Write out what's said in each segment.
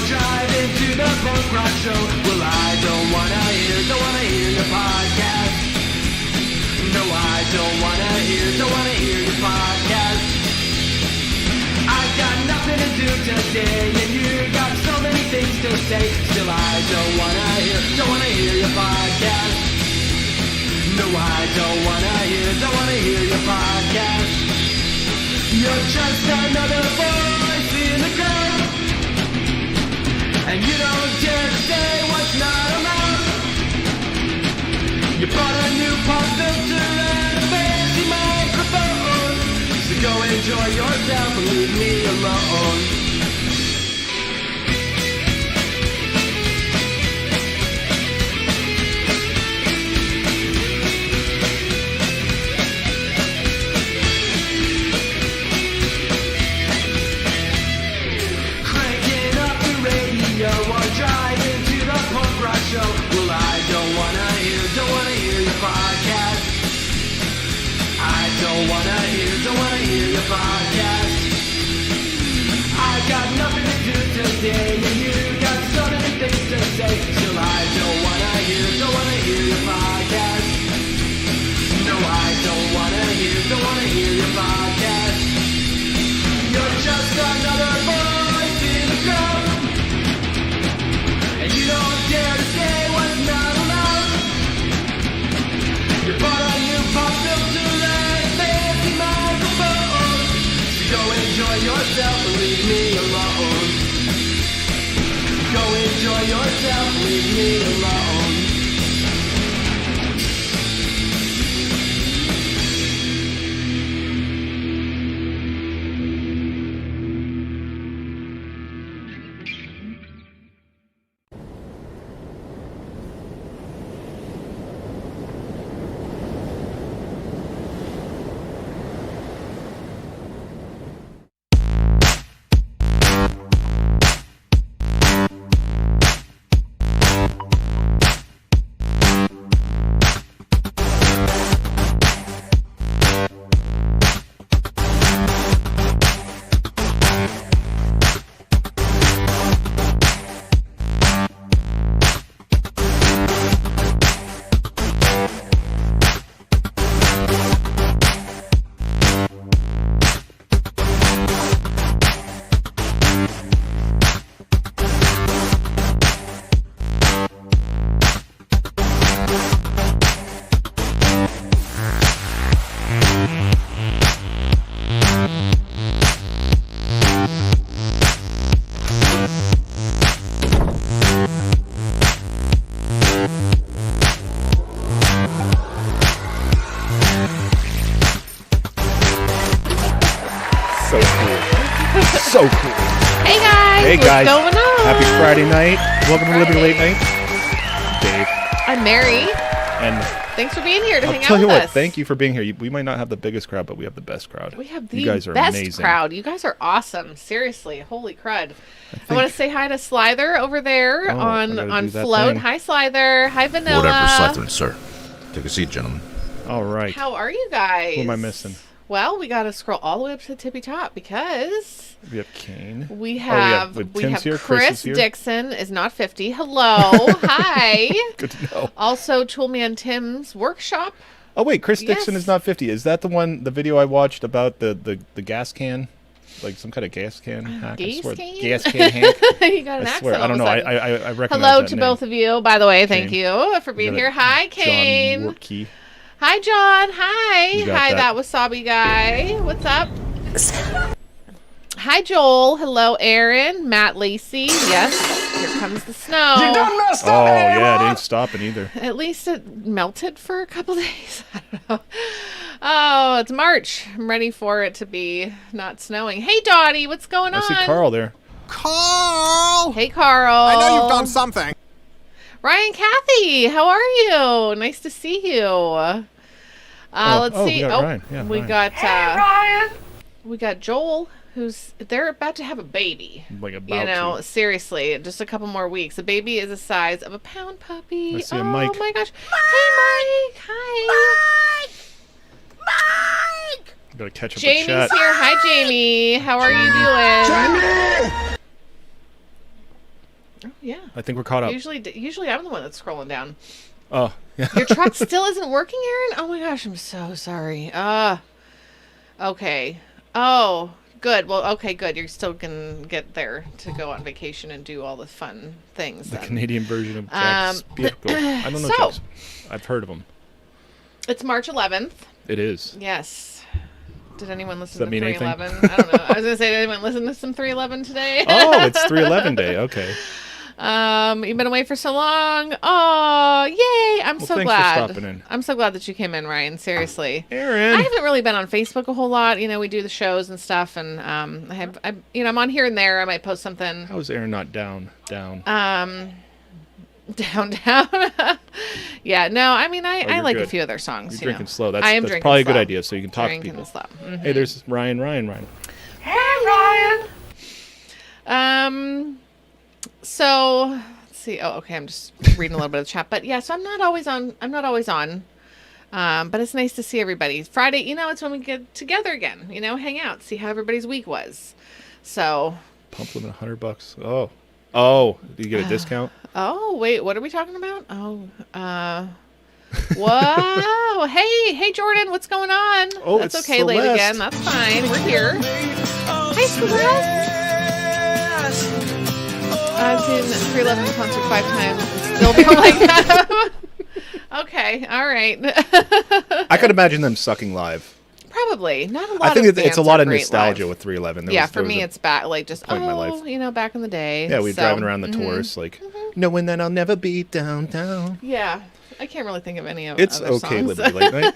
driving to the punk rock show. Well, I don't wanna hear your podcast. No, I don't wanna hear your podcast. I got nothing to do today, and you got so many things to say. Still, I don't wanna hear your podcast. No, I don't wanna hear your podcast. You're just another voice in the crowd, and you don't dare to say what's not allowed. You bought a new pop filter and a fancy microphone, so go enjoy yourself and leave me alone. Show. Well, I don't wanna hear your podcast. I don't wanna hear your podcast. I got nothing to do today, and you got so many things to say. Still, I don't wanna hear your podcast. No, I don't wanna hear your podcast. You're just another voice in the crowd, and you don't dare to say what's not allowed. You bought a new pop filter and a fancy microphone, so go enjoy yourself and leave me alone. Go enjoy yourself and leave me alone. So cool. Hey guys, Hey guys. What's going on? Happy Friday night. Welcome to Liberty Late Night. Dave. I'm Mary. And thanks for being here to I'll hang tell out you with what, us. thank you for being here. We might not have the biggest crowd, but we have the best crowd. We have the you guys are best amazing. crowd. You guys are awesome. Seriously, holy crud. I want to say hi to Slither over there on Float. Thing. Hi Slither. Hi Vanilla. Whatever, Slytherin, sir. Take a seat, gentlemen. All right. How are you guys? Who am I missing? Well, we got to scroll all the way up to the tippy top because We have Kane. we have Tim's here, Chris is here. Dixon is not 50. Hello. Hi. Good to know. Also, Toolman Tim's workshop. Oh wait, Chris Yes. Dixon is not 50. Is that the video I watched about the gas can? Like some kind of gas can hack? Gas I swear. can? Gas can hack. You got an I accent. swear. I don't know. all of a sudden. I recognize Hello that to name. both of you, by the way. Thank Kane. you for being got here. it. Hi, John Kane. Workey. Hi, John. Hi. You got Hi, that. that wasabi guy. What's up? Hi, Joel. Hello, Aaron. Matt Lacey. Yes, here comes the snow. Oh yeah, it ain't stopping either. At least it melted for a couple days. I don't know. Oh, it's March. I'm ready for it to be not snowing. Hey, Dottie. What's going on? I see Carl there. Carl! Hey, Carl. I know you've done something. Ryan, Kathy, how are you? Nice to see you. Let's see. we got Ryan. Yeah, we Ryan. got Ryan. We got Joel, they're about to have a baby. Like about to. Seriously, just a couple more weeks. The baby is the size of a pound puppy. I see oh a Mike. my gosh! Hey, Mike. Hi. Mike! Gotta catch up with Jamie's chat. here. Hi, Jamie. How are you doing? I think we're caught up. Usually I'm the one that's scrolling down. Oh, yeah. Your truck still isn't working, Aaron? Oh my gosh, I'm so sorry. Okay. Oh, good. Well, okay, good. You're still going to get there to go on vacation and do all the fun things. The Canadian version of Jack's vehicle. I don't know Jack's. I've heard of them. It's March 11th. It is. Yes. Did anyone listen Does that to mean 311? I don't know. I was going to say, did anyone listen to some 311 today? Oh, it's 311 day. Okay. You've been away for so long. Oh, yay. I'm so thanks glad. for stopping in. I'm so glad that you came in, Ryan. Seriously. Aaron. I haven't really been on Facebook a whole lot. You know, we do the shows and stuff, and I'm on here and there. I might post something. How is Aaron not down? Down. Yeah, no, I mean, I like good. a few of their songs. You're drinking slow. I am that's drinking probably slow. a good idea, so you can talk to people. Slow. Mm-hmm. Hey, there's Ryan. Hey, Ryan. So let's see. Oh, okay. I'm just reading a little bit of the chat, but yeah. So I'm not always on. But it's nice to see everybody. Friday, you know, it's when we get together again. You know, hang out, see how everybody's week was. So. Pump limit $100. Oh, do you get a discount? Oh, wait. What are we talking about? Oh, whoa. Hey, Jordan. What's going on? Oh, that's it's okay. Late Celeste. again. That's fine. We're here. Hey, Celeste. I've seen 311 concert 5 times and still don't like that. Okay, all right. I could imagine them sucking live. Probably. Not a lot I think of it's a lot of great nostalgia live. with 311. Yeah, for me it's back, like just, point in my life. you know, back in the day. Yeah, we were driving around the tours, like, knowing that I'll never be downtown. Yeah, I can't really think of any of It's other okay, songs. Liberty Late Night.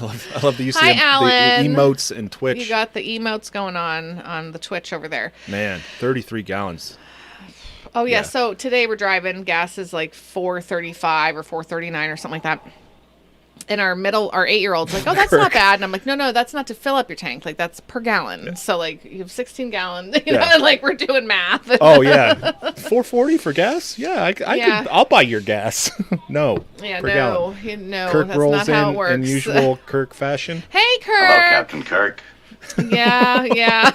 I love the use of Hi, the Alan. emotes and Twitch. You got the emotes going on the Twitch over there. Man, 33 gallons. Oh, yeah. Yeah. So today we're driving. Gas is like $4.35 or $4.39 or something like that. And our 8-year-old's like, oh, that's not bad. And I'm like, no, that's not to fill up your tank. Like, that's per gallon. Yeah. So, like, you have 16 gallons. You know, and, like, we're doing math. Oh, yeah. $4.40 for gas? Yeah, I'll buy your gas. No. Yeah, per gallon. No, Kirk that's rolls not how it works. in usual Kirk fashion. Hey, Kirk. Hello, Captain Kirk. Yeah.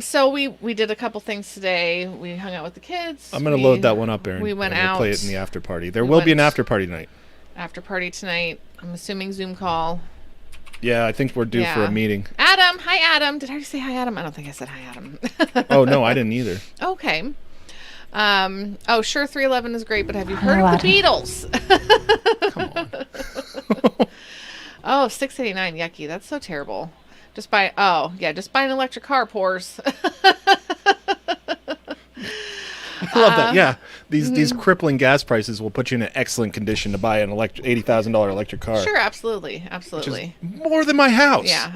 So we did a couple things today. We hung out with the kids. I'm gonna load that one up, Aaron. We went out. We'll play it in the after party. There will be an after party tonight. After party tonight. I'm assuming Zoom call. Yeah, I think we're due for a meeting. Adam, hi Adam. Did I already say hi Adam? I don't think I said hi Adam. Oh no, I didn't either. Okay. Sure, 311 is great, but have you heard of the Beatles? Come on. Oh, $6.89, yucky. That's so terrible. Just buy an electric car, pours. I love that. Yeah, these crippling gas prices will put you in an excellent condition to buy an $80,000 electric car. Sure, absolutely. Which is more than my house. Yeah,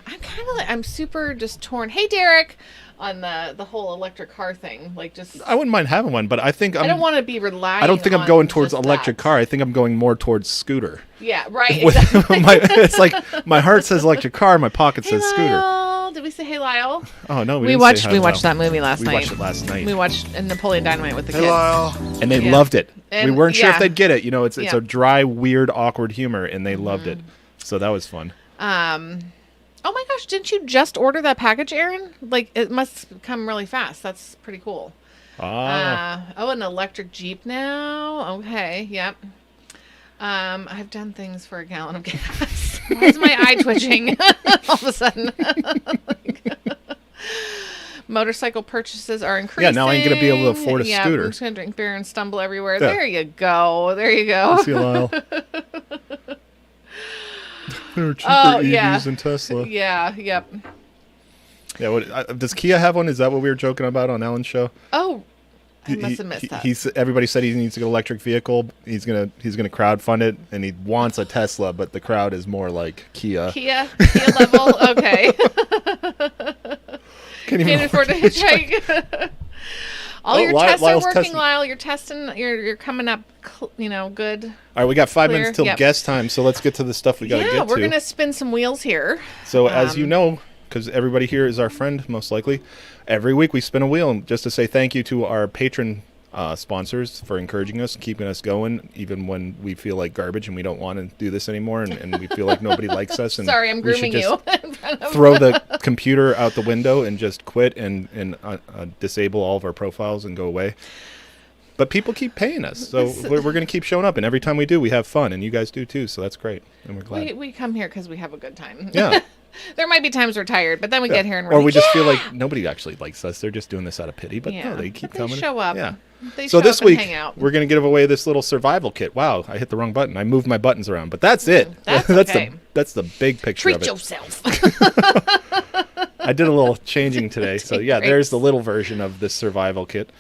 I'm super just torn. Hey, Derek, on the whole electric car thing, like just. I wouldn't mind having one, but I think I don't want to be relying. I don't think I'm going towards just electric car. I think I'm going more towards scooter. Yeah, right. Exactly. It's like my heart says electric car, my pocket says scooter. Lyle. Did we say hey, Lyle? Oh no, we watched that movie last night. We watched it last night. We watched Napoleon Dynamite with the kids. Lyle. And they loved it. And, we weren't sure if they'd get it. You know, it's Yeah. a dry, weird, awkward humor, and they loved it. So that was fun. Oh my gosh, didn't you just order that package, Aaron? Like, it must come really fast. That's pretty cool. An electric Jeep now? Okay, yep. I've done things for a gallon of gas. Why is my eye twitching all of a sudden? Motorcycle purchases are increasing. Yeah, now I'm going to be able to afford a scooter. I'm just going to drink beer and stumble everywhere. Yeah. There you go. See you, Lyle. There are cheaper EVs than Tesla. Yeah, yep. Yeah, does Kia have one? Is that what we were joking about on Ellen's show? Oh, I must have missed that. Everybody said he needs to get an electric vehicle. He's gonna crowdfund it, and he wants a Tesla, but the crowd is more like Kia. Kia level, okay. Can't afford to hitchhike. All your tests are working, Lyle. You're testing. You're coming up, good. All right, we got 5 minutes till guest time, so let's get to the stuff we got to get to. Yeah, we're gonna spin some wheels here. So as you know, because everybody here is our friend, most likely, every week we spin a wheel just to say thank you to our patron sponsors for encouraging us and keeping us going, even when we feel like garbage and we don't want to do this anymore, and we feel like nobody likes us. And Sorry, I'm we should grooming you. just throw the computer out the window and just quit and disable all of our profiles and go away. But people keep paying us, so we're going to keep showing up. And every time we do, we have fun, and you guys do too. So that's great, and we're glad. We come here because we have a good time. Yeah. There might be times we're tired, but then we get here and we're or like, we just feel like nobody actually likes us. They're just doing this out of pity. But Yeah. no, they keep But they coming. show up. Yeah. They So show this up and week hang out. we're going to give away this little survival kit. Wow, I hit the wrong button. I moved my buttons around, but that's it. That's okay. That's the big picture Treat of it. yourself. I did a little changing today. So yeah, Great. there's the little version of this survival kit.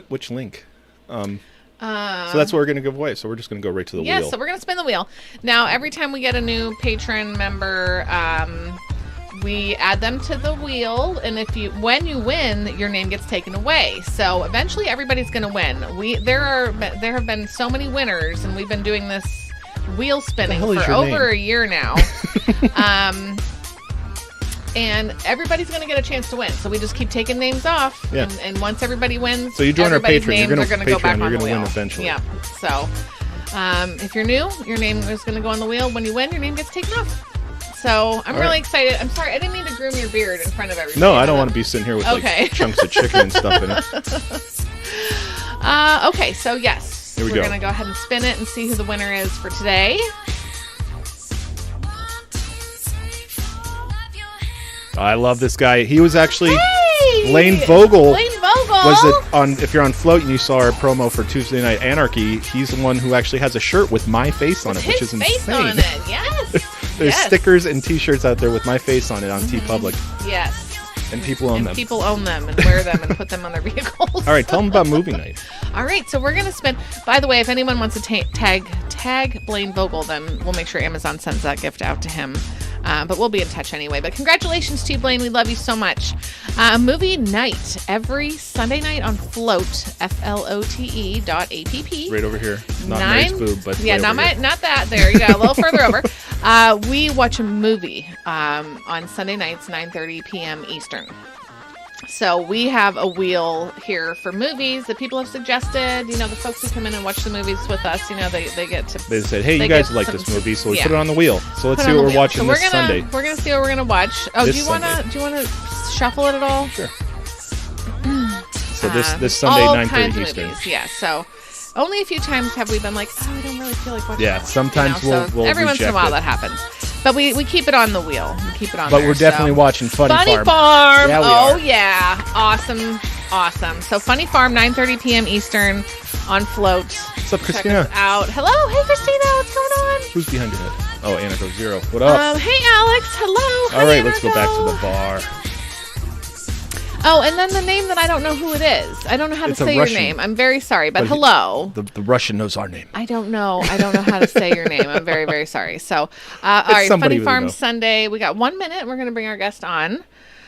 Which link? So that's what we're going to give away. So we're just going to go right to the Yes, wheel. so we're going to spin the wheel. Now, every time we get a new patron member, we add them to the wheel, and when you win, your name gets taken away. So eventually, everybody's going to win. There have been so many winners, and we've been doing this wheel spinning What the hell for is your over name? a year now. And everybody's going to get a chance to win. So we just keep taking names off. Yeah. And once everybody wins, So you join our everybody's Patreon, you're names gonna- are going to go back Patreon, on you're the gonna win wheel. eventually. Yeah. So if you're new, your name is going to go on the wheel. When you win, your name gets taken off. So I'm really excited. I'm sorry, I didn't mean to groom your beard in front of everybody. No, I don't want to be sitting here with Okay. like chunks of chicken and stuff in it. Okay, so yes, Here we we're go. going to go ahead and spin it and see who the winner is for today. I love this guy. He was actually Hey! Lane Vogel. Lane Vogel. Was it on? If you're on Float and you saw our promo for Tuesday Night Anarchy, he's the one who actually has a shirt with my face on it, which His is face insane. on it. Yes. There's Yes. stickers and T-shirts out there with my face on it on TeePublic, Yes. and people own And them. people own them and wear them and put them on their vehicles. All right, tell them about movie night. All right, so we're going to spin. By the way, if anyone wants to tag Blaine Vogel, then we'll make sure Amazon sends that gift out to him. But we'll be in touch anyway. But congratulations to you, Blaine. We love you so much. Movie night every Sunday night on Float, FLOTE.app. Right over here, not Mary's boob, but yeah, right over here. not that. There you go, a little further over. We watch a movie on Sunday nights, 9:30 p.m. Eastern. So we have a wheel here for movies that people have suggested. You know, the folks who come in and watch the movies with us, you know, they get to. They said, "Hey, they you guys get like some- this movie, so we yeah. put it on the wheel. So let's Put see it on what the we're wheel. watching So this Sunday." We're gonna see what we're gonna watch. Oh, This do you wanna shuffle it at all? Sure. So this Sunday, all 9:30 kinds of Eastern. movies. Yeah. So only a few times have we been like, oh, I don't really feel like watching. Yeah, that. sometimes You know, we'll every once in a reject while it. that happens, but we keep it on the wheel. We keep it on. But there, we're definitely so. watching Funny Farm. Yeah, we Oh are. yeah, awesome. So Funny Farm, 9:30 p.m. Eastern on Float. What's up, Check Christina? us out. Hello, hey Christina, what's going on? Who's behind your head? Oh, Anna goes zero. What up? Hey Alex, hello. All right, Hi, let's go back to Anarcho. the bar. Oh, and then the name that I don't know who it is. I don't know how It's to a say Russian. your name. I'm very sorry, but But hello. The Russian knows our name. I don't know how to say your name. I'm very, very sorry. So, all right, somebody Funny we Farm know. Sunday. We got 1 minute. We're going to bring our guest on.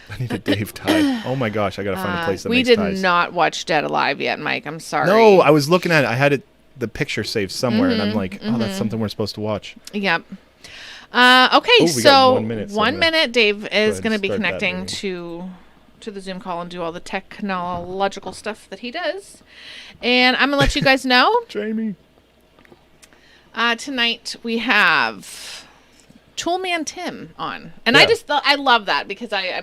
I need a Dave tie. Oh my gosh, I gotta find a place that We makes did ties. not watch Dead Alive yet, Mike. I'm sorry. No, I was looking at it. I had the picture saved somewhere, and I'm Mm-hmm, like, oh, that's something we're supposed to watch. Yep. Okay, Oh, we so got 1 minute, so 1 I'm gonna minute. Dave is ahead going to and be start that connecting meeting. to the Zoom call and do all the technological stuff that he does. And I'm going to let you guys know. Jamie. Tonight we have Toolman Tim on, and Yeah. I love that because I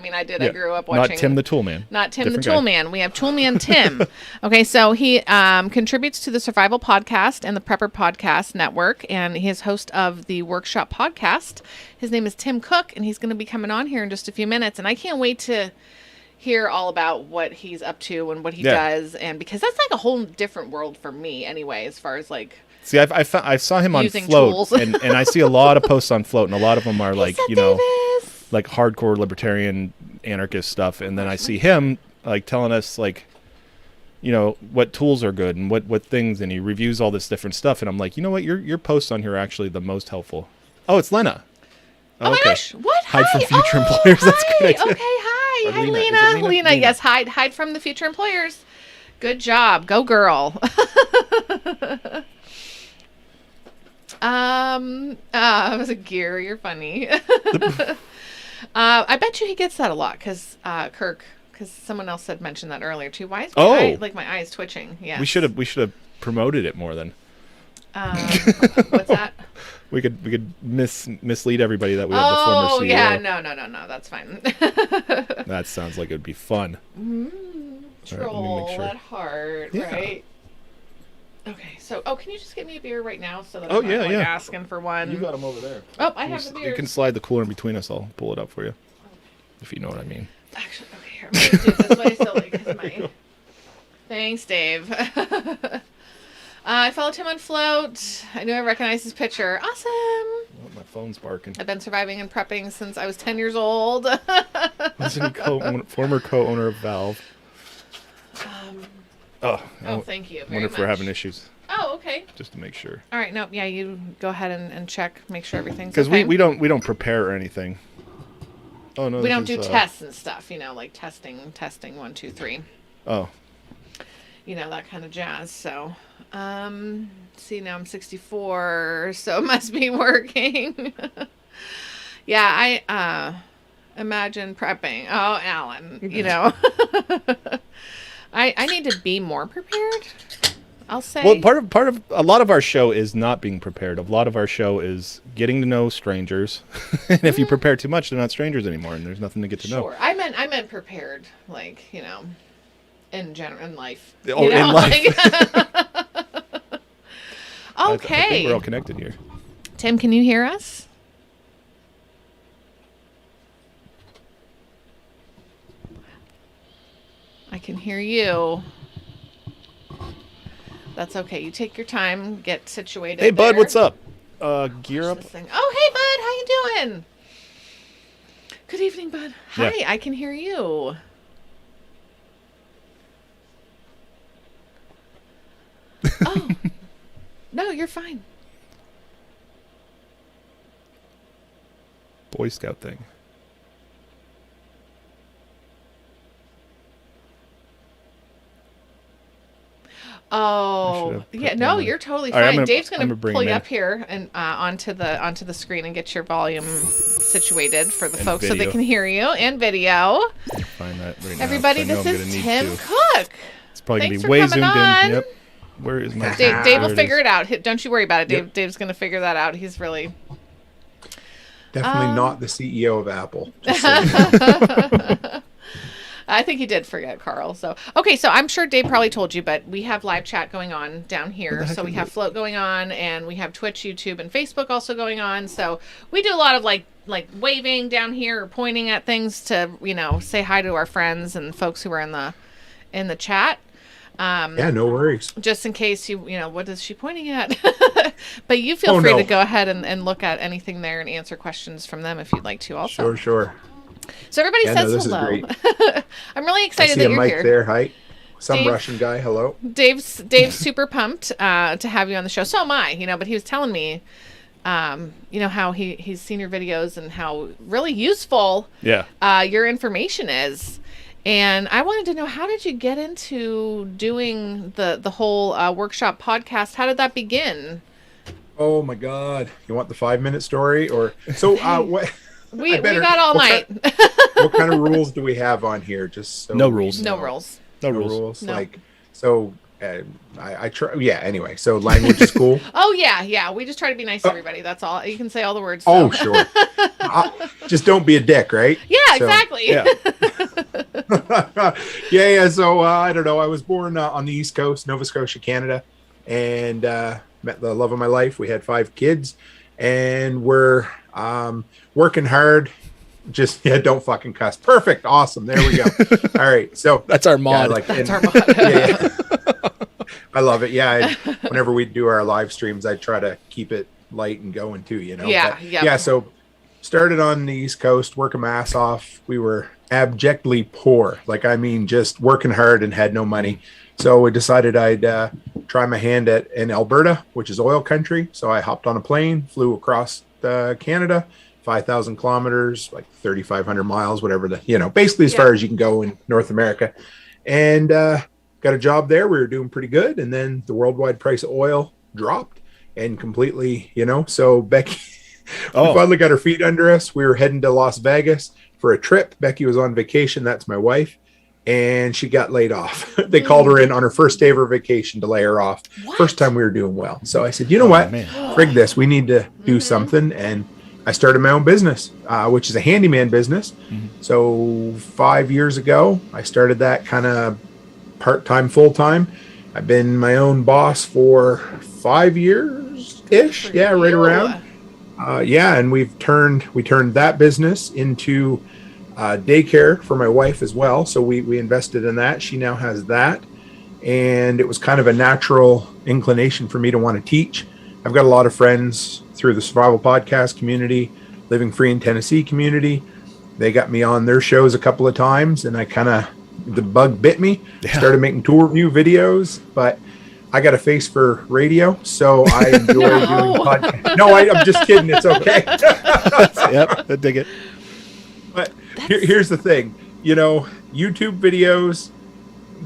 grew up watching Not Tim the Toolman. not Tim Different the guy. Toolman. We have Toolman Tim. Okay, so he contributes to the Survival Podcast and the Prepper Podcast Network, and he is host of the Workshop Podcast. His name is Tim Cook, and he's going to be coming on here in just a few minutes, and I can't wait to hear all about what he's up to and what he Yeah. does, and because that's like a whole different world for me anyway, as far as like. See, I saw him on Using Float, tools. and I see a lot of posts on Float, and a lot of them are like, Lisa you know, Davis. like hardcore libertarian anarchist stuff, and then I see him like telling us like, you know, what tools are good and what things, and he reviews all this different stuff, and I'm like, you know what, your posts on here are actually the most helpful. Oh, it's Lena. Oh my gosh! What? Hide from Hi. future Oh, employers. That's a hi. good idea. Okay, hi. Or Hi, Lena. Is it Lena. Lena? Lena, Lena. yes. Hide from the future employers. Good job. Go, girl. I was a gear. You're funny. I bet you he gets that a lot because Kirk because someone else had mentioned that earlier too. Why is my eye is twitching? Yeah. We should have promoted it more then. What's that? We could mislead everybody that we have the former CEO. Oh yeah, no, that's fine. That sounds like it would be fun. Troll sure. at heart, Yeah. right? Okay, so can you just get me a beer right now so that Oh, I'm not yeah. asking for one? You got them over there. Oh, I have the beer. You can slide the cooler in between us. I'll pull it up for you, if you know what I mean. Actually, okay, here. I'm going to do it this way silly because my... Thanks, Dave. I followed him on Float. I knew I recognized his picture. Awesome. Oh, my phone's barking. I've been surviving and prepping since I was 10 years old. Wasn't he former co-owner of Valve? Thank you very Wonder if much. we're having issues. Oh, okay. Just to make sure. All right, no, yeah, you go ahead and check, make sure everything's Because okay. we don't prepare or anything. Oh no. We don't do tests and stuff, like testing 1, 2, 3. Oh. That kind of jazz. So, see, now I'm 64, so it must be working. Yeah, I imagine prepping. Oh, Alan, I need to be more prepared. I'll say. Well, part of a lot of our show is not being prepared. A lot of our show is getting to know strangers, and if you prepare too much, they're not strangers anymore, and there's nothing to get to know. Sure, I meant prepared, in general, in life. Oh, in life. Okay. I think we're all connected here. Tim, can you hear us? I can hear you. That's okay. You take your time, get situated. Hey, bud, there. what's up? Gear up. Oh, hey, bud. How you doing? Good evening, bud. Hi, Yeah. I can hear you. Oh. No, you're fine. Boy Scout thing. Oh, yeah. No, you're totally All right, fine. I'm gonna- Dave's I'm going gonna to bring pull him you in. up here and onto the screen and get your volume situated for the And folks so they video. can hear you, and video. I'll find that right now, Everybody, 'cause I know this I'm is gonna need Tim to. Cook. It's probably Thanks gonna for be way coming zoomed on. in. Yep. Where is my? Dave There will it figure is. it out. Don't you worry about it. Yep. Dave's going to figure that out. He's really... Definitely not the CEO of Apple. Just so you know. I think he did forget Carl. So, okay. So I'm sure Dave probably told you, but we have live chat going on down here. So we have Float going on, and we have Twitch, YouTube, and Facebook also going on. So we do a lot of like waving down here or pointing at things to, say hi to our friends and folks who are in the chat. Yeah, no worries. Just in case what is she pointing at? But you feel free to go ahead and look at anything there and answer questions from them if you'd like to also. Sure. So everybody Yeah, says no, this is hello. great. I'm really I excited see that a you're mic here. there. Hi. Some Dave? Russian guy. Hello. Dave's super pumped to have you on the show. So am I, but he was telling me, how he's seen your videos and how really useful your information is. And I wanted to know, how did you get into doing the whole workshop podcast? How did that begin? Oh my God. You want the 5-minute story or so? What? We got all night. What kind of rules do we have on here? Just so No we rules. No know. rules. No rules. No. Like so. I try. Yeah. Anyway, so language is cool. Oh yeah. We just try to be nice to everybody. That's all. You can say all the words. Oh so. sure. Just don't be a dick, right? Yeah, So- exactly. Yeah. yeah. So I don't know. I was born on the East Coast, Nova Scotia, Canada, and met the love of my life. We had 5 kids, and we're working hard. Just don't fucking cuss. Perfect. Awesome. There we go. All right. So That's our mod. That's our motto. yeah. I love it. Yeah. Whenever we do our live streams, I try to keep it light and going too. Yeah, But, yeah. Yeah. So started on the East Coast, working my ass off. We were abjectly poor. Just working hard and had no money. So we decided I'd try my hand in Alberta, which is oil country. So I hopped on a plane, flew across Canada, 5,000 kilometers, like 3,500 miles, whatever basically as far as you can go in North America. And got a job there. We were doing pretty good. And then the worldwide price of oil dropped and completely, so Becky we finally got her feet under us. We were heading to Las Vegas for a trip. Becky was on vacation. That's my wife. and she got laid off. They called her in on her first day of her vacation to lay her off. What? First time we were doing well. So I said, you know what? man. Frig this. We need to do something. And I started my own business, which is a handyman business. So 5 years ago, I started that kind of part-time, full-time. I've been my own boss for 5 years-ish. Yeah, right around. And we turned that business into daycare for my wife as well. So we invested in that. She now has that. And it was kind of a natural inclination for me to want to teach. I've got a lot of friends through the Survival Podcast community, Living Free in Tennessee community. They got me on their shows a couple of times, and the bug bit me. Started making tool review videos, but I got a face for radio, so I enjoy doing podcasts. No, I'm just kidding. It's okay. Yep, I dig it. But here's the thing. YouTube videos,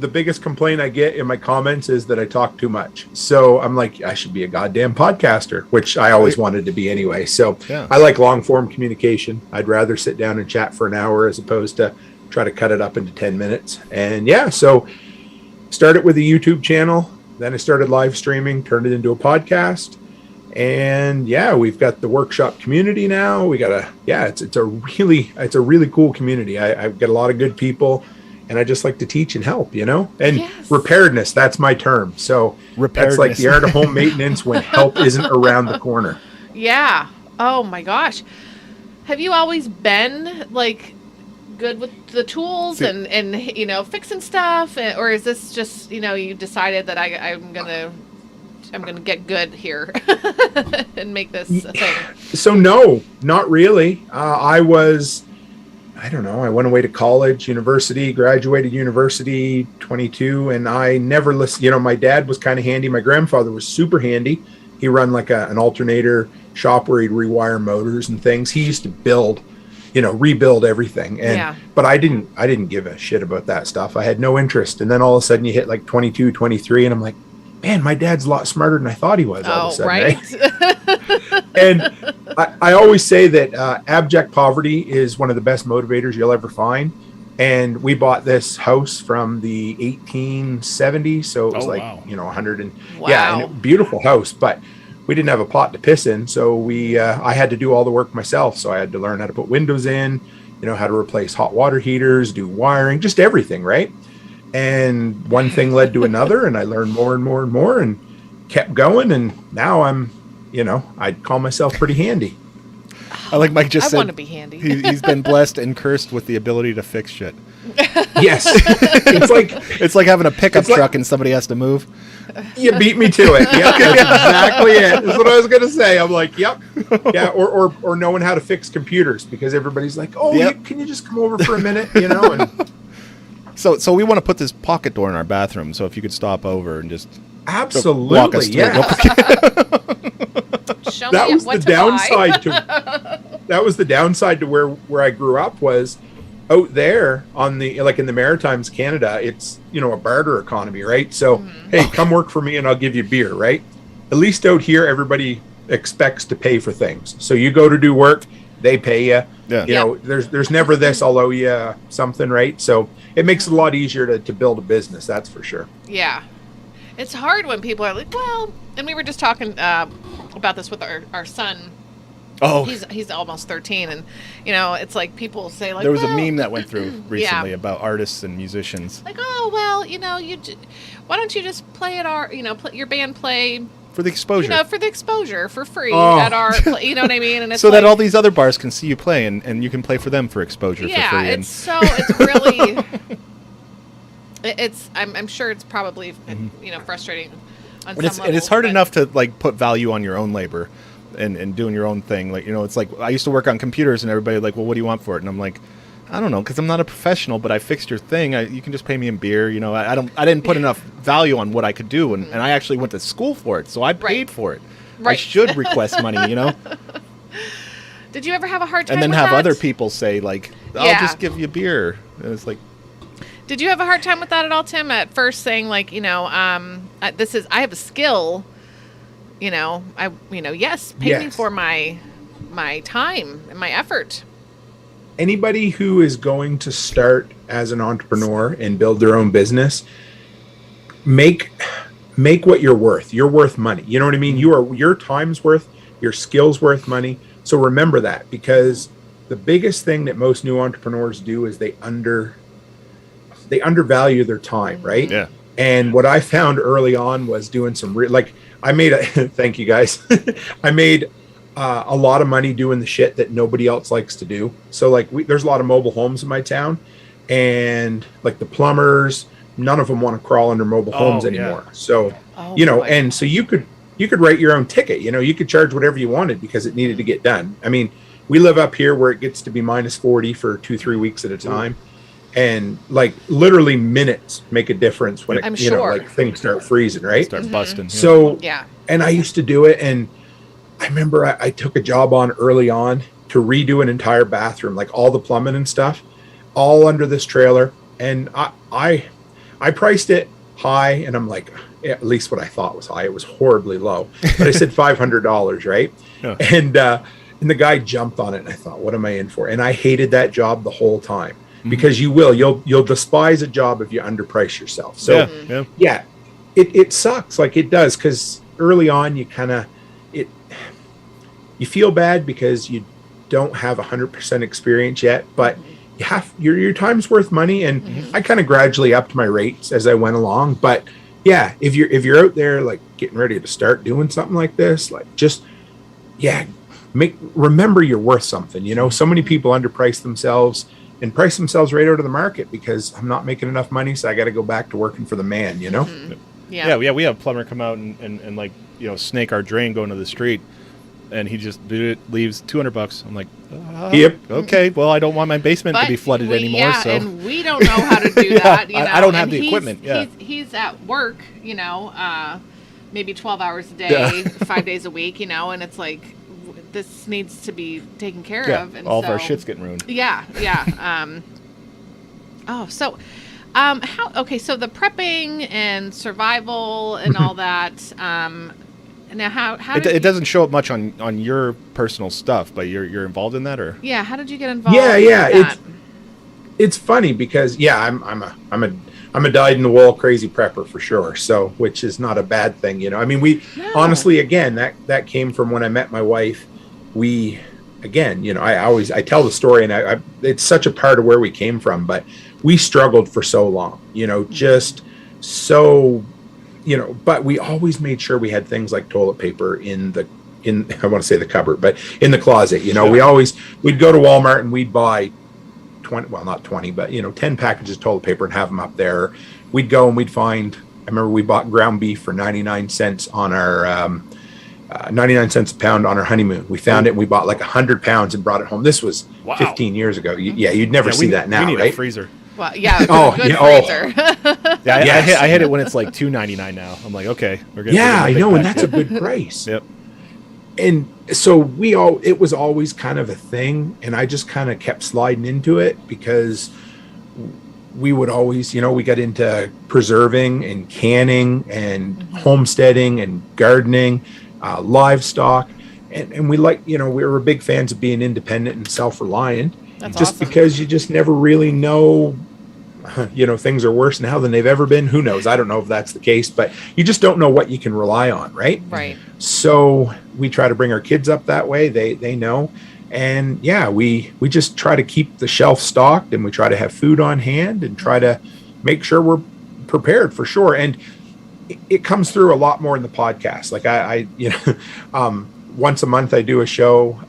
the biggest complaint I get in my comments is that I talk too much. So I'm like, I should be a goddamn podcaster, which I always wanted to be anyway. So I like long form communication. I'd rather sit down and chat for an hour as opposed to try to cut it up into 10 minutes. And so started with a YouTube channel. Then I started live streaming, turned it into a podcast. And we've got the workshop community now. We got it's a really cool community. I've got a lot of good people. And I just like to teach and help, and preparedness. That's my term. So that's like the art of home maintenance when help isn't around the corner. Yeah. Oh my gosh. Have you always been like good with the tools and fixing stuff, or is this just you decided that I'm gonna get good here and make this a thing? So no, not really. I don't know. I went away to college, graduated university, 22, and I never listened. My dad was kind of handy. My grandfather was super handy. He run like an alternator shop where he'd rewire motors and things. He used to rebuild everything. But I didn't give a shit about that stuff. I had no interest. And then all of a sudden you hit like 22, 23, and I'm like, man, my dad's a lot smarter than I thought he was all of a sudden. Right? And I always say that abject poverty is one of the best motivators you'll ever find. And we bought this house from the 1870s. So it was 100 and and a beautiful house, but we didn't have a pot to piss in. So I had to do all the work myself. So I had to learn how to put windows in, how to replace hot water heaters, do wiring, just everything. Right. And one thing led to another, and I learned more and more and more and kept going. And now I'm, I'd call myself pretty handy. I like Mike just said. I want to be handy. He's been blessed and cursed with the ability to fix shit. Yes. It's like having a pickup truck and somebody has to move. You beat me to it. Yep, that's exactly it. That's what I was going to say. I'm like, yep. Yeah, or knowing how to fix computers, because everybody's like, can you just come over for a minute, and So we want to put this pocket door in our bathroom. So if you could stop over and just absolutely walk us through That was the downside that was the downside to where I grew up, was out there on the, like in the Maritimes, Canada, it's, a barter economy, right? So, hey, come work for me and I'll give you beer, right? At least out here, everybody expects to pay for things. So you go to do work, they pay you. Yeah. There's never this, I'll owe you something, right? So it makes it a lot easier to build a business, that's for sure. Yeah. It's hard when people are like, well, and we were just talking about this with our son. Oh, he's almost 13, and it's like people say like, there was a meme that went through recently about artists and musicians. Like, oh well, why don't you just play at our, your band play for the exposure, for the exposure for free at our, you know what I mean? And it's so that all these other bars can see you play, and you can play for them for exposure for free. Yeah, it's really, I'm sure it's probably frustrating on some levels, and it's hard enough to like put value on your own labor. And doing your own thing, like it's like I used to work on computers, and everybody like, well, what do you want for it? And I'm like, I don't know, because I'm not a professional, but I fixed your thing. You can just pay me in beer. I didn't put enough value on what I could do, and I actually went to school for it, so I paid for it. Right. I should request money, Did you ever have a hard time? And then with have that? other people say like, I'll just give you beer. And it's like. Did you have a hard time with that at all, Tim? At first, saying like, I have a skill. Yes, pay me for my time and my effort. anybody who is going to start as an entrepreneur and build their own business, make what you're worth. You're worth money. You know what I mean? Your time's worth, your skill's worth money. So remember that, because the biggest thing that most new entrepreneurs do is they undervalue their time, right? Yeah. And what I found early on was doing some I made thank you guys. I made a lot of money doing the shit that nobody else likes to do. So like there's a lot of mobile homes in my town, and like the plumbers, none of them want to crawl under mobile homes anymore. Yeah. So, and so you could write your own ticket, you could charge whatever you wanted because it needed to get done. I mean, we live up here where it gets to be -40 for 2-3 weeks at a time. And like literally minutes make a difference when like things start freezing, right? Start busting. Yeah. So, and I used to do it. And I remember I took a job on early on to redo an entire bathroom, like all the plumbing and stuff, all under this trailer. And I priced it high, and I'm like, at least what I thought was high. It was horribly low, but I said $500, right? Yeah. And the guy jumped on it, and I thought, what am I in for? And I hated that job the whole time, because you'll despise a job if you underprice yourself. So it sucks, like it does, because early on you feel bad because you don't have 100% experience yet, but you have your time's worth money. And I kind of gradually upped my rates as I went along. But yeah, if you're out there like getting ready to start doing something like this, like just remember you're worth something. So many people underprice themselves and price themselves right out of the market because I'm not making enough money, so I got to go back to working for the man. Yeah, we have a plumber come out and like snake our drain going to the street. And he just leaves $200. I'm like, yep. Okay, well, I don't want my basement to be flooded anymore. Yeah, so. and we don't know how to do that. I don't have the equipment. Yeah. He's at work, maybe 12 hours a day, 5 days a week, and it's like, this needs to be taken care of. And all of our shit's getting ruined. Yeah. So the prepping and survival and all that, now, how it doesn't show up much on your personal stuff, but you're involved in that, or how did you get involved? Yeah. It's funny because I'm a dyed-in-the-wool crazy prepper for sure. So, which is not a bad thing, I mean, honestly, again, that came from when I met my wife. I tell the story, and it's such a part of where we came from, but we struggled for so long, just so. But we always made sure we had things like toilet paper in I want to say the cupboard, but in the closet. We'd go to Walmart and we'd buy 20, well, not 20, but 10 packages of toilet paper and have them up there. We'd go and we'd find. I remember we bought ground beef for 99 cents on our 99 cents a pound on our honeymoon. We found it and we bought like 100 pounds and brought it home. This was 15 years ago. You'd never see that now, we need right? a freezer. Well, yeah. Freezer. I hit it when it's like $2.99 now. I'm like, okay, we're gonna. Yeah, I know, and that's a good price. Yep. And so it was always kind of a thing, and I just kind of kept sliding into it because we would always, we got into preserving and canning and homesteading and gardening, livestock, and we we were big fans of being independent and self-reliant. That's just awesome. Because you just never really know, things are worse now than they've ever been. Who knows? I don't know if that's the case, but you just don't know what you can rely on, right? Right. So we try to bring our kids up that way. They know. And we just try to keep the shelf stocked, and we try to have food on hand and try to make sure we're prepared for sure. And it comes through a lot more in the podcast. Like I once a month I do a show,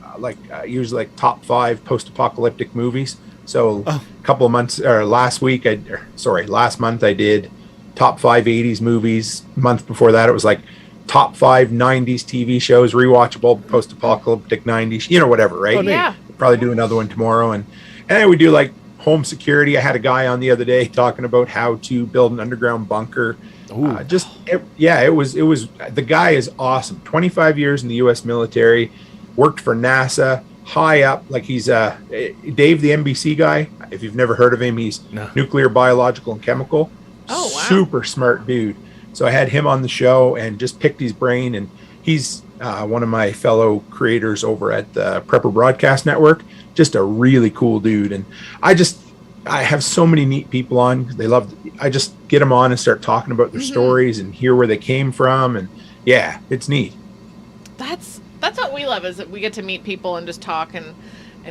usually like top 5 post-apocalyptic movies. So a couple of months, or last month I did top 5 80s movies. Month before that it was like top 5 90s TV shows, rewatchable post-apocalyptic 90s, whatever, right? Oh, yeah. Probably do another one tomorrow. And then we do like home security. I had a guy on the other day talking about how to build an underground bunker. It was the guy is awesome. 25 years in the U.S. military, worked for NASA, high up, like he's Dave, the NBC guy. If you've never heard of him, he's nuclear, biological, and chemical. Oh, wow. Super smart dude. So I had him on the show and just picked his brain, and he's one of my fellow creators over at the Prepper Broadcast Network. Just a really cool dude. And I have so many neat people on. They love, I just get them on and start talking about their stories and hear where they came from. And yeah, it's neat. That's what we love, is that we get to meet people and just talk and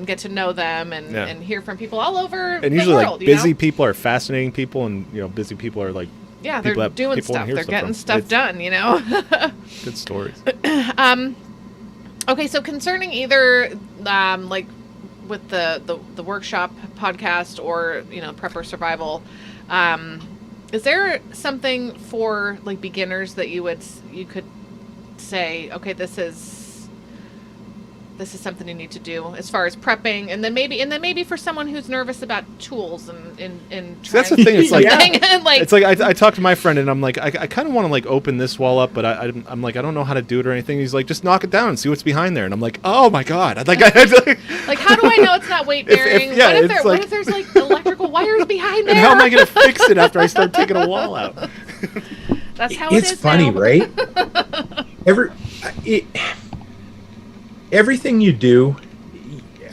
get to know them and hear from people all over and usually the world, like busy people are fascinating people, and busy people are like they're doing stuff, they're getting stuff done. Good stories. Okay, so concerning either like with the workshop podcast or Prepper Survival, is there something for like beginners that you could say, okay, this is something you need to do as far as prepping, and then maybe for someone who's nervous about tools and so that's the thing. It's like, it's like I talked to my friend and I'm like, I kind of want to like open this wall up, but I'm like, I don't know how to do it or anything. He's like, just knock it down and see what's behind there. And I'm like, oh my god, like how do I know it's not weight bearing? What if there's like electrical wires behind there? And how am I gonna fix it after I start taking a wall out? That's how it's funny, now. Right? Everything you do,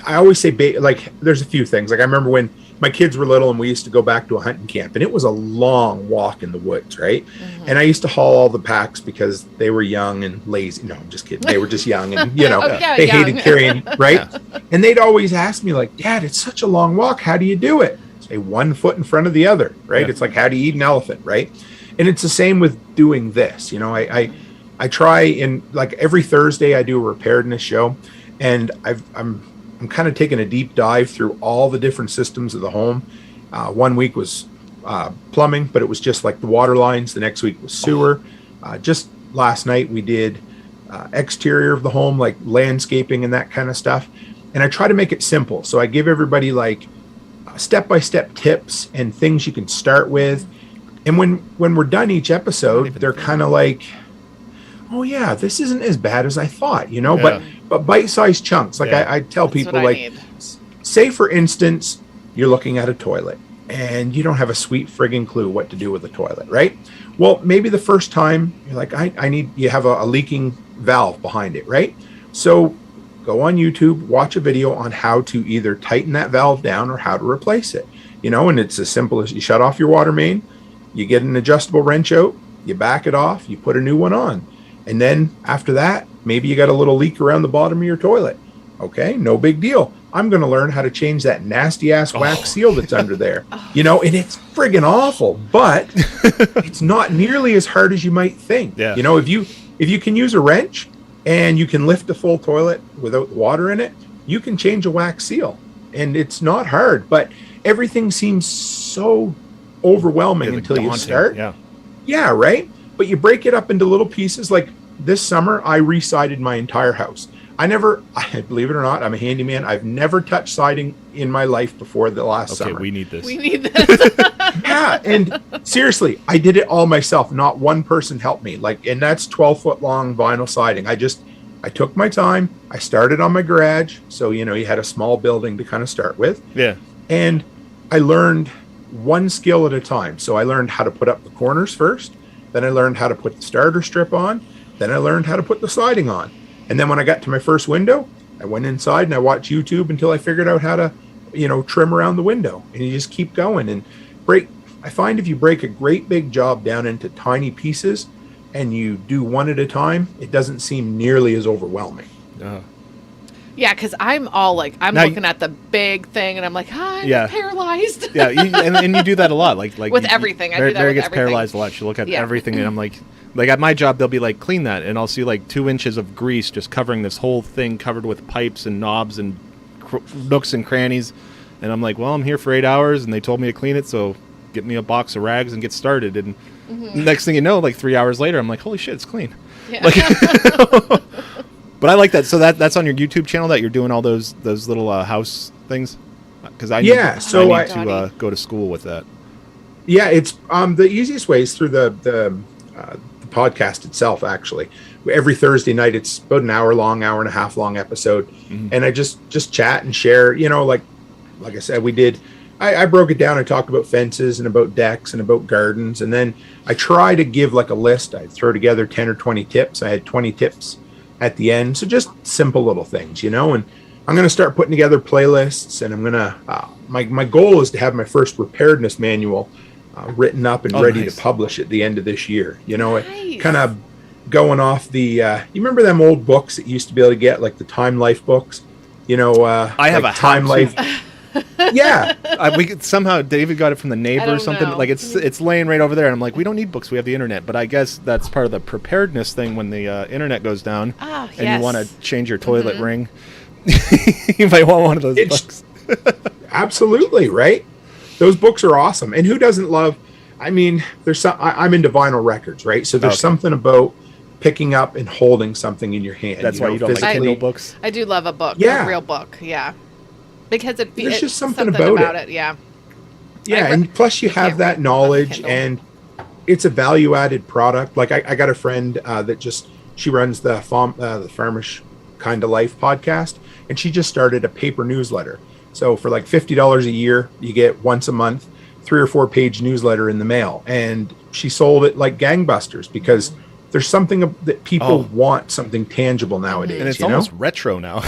I always say, like, there's a few things. Like, I remember when my kids were little and we used to go back to a hunting camp, and it was a long walk in the woods, right? And I used to haul all the packs because they were young and lazy. No, I'm just kidding. They were just young and, they hated carrying, right? And they'd always ask me, like, Dad, it's such a long walk. How do you do it? Say 1 foot in front of the other, right? Yeah. It's like, how do you eat an elephant, right? And it's the same with doing this. I try, and like every Thursday I do a preparedness show, and I'm kind of taking a deep dive through all the different systems of the home. 1 week was plumbing, but it was just like the water lines. The next week was sewer. Just last night we did exterior of the home, like landscaping and that kind of stuff. And I try to make it simple. So I give everybody like step-by-step tips and things you can start with. And when we're done each episode, they're kind of like, oh yeah, this isn't as bad as I thought, but bite-sized chunks. Like I tell people, like, say for instance, you're looking at a toilet and you don't have a sweet friggin' clue what to do with the toilet, right? Well, maybe the first time you're like, you have a leaking valve behind it, right? So go on YouTube, watch a video on how to either tighten that valve down or how to replace it, and it's as simple as you shut off your water main, you get an adjustable wrench out, you back it off, you put a new one on. And then after that, maybe you got a little leak around the bottom of your toilet. Okay, no big deal. I'm going to learn how to change that nasty ass wax seal that's under there. And it's friggin' awful, but it's not nearly as hard as you might think. Yeah. If you can use a wrench and you can lift a full toilet without water in it, you can change a wax seal. And it's not hard, but everything seems so overwhelming until you start. Yeah. Yeah, right? But you break it up into little pieces. Like this summer, I re-sided my entire house. Believe it or not, I'm a handyman. I've never touched siding in my life before the last summer. Okay, we need this. Yeah, and seriously, I did it all myself. Not one person helped me. And that's 12-foot long vinyl siding. I took my time. I started on my garage. So, you had a small building to kind of start with. Yeah. And I learned one skill at a time. So I learned how to put up the corners first. Then I learned how to put the starter strip on. Then I learned how to put the siding on. And then when I got to my first window, I went inside and I watched YouTube until I figured out how to, trim around the window. And you just keep going and I find if you break a great big job down into tiny pieces and you do one at a time, it doesn't seem nearly as overwhelming. Yeah, because I'm all like, looking at the big thing, and I'm like, I'm paralyzed. Yeah, and you do that a lot, like with everything. I do that Mary with gets everything. paralyzed a lot. She'll look at everything, and I'm like at my job, they'll be like, clean that, and I'll see like 2 inches of grease just covering this whole thing, covered with pipes and knobs and nooks and crannies, and I'm like, well, I'm here for 8 hours, and they told me to clean it, so get me a box of rags and get started. And next thing you know, like 3 hours later, I'm like, holy shit, it's clean. Yeah. But I like that. So that's on your YouTube channel that you're doing all those little house things? Because I need to go to school with that. Yeah, it's the easiest way is through the podcast itself. Actually, every Thursday night it's about an hour and a half long episode, and I just chat and share. Like I said, we did. I broke it down. I talked about fences and about decks and about gardens, and then I try to give like a list. I throw together 10 or 20 tips. I had 20 tips at the end. So just simple little things, you know. And I'm going to start putting together playlists, and I'm going to my goal is to have my first preparedness manual written up and ready nice. to publish at the end of this year. You know, Nice. it kind of going off the you remember them old books that you used to be able to get, like the Time Life books, you know. I have like a Time Life. Yeah. Somehow David got it from the neighbor I or don't something. know. Like it's laying right over there, and I'm like, we don't need books. We have the internet. But I guess that's part of the preparedness thing. When the internet goes down, Ah, and yes. you want to change your toilet ring, you might want one of those It's- books. Absolutely, right? Those books are awesome. And who doesn't love, I mean, there's some, I'm into vinyl records, right? So there's Okay. something about picking up and holding something in your hand. That's why you don't like physically. Kindle books. I do love a book, Yeah. a real book, yeah. Because There's it's just something about it. yeah. Yeah, I and plus you have can't that read knowledge, Kindle. and it's a value-added product. Like I got a friend that she runs the Farmish Kind of Life podcast, and she just started a paper newsletter. So for like $50 a year, you get once a month, 3 or 4 page newsletter in the mail, and she sold it like gangbusters because there's something that people want, something tangible nowadays. And it's you know? almost retro now.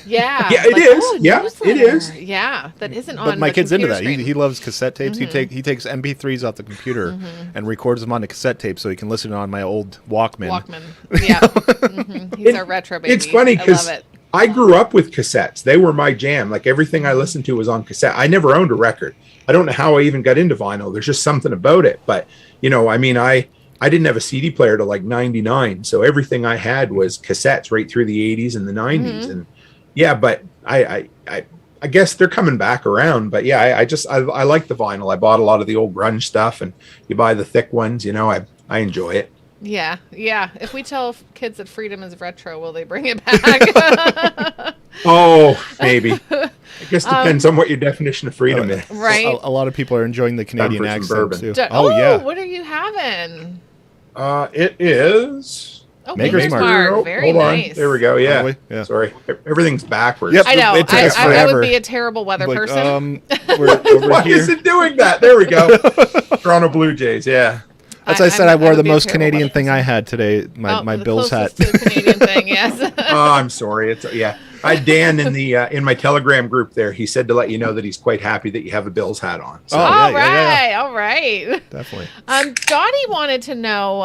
Yeah. Yeah, it is. oh, Yeah, it newsletter. is. Yeah, that isn't on But my the kid's into computer that. screen. He loves cassette tapes. He takes MP3s off the computer and records them on the cassette tape so he can listen on my old Walkman. Walkman. Yeah. He's our retro baby. It's funny I love because it. I grew up with cassettes. They were my jam. Like everything I listened to was on cassette. I never owned a record. I don't know how I even got into vinyl. There's just something about it. But, you know, I mean, I didn't have a CD player till like 99. So everything I had was cassettes right through the 80s and the 90s. And yeah, but I guess they're coming back around. But yeah, I like the vinyl. I bought a lot of the old grunge stuff, and you buy the thick ones, you know, I enjoy it. Yeah, yeah. If we tell kids that freedom is retro, will they bring it back? Oh, maybe. I guess depends on what your definition of freedom is. Right. A lot of people are enjoying the Canadian for some accent bourbon. too. D- Oh yeah. What are you having? It is. Oh, Maker's Maker's Mark. Mark. Oh, Very hold on. nice. There we go. Yeah. Probably, yeah. Sorry. Everything's backwards. Yep. I know. It took us I forever. would be a terrible weather Like, person. we're over Why here. is it doing that? There we go. Toronto Blue Jays. Yeah. As I said, I I'm- wore would the be a most terrible Canadian weather thing I person. had today. My the Bills hat. closest to the Canadian thing, yes. Oh, I'm sorry. It's yeah. I had Dan in my Telegram group there. He said to let you know that he's quite happy that you have a Bills hat on. So Oh, all yeah, right, yeah. all right. Definitely. Dottie wanted to know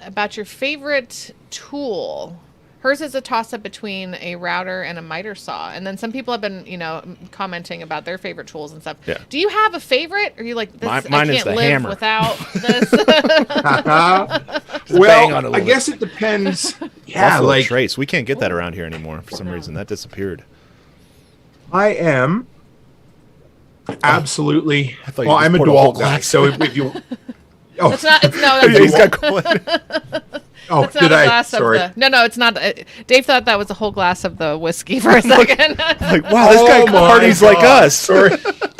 about your favorite tool. Hers is a toss-up between a router and a miter saw. And then some people have been, commenting about their favorite tools and stuff. Yeah. Do you have a favorite? Or are you like, this, Mine I is can't the live hammer. without this? bang on it a well, I little guess it depends. Yeah, Buffalo like Trace. We can't get that around here anymore for some reason. That disappeared. I am absolutely. thought you Well, just I'm a poured a whole Dewalt guy. glass. So if you. Oh, It's not, it's, no, that's He's got cold. oh It's not did a I? glass Sorry. of the. No, it's not. Dave thought that was a whole glass of the whiskey for a second. Like, wow, this guy Oh my parties like God. us. Sorry.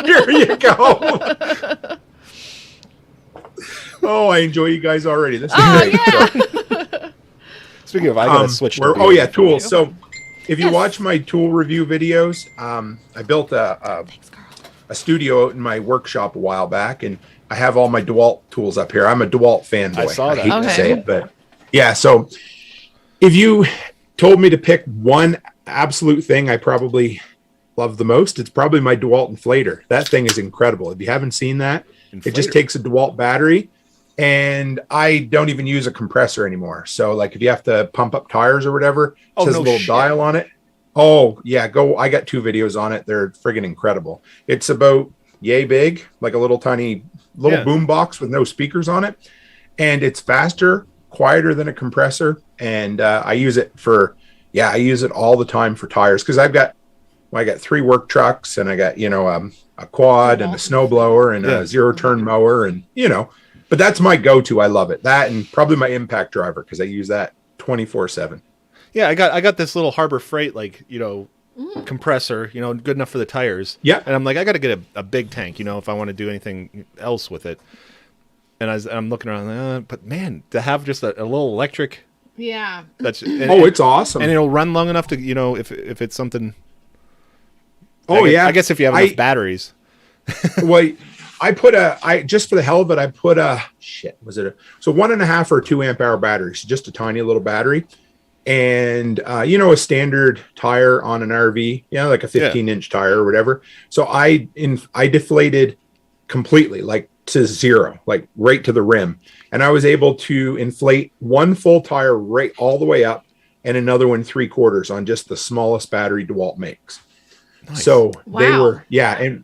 Here you go. Oh, I enjoy you guys already. This is Oh, great. yeah. So, Speaking of, I gotta switch. to oh beer. yeah, tools. So if you Yes. watch my tool review videos, I built a studio out in my workshop a while back, and I have all my Dewalt tools up here. I'm a Dewalt fanboy. I saw that. hate to Okay. say it, but yeah. So if you told me to pick one absolute thing I probably love the most, it's probably my Dewalt Inflator. That thing is incredible. If you haven't seen that, it just Inflator. takes a Dewalt battery, and I don't even use a compressor anymore. So like if you have to pump up tires or whatever, it Oh, says no a little shit. dial on it. Oh yeah, go. I got 2 videos on it. They're friggin' incredible. It's about yay big, like a little tiny little Yeah. boom box with no speakers on it. And it's faster, quieter than a compressor. And I use it I use it all the time for tires. Cause I got 3 work trucks, and I got, a quad and a snowblower and Yeah. a 0-turn mower, and, but that's my go-to. I love it. That and probably my impact driver, cause I use that 24/7. Yeah, I got this little Harbor Freight compressor, good enough for the tires. Yeah. And I'm like, I got to get a big tank, if I want to do anything else with it. And I'm looking around, but man, to have just a little electric, Yeah. that's It's awesome. and it'll run long enough to, if it's something. Oh, yeah. I guess if you have enough batteries. Well, just for the hell of it, I put so 1.5 or 2 amp hour batteries, just a tiny little battery. and a standard tire on an RV, like a 15-inch tire or whatever. So I deflated completely, like to zero, like right to the rim, and I was able to inflate one full tire right all the way up, and another one 3/4 on just the smallest battery Dewalt makes. Nice. So they were, and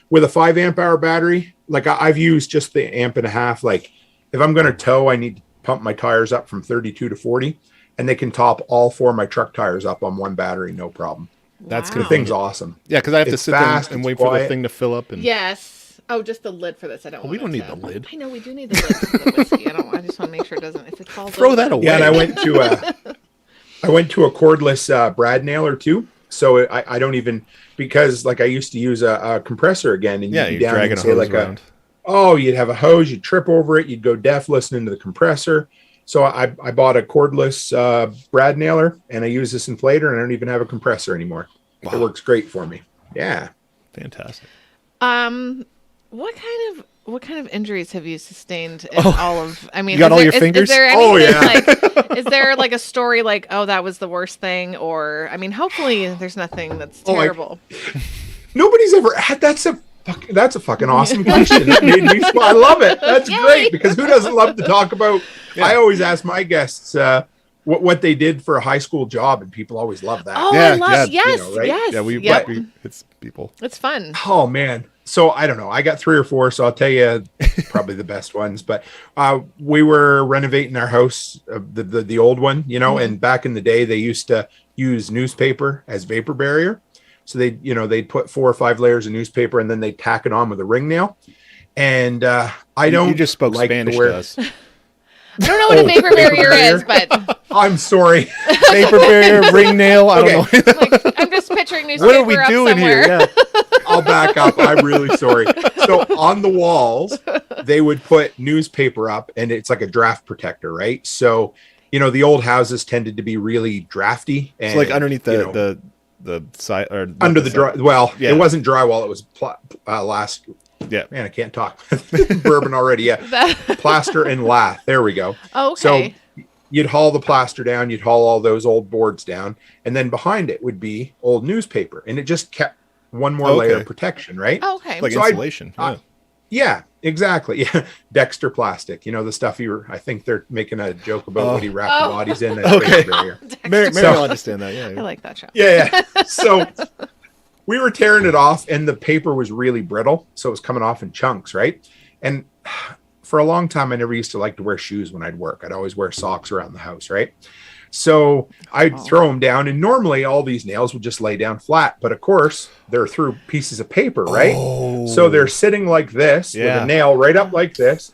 with a 5 amp hour battery, like I've used just the 1.5 amp. Like if I'm going to tow, I need to pump my tires up from 32 to 40, and they can top all 4 of my truck tires up on one battery, no problem. That's the thing's awesome. Yeah, because I have to sit there and wait for the thing to fill up. And yes. Oh, just the lid for this. I don't. We don't need the lid. I know we do need the lid for the whiskey. I just want to make sure it doesn't. If it falls, throw that away. Yeah, and I went to a cordless brad nailer too. So I don't even, because like I used to use a compressor again, and you'd be down and say like around. You'd have a hose, you'd trip over it, you'd go deaf listening to the compressor. So I bought a cordless brad nailer, and I use this inflator, and I don't even have a compressor anymore. Wow. It works great for me. Yeah, fantastic. What kind of injuries have you sustained in all of? I mean, you got all your fingers. Is there anything is there like a story like, oh, that was the worst thing, or I mean, hopefully there's nothing that's terrible. Nobody's ever had. That's a fucking awesome question. That made me smile. I love it. That's great, because who doesn't love to talk about? Yeah. I always ask my guests what they did for a high school job, and people always love that. Oh, I love yes. Yeah, we it's people. It's fun. Oh man. So I don't know. I got 3 or 4, so I'll tell you probably the best ones. But we were renovating our house, the old one, and back in the day they used to use newspaper as vapor barrier. So they'd put 4 or 5 layers of newspaper, and then they'd tack it on with a ring nail. And you just spoke like Spanish to us. I don't know what a vapor barrier is, but I'm sorry. Vapor barrier, ring nail. I don't know. I'm just picturing newspaper. What are we doing here? Yeah. I'll back up. I'm really sorry. So on the walls, they would put newspaper up, and it's like a draft protector, right? So, the old houses tended to be really drafty. And, so like underneath the side or under the dry. Well, it wasn't drywall. It was last. Yeah, man, I can't talk. Bourbon already. Yeah, plaster and lath. There we go. Oh, okay. So you'd haul the plaster down. You'd haul all those old boards down, and then behind it would be old newspaper, and it just kept one more layer of protection, right? Oh, okay. Like insulation. Yeah, exactly. Yeah, Dexter plastic. The stuff I think they're making a joke about what he wrapped the bodies in. Okay. Mary will understand that. Yeah, I like that show. Yeah. So we were tearing it off, and the paper was really brittle, so it was coming off in chunks, right? And for a long time, I never used to like to wear shoes when I'd work. I'd always wear socks around the house, right? So I'd throw them down, and normally all these nails would just lay down flat. But of course, they're through pieces of paper, right? Oh. So they're sitting like this with a nail right up like this.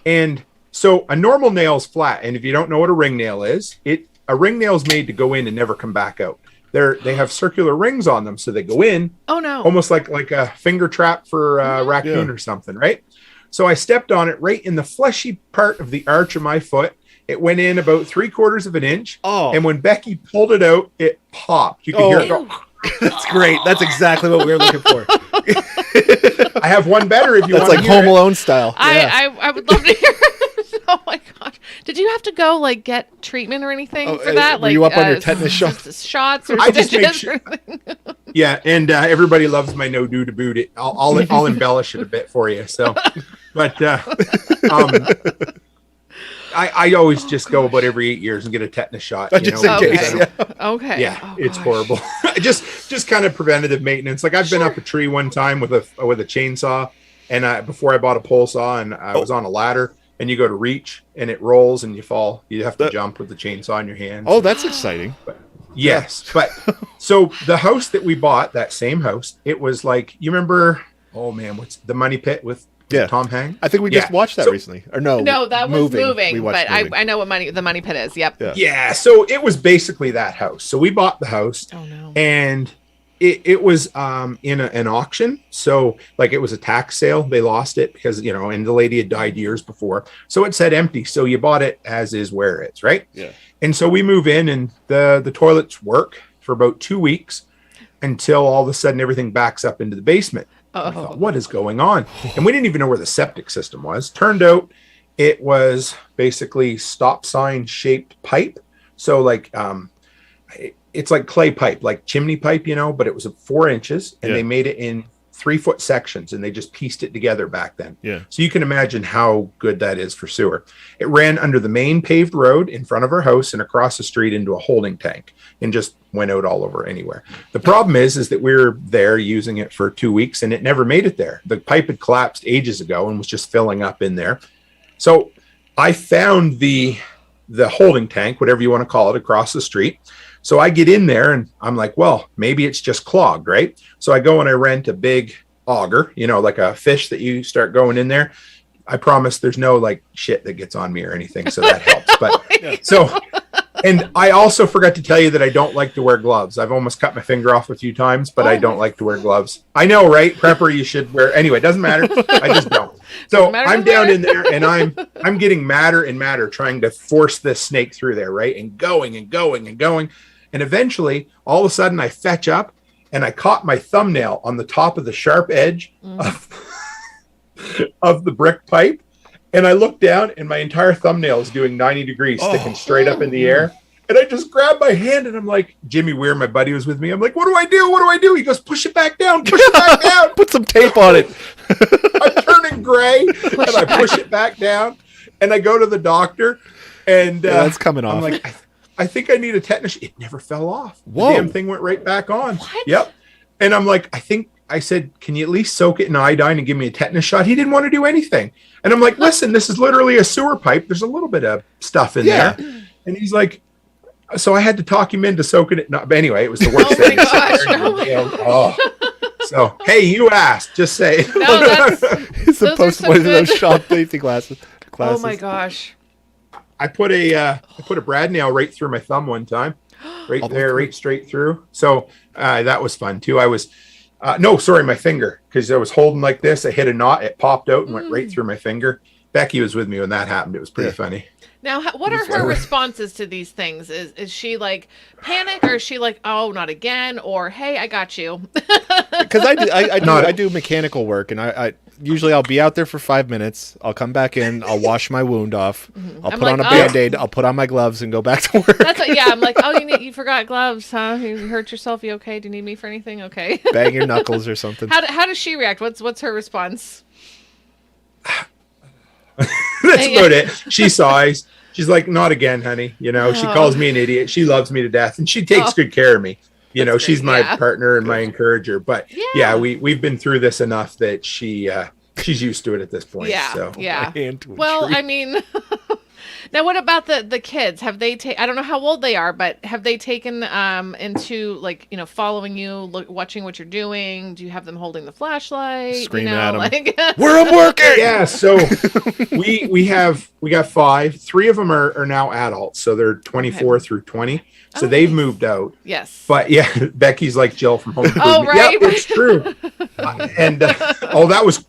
And so a normal nail's flat. And if you don't know what a ring nail is, a ring nail's made to go in and never come back out. They have circular rings on them, so they go in. Oh no! Almost like a finger trap for a raccoon or something, right? So I stepped on it right in the fleshy part of the arch of my foot. It went in about 3/4 of an inch. Oh. And when Becky pulled it out, it popped. You can hear it go. That's great. That's exactly what we were looking for. I have one better if you want to hear it. That's like Home Alone style. I would love to hear it. Oh my gosh. Did you have to go get treatment or anything for that? Were you up on your tetanus shots or I just make sure. Yeah, and everybody loves my no do to boot it. I'll embellish it a bit for you. So, but I always just go about every 8 years and get a tetanus shot. Okay. Yeah, oh, it's horrible. just kind of preventative maintenance. Like I've been up a tree one time with a chainsaw, and before I bought a pole saw, and I was on a ladder, and you go to reach, and it rolls, and you fall. You have to jump with the chainsaw in your hands. Oh, that's exciting. But, yes, but so the house that we bought, that same house, it was like, you remember? Oh man, what's the Money Pit with? Tom Hanks? I think we just watched that recently. Or no, that was moving. But Moving. I know what the Money Pit is. Yep. Yeah. So it was basically that house. So we bought the house. Oh no. And it was in an auction. So like it was a tax sale. They lost it because and the lady had died years before. So it said empty. So you bought it as is where it's, right? Yeah. And so we move in, and the toilets work for about 2 weeks until all of a sudden everything backs up into the basement. I thought, what is going on? And we didn't even know where the septic system was. Turned out it was basically stop sign shaped pipe So like it's like clay pipe, like chimney pipe, but it was 4 inches, and they made it in 3-foot sections, and they just pieced it together back then. Yeah. So you can imagine how good that is for sewer. It ran under the main paved road in front of our house and across the street into a holding tank, and just went out all over anywhere. The problem is that we were there using it for 2 weeks, and it never made it there. The pipe had collapsed ages ago and was just filling up in there. So I found the holding tank, whatever you want to call it, across the street. So I get in there and I'm like, well, maybe it's just clogged, right? So I go and I rent a big auger, like a fish that you start going in there. I promise there's no like shit that gets on me or anything. So that helps. But and I also forgot to tell you that I don't like to wear gloves. I've almost cut my finger off a few times, but I don't like to wear gloves. I know, right? Prepper, you should wear. Anyway, it doesn't matter. I just don't. So I'm down in there and I'm getting madder and madder trying to force this snake through there, right? And going and going and going. And eventually, all of a sudden, I fetch up and I caught my thumbnail on the top of the sharp edge of the brick pipe. And I looked down and my entire thumbnail is doing 90 degrees, sticking straight up in the air. And I just grabbed my hand and I'm like, Jimmy Weir, my buddy, was with me. I'm like, what do I do? What do I do? He goes, push it back down, push it back down. Put some tape on it. I'm turning gray and I push it back down. And I go to the doctor and that's coming off. I'm like, I think I need a tetanus. It never fell off. Whoa. The damn thing went right back on. What? Yep. And I'm like, I said, can you at least soak it in iodine and give me a tetanus shot? He didn't want to do anything. And I'm like, listen, this is literally a sewer pipe. There's a little bit of stuff in there. And he's like, so I had to talk him into soaking it. But anyway, it was the worst thing. So, hey, you asked. Just say. No, He's supposed to wear those shop safety glasses. Oh my gosh. I put a brad nail right through my thumb one time, right there, right straight through. So that was fun too. I was, my finger, because I was holding like this. I hit a knot, it popped out and went right through my finger. Becky was with me when that happened. It was pretty funny. Now, what are her responses to these things? Is she like panic, or is she like, oh, not again, or hey, I got you? Because I do mechanical work, and I usually I'll be out there for 5 minutes. I'll come back in. I'll wash my wound off. I'll put on a Band-Aid. I'll put on my gloves and go back to work. That's what, I'm like, oh, you forgot gloves, huh? You hurt yourself. You okay? Do you need me for anything? Okay. Bang your knuckles or something. How does she react? What's her response? That's about it. She sighs. She's like, not again, honey. She calls me an idiot. She loves me to death, and she takes good care of me. She's my partner and my encourager. But we've been through this enough that she's used to it at this point. Yeah, so. yeah. Well, I mean, now what about the kids? Have they I don't know how old they are, but have they taken into following you, watching what you're doing? Do you have them holding the flashlight? Screaming at them. Like... Where I'm working. Yeah. So we got 5. 3 of them are now adults, so they're 24 through 20. So they've moved out. Yes. But yeah, Becky's like Jill from Home Improvement. Oh, right. Yep, it's true. And that was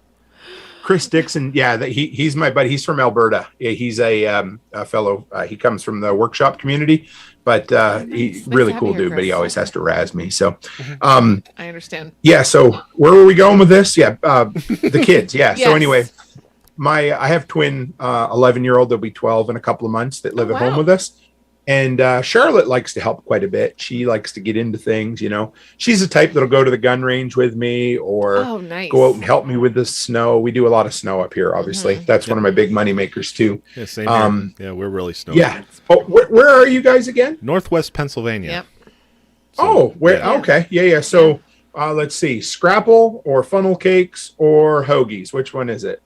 Chris Dixon. Yeah, he's my buddy. He's from Alberta. Yeah, he's a fellow. He comes from the workshop community, but he's really cool dude. But he always has to razz me. So, I understand. Yeah. So where were we going with this? Yeah, the kids. Yeah. Yes. So anyway, I have twin 11-year-old. They'll be 12 in a couple of months that live at home with us. And Charlotte likes to help quite a bit. She likes to get into things, She's the type that'll go to the gun range with me or go out and help me with the snow. We do a lot of snow up here, obviously. That's one of my big money makers, too. Yeah, same here. Yeah, we're really snowy. Yeah. Oh, where are you guys again? Northwest Pennsylvania. Yep. So, where? Yeah. Okay. Yeah. So let's see. Scrapple or funnel cakes or hoagies? Which one is it?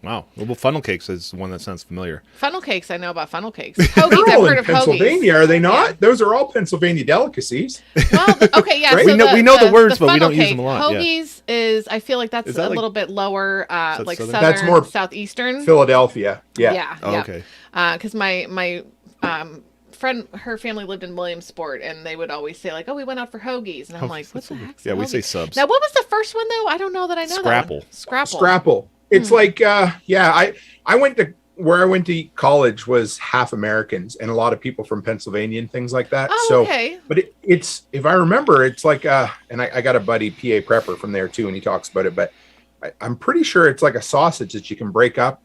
Wow. Well, funnel cakes is one that sounds familiar. Funnel cakes, I know about funnel cakes. Hoagies, They're all I've heard in of Pennsylvania, hoagies. are they not? Yeah. Those are all Pennsylvania delicacies. Well, okay, yeah. Right? So we know the words, but we don't use them a lot. Hoagies is, I feel like that's a little bit lower, like southern, that's more southeastern. Philadelphia. Yeah. Yeah. Oh, okay. Because my friend, her family lived in Williamsport, and they would always say like, "Oh, we went out for hoagies," and I'm like, "What the heck?" Yeah, we say subs. Now, what was the first one though? I don't know that I know Scrapple. That one. Scrapple. Scrapple. It's like, I went to college was half Americans and a lot of people from Pennsylvania and things like that. Oh, okay. But it's, if I remember, it's like, and I got a buddy, PA Prepper from there too, and he talks about it, but I'm pretty sure it's like a sausage that you can break up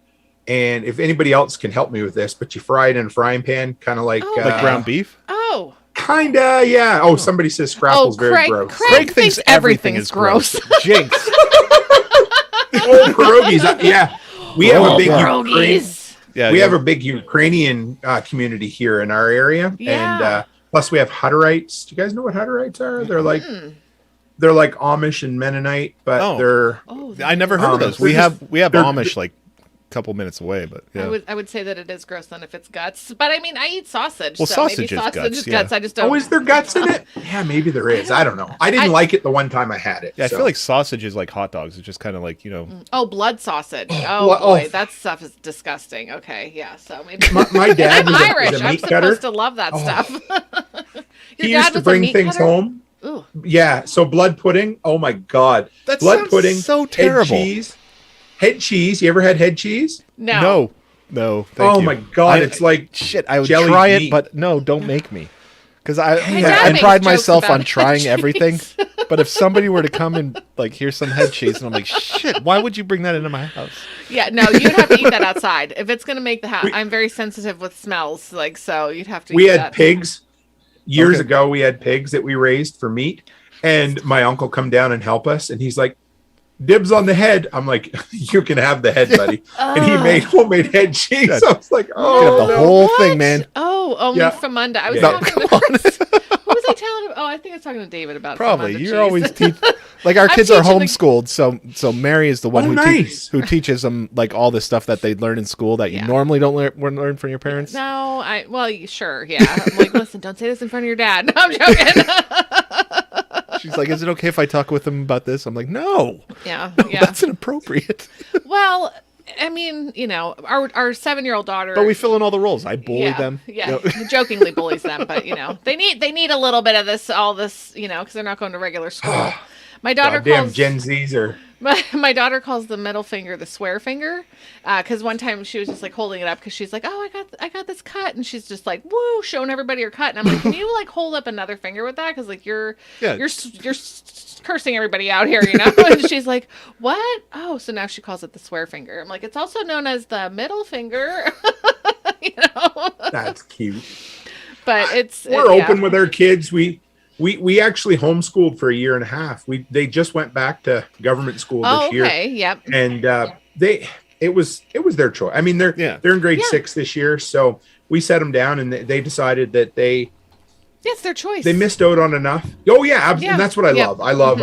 And if anybody else can help me with this, but you fry it in a frying pan, kind of like Like ground beef? Oh. Kinda, yeah. Oh, somebody says scrapple's very gross. Craig thinks everything is gross. Jinx. Oh, pierogies. Yeah. We have a big pierogies. we have a big Ukrainian community here in our area. Yeah. And plus we have Hutterites. Do you guys know what Hutterites are? They're like Amish and Mennonite, but they're I never heard of those. We have Amish like couple minutes away, but yeah. I would say that it is gross then if it's guts. But I mean, I eat sausage. Well, so sausage maybe is is guts. I just don't. Oh, is there guts in it? Yeah, maybe there is. I don't know. I didn't like it the one time I had it. Yeah, I feel like sausage is like hot dogs. It's just kind of like, Oh, blood sausage. Oh boy, that stuff is disgusting. Okay, yeah. So maybe my dad I'm was Irish. a I'm meat supposed cutter. to love that stuff. Your He dad used to was a bring meat things cutter? home. Ooh. Yeah, so blood pudding. Oh my god, That blood sounds pudding. so terrible. Head cheese. You ever had head cheese? No. No. Thank Oh you. my god, it's like shit. I would jelly try it, meat. but no, don't make me. Because dad I makes pride jokes myself about on head trying everything. cheese. But if somebody were to come and like, here's some head cheese, and I'm like, shit, why would you bring that into my house? Yeah, no, you'd have to eat that outside if it's gonna make the house. I'm very sensitive with smells, like so you'd have to. We eat had that. pigs years Okay. ago. We had pigs that we raised for meat, and my uncle come down and help us, and he's like, "Dibs on the head." I'm like, "You can have the head, buddy." And he made homemade head cheese. Yeah. I was like, You "Oh, have the no. whole thing, man. Oh, only Yeah. Famunda. I was Yeah. talking to who was I telling? Oh, I think I was talking to David about Probably. Famunda You're cheese. always like our kids are teaching the- homeschooled, so Mary is the one Oh, who nice. who teaches them like all the stuff that they learn in school that you Yeah. normally don't learn from your parents. No, sure, yeah. I'm like, listen, don't say this in front of your dad. No, I'm joking. She's like, "Is it okay if I talk with them about this?" I'm like, "No, yeah. that's inappropriate." Well, I mean, our 7-year-old daughter. But we fill in all the roles. I bully them. Yeah, jokingly bullies them, but they need a little bit of all this, because they're not going to regular school. My daughter Goddamn calls Gen Zs are." my daughter calls the middle finger the swear finger, because one time she was just like holding it up because she's like, "Oh, I got this cut," and she's just like, "Woo," showing everybody her cut, and I'm like, "Can you like hold up another finger with that? Because like you're cursing everybody out here, And she's like, "What? Oh, so now she calls it the swear finger." I'm like, "It's also known as the middle finger," That's cute. But We're open with our kids. We actually homeschooled for a year and a half. They just went back to government school this year. Okay, yep. And it was their choice. I mean, they're in grade 6 this year, so we set them down, and they decided that It's their choice. they missed out on enough. Oh yeah, Yeah. and that's what I Yep. love. I love.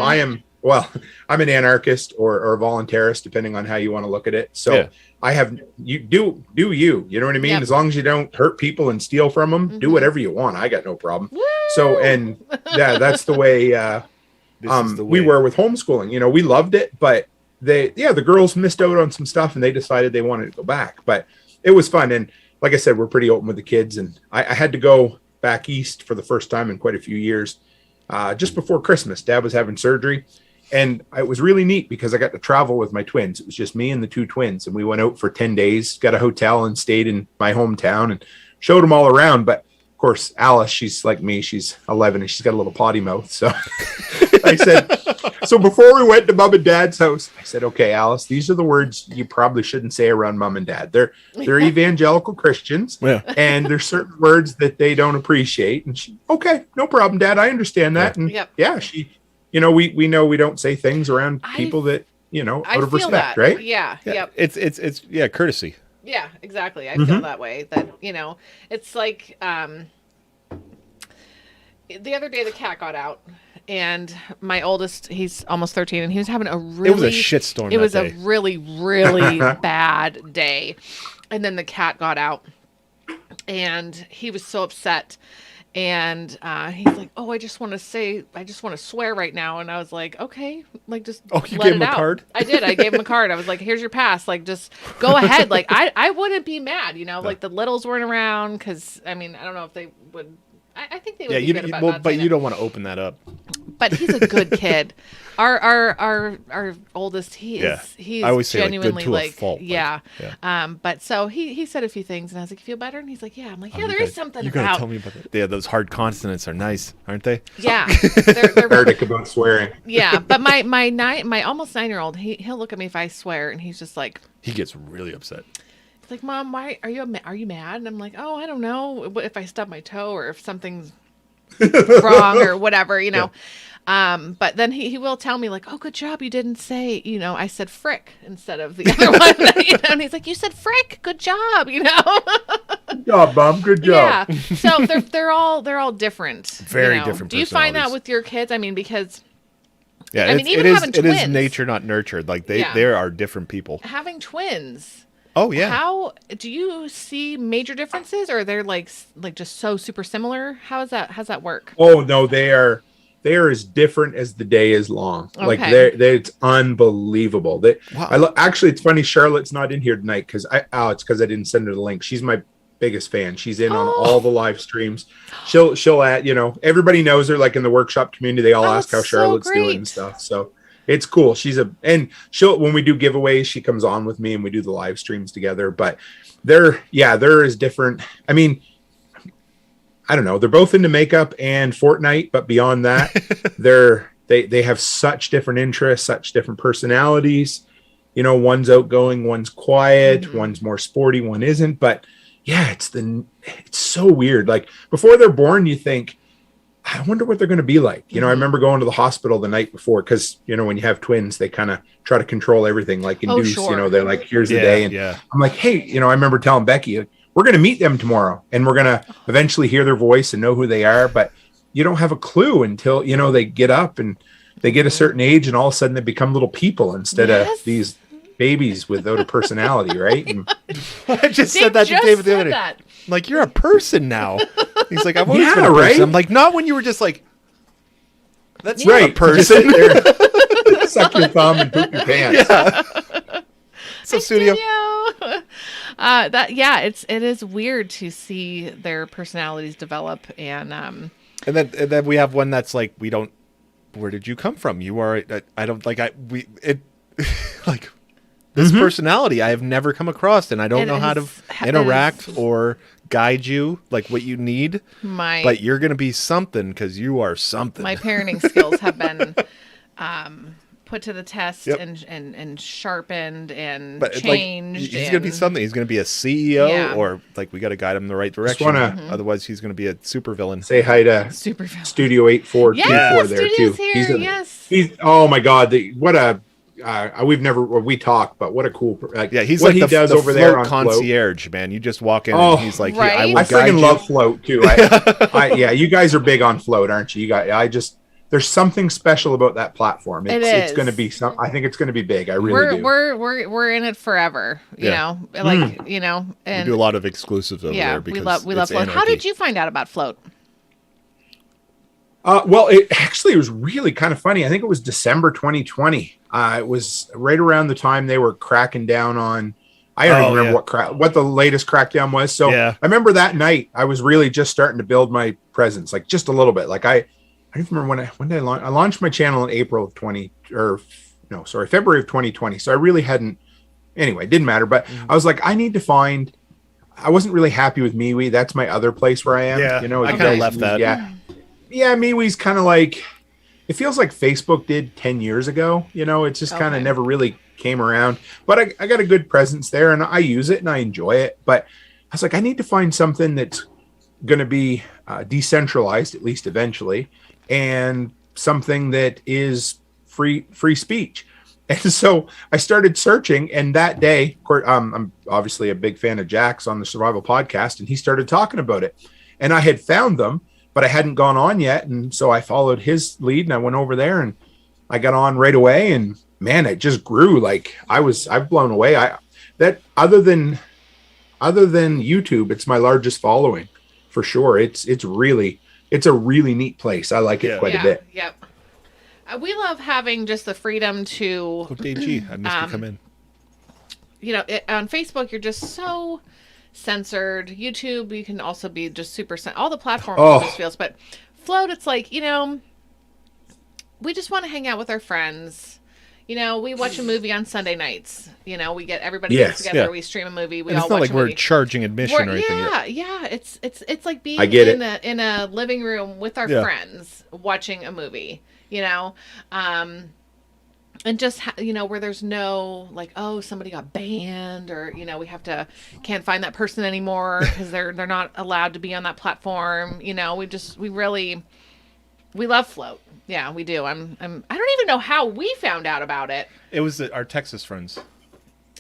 I'm an anarchist or a voluntarist, depending on how you want to look at it. So Yeah. I have you do you know what I mean? Yep. As long as you don't hurt people and steal from them, do whatever you want. I got no problem. Woo! So and yeah, that's the way. This is the We way. were with homeschooling. We loved it, but the girls missed out on some stuff, and they decided they wanted to go back. But it was fun, and like I said, we're pretty open with the kids. And I had to go back east for the first time in quite a few years, just before Christmas. Dad was having surgery, and it was really neat because I got to travel with my twins. It was just me and the two twins, and we went out for 10 days, got a hotel, and stayed in my hometown and showed them all around. But of course, Alice, she's like me. She's 11 and she's got a little potty mouth. So I said, so before we went to mom and dad's house, I said, "Okay, Alice, these are the words you probably shouldn't say around mom and dad. They're evangelical Christians, Yeah. and there's certain words that they don't appreciate." And she, "Okay, no problem, Dad. I understand that." And Yep. yeah, she, we know we don't say things around people that, I out of feel respect, that. right? Yeah. Yep. It's courtesy. Yeah, exactly. I feel that way. That it's like the other day the cat got out, and my oldest, he's almost 13, and he was having a really. It was a shitstorm. It was that a day. really, really bad day, and then the cat got out, and he was so upset. And he's like, "Oh, I just want to swear right now." And I was like, "Okay, like just Oh, you let gave it him a out." card? I did. I gave him a card. I was like, "Here's your pass. Like, just go ahead." Like, I wouldn't be mad, Like the littles weren't around because I mean, I don't know if they would. I think they would be good about not but saying you it. don't want to open that up. But he's a good kid. Our oldest, he's I always say, like, good genuinely to a fault, like, yeah. yeah. But so he said a few things, and I was like, "You feel better?" And he's like, "Yeah." I'm like, "Yeah, there is something You gotta about." tell me about that. Yeah, those hard consonants are nice, aren't they? Yeah, they're Arctic about swearing. yeah. But my almost 9-year-old, he'll look at me if I swear, and he's just like, He gets really upset. like, Mom, why are you mad? And I'm like, oh, I don't know. What if I stub my toe or if something's wrong or whatever, you know. But then he will tell me like, oh, good job. You didn't say, you know, I said frick instead of the other one, you know, and he's like, you said frick. Good job. You know? Good job, Mom. Good job. Yeah. So they're all different. Very you know? different Do you find that personalities. with your kids? I mean, because Yeah, I mean, even it having is twins. nature not nurtured. Like there are different people. having twins, Oh yeah. how do you see major differences, or they're like just so super similar? How's that work? Oh no, they are as different as the day is long. Like Okay. it's unbelievable. Wow. Actually, it's funny. Charlotte's not in here tonight because it's because I didn't send her the link. She's my biggest fan. She's in on all the live streams. She'll add, you know, everybody knows her. Like in the workshop community, they all ask how that's so Charlotte's doing great. and stuff. So it's cool. And when we do giveaways, she comes on with me and we do the live streams together. But they're as different. I mean, I don't know. They're both into makeup and Fortnite, but beyond that, they have such different interests, such different personalities. You know, one's outgoing, one's quiet, one's more sporty, one isn't. But yeah, it's so weird. Like before they're born, you think, I wonder what they're going to be like. You know, I remember going to the hospital the night before because, you know, when you have twins, they kind of try to control everything, like induce, sure. you know, they're like, here's the Yeah, day. And yeah. I'm like, hey, you know, I remember telling Becky, like, we're going to meet them tomorrow and we're going to eventually hear their voice and know who they are. But you don't have a clue until, you know, they get up and they get a certain age and all of a sudden they become little people instead of these babies without a personality, right? And I just They said that to just David the other said day. that. I'm like, you're a person now. He's like, I've always Yeah, been a person. right? I'm like, not when you were just like, that's right, not a person. just sit there, suck your thumb and poop your pants. So studio. It is weird to see their personalities develop and And then we have one that's like, we don't. Where did you come from? You are. I don't like. Like this personality I have never come across, and I don't It know how to is- interact or guide you like what you need. my But you're gonna be something because you are something. my parenting skills have been put to the test Yep. and sharpened and But changed. like, he's gonna be something. He's gonna be a CEO, Yeah. or like we got to guide him in the right direction. wanna- Otherwise, he's gonna be a supervillain. Say hi to super villain. Studio 8424 Yes, there Studio's too. here, yes. He's oh my god, we talked, but what a cool like Yeah, he's what like he the, does the over there on float Float. concierge, man. You just walk in Oh, and he's like, right? I will I guide freaking you. love Float too. Yeah, you guys are big on Float, aren't you? There's something special about that platform. It's is. going to be I think it's going to be big. I really do. We're in it forever. You Yeah. know, like you know, We and do a lot of exclusives over yeah, there we because love it's Float. How anarchy. did you find out about Float? Well, it was really kind of funny. I think it was December 2020. It was right around the time they were cracking down on. I don't even remember what the latest crackdown was. So Yeah. I remember that night I was really just starting to build my presence, like just a little bit. Like I don't remember when did I launch? I launched my channel in February of 2020. So I really hadn't. Anyway, it didn't matter. But I was like, I need to find. I wasn't really happy with MeWe. That's my other place where I am. Yeah, you know, I you kinda guys- left that. Yeah, MeWe's kind of like, it feels like Facebook did 10 years ago. You know, it's just kind of Okay. never really came around. But I got a good presence there and I use it and I enjoy it. But I was like, I need to find something that's going to be decentralized, at least eventually, and something that is free speech. And so I started searching, and that day, I'm obviously a big fan of Jack's on the Survival Podcast, and he started talking about it. And I had found them, but I hadn't gone on yet. And so I followed his lead and I went over there and I got on right away. And man, it just grew. Like I've blown away. Other than YouTube, it's my largest following for sure. It's a really neat place. I like it quite a bit. Yep. We love having just the freedom to, Oh, DG, I missed you come in. you know, on Facebook, you're just so censored. YouTube, you can also be just super, all the platforms just feels, but Float, it's like, you know, we just want to hang out with our friends. You know, we watch a movie on Sunday nights. You know, we get everybody gets together. Yeah. We stream a movie. We And all it's not watch like a we're movie. charging admission or anything. Yeah. It's like being I get in a living room with our friends watching a movie. You know, And just where there's no like, oh, somebody got banned, or we can't find that person anymore because they're not allowed to be on that platform. We love Float. Yeah, we do. I don't even know how we found out about it. It was our Texas friends.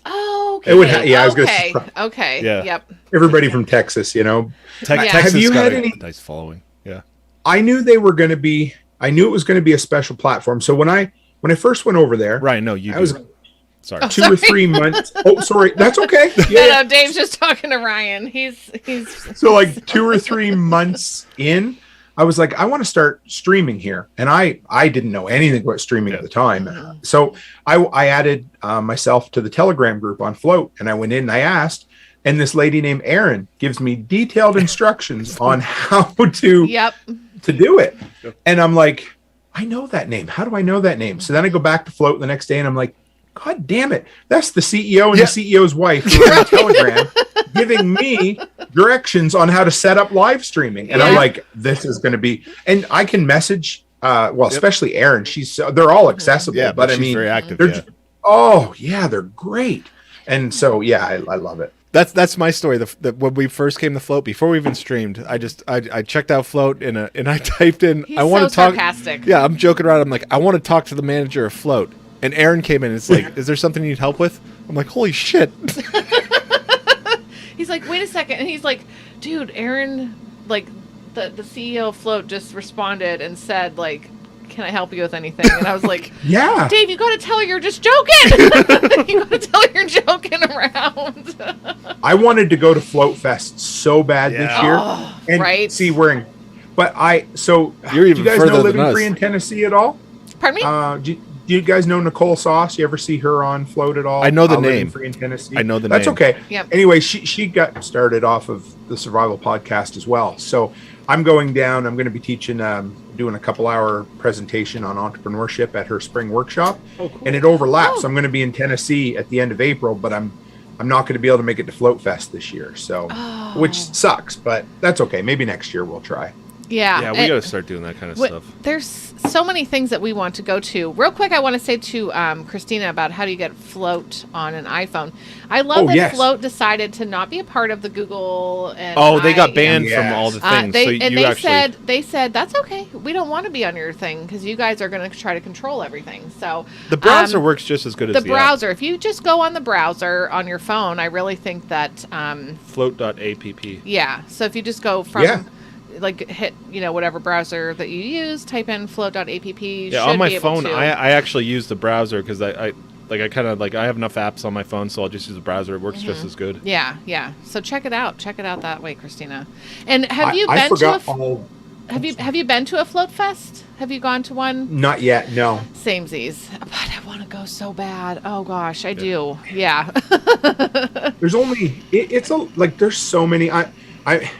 Oh, okay. It would I was gonna okay. say, Okay. Yeah. Yep. everybody from Texas, Texas Have you got had a any- nice following. Yeah. I knew they were going to be. I knew it was going to be a special platform. So when I first went over there, Right. No, you. I was Sorry. 2 or 3 months. Oh, sorry, that's okay. No, Dave's just talking to Ryan. He's So like 2 or 3 months in, I was like, I want to start streaming here, and I didn't know anything about streaming at the time. So I added myself to the Telegram group on Float, and I went in and I asked, and this lady named Erin gives me detailed instructions on how to Yep. to do it, and I'm like, I know that name. How do I know that name? So then I go back to Float the next day, and I'm like, God damn it, that's the CEO and the CEO's wife who are on Telegram giving me directions on how to set up live streaming. And I'm like, this is going to be, and I can message, especially Erin. They're all accessible, Yeah, but I she's mean, very active. they're, Yeah. oh yeah, they're great. And so, yeah, I love it. That's my story. When we first came to Float, before we even streamed, I checked out Float and I typed in, He's I want so to talk. sarcastic. Yeah, I'm joking around. I'm like, I want to talk to the manager of Float. And Aaron came in and it's like, is there something you need help with? I'm like, holy shit. He's like, wait a second. And he's like, dude, Aaron, like the CEO of Float just responded and said, like, can I help you with anything? And I was like, Yeah. Dave, you got to tell her you're just joking. You got to tell her you're joking around. I wanted to go to Float Fest so bad this Yeah. year. Oh, And right. see, you're You're even do you guys further know than Living us. Free in Tennessee at all? Pardon me? Do you guys know Nicole Sauce? You ever see her on Float at all? I know the Living name. Free in Tennessee. I know the That's name. okay. Yep. Anyway, she got started off of the Survival Podcast as well. So I'm going down. I'm going to be teaching, doing a couple-hour presentation on entrepreneurship at her spring workshop, and it overlaps. I'm going to be in Tennessee at the end of April, but I'm not going to be able to make it to Float Fest this year. So, which sucks, but that's okay. Maybe next year we'll try. Yeah. Yeah, we got to start doing that kind of stuff. There's so many things that we want to go to. Real quick, I want to say to Christina about how do you get Float on an iPhone. I love that yes. Float decided to not be a part of the Google. And They got banned Yes. from all the things. They said that's okay. We don't want to be on your thing because you guys are going to try to control everything. So the browser works just as good as the the browser. If you just go on the browser on your phone, I really think that app. Float.app. yeah. So if you just go from like hit whatever browser that you use, type in float.app. Yeah, on my phone, I actually use the browser because I have enough apps on my phone, so I'll just use the browser. It works just as good. Yeah. So check it out. Check it out that way, Christina. And have you I been forgot to all. have you been to a Float Fest? Have you gone to one? Not yet. No. Samesies. But I want to go so bad. Oh gosh, I do. Yeah. There's only there's so many.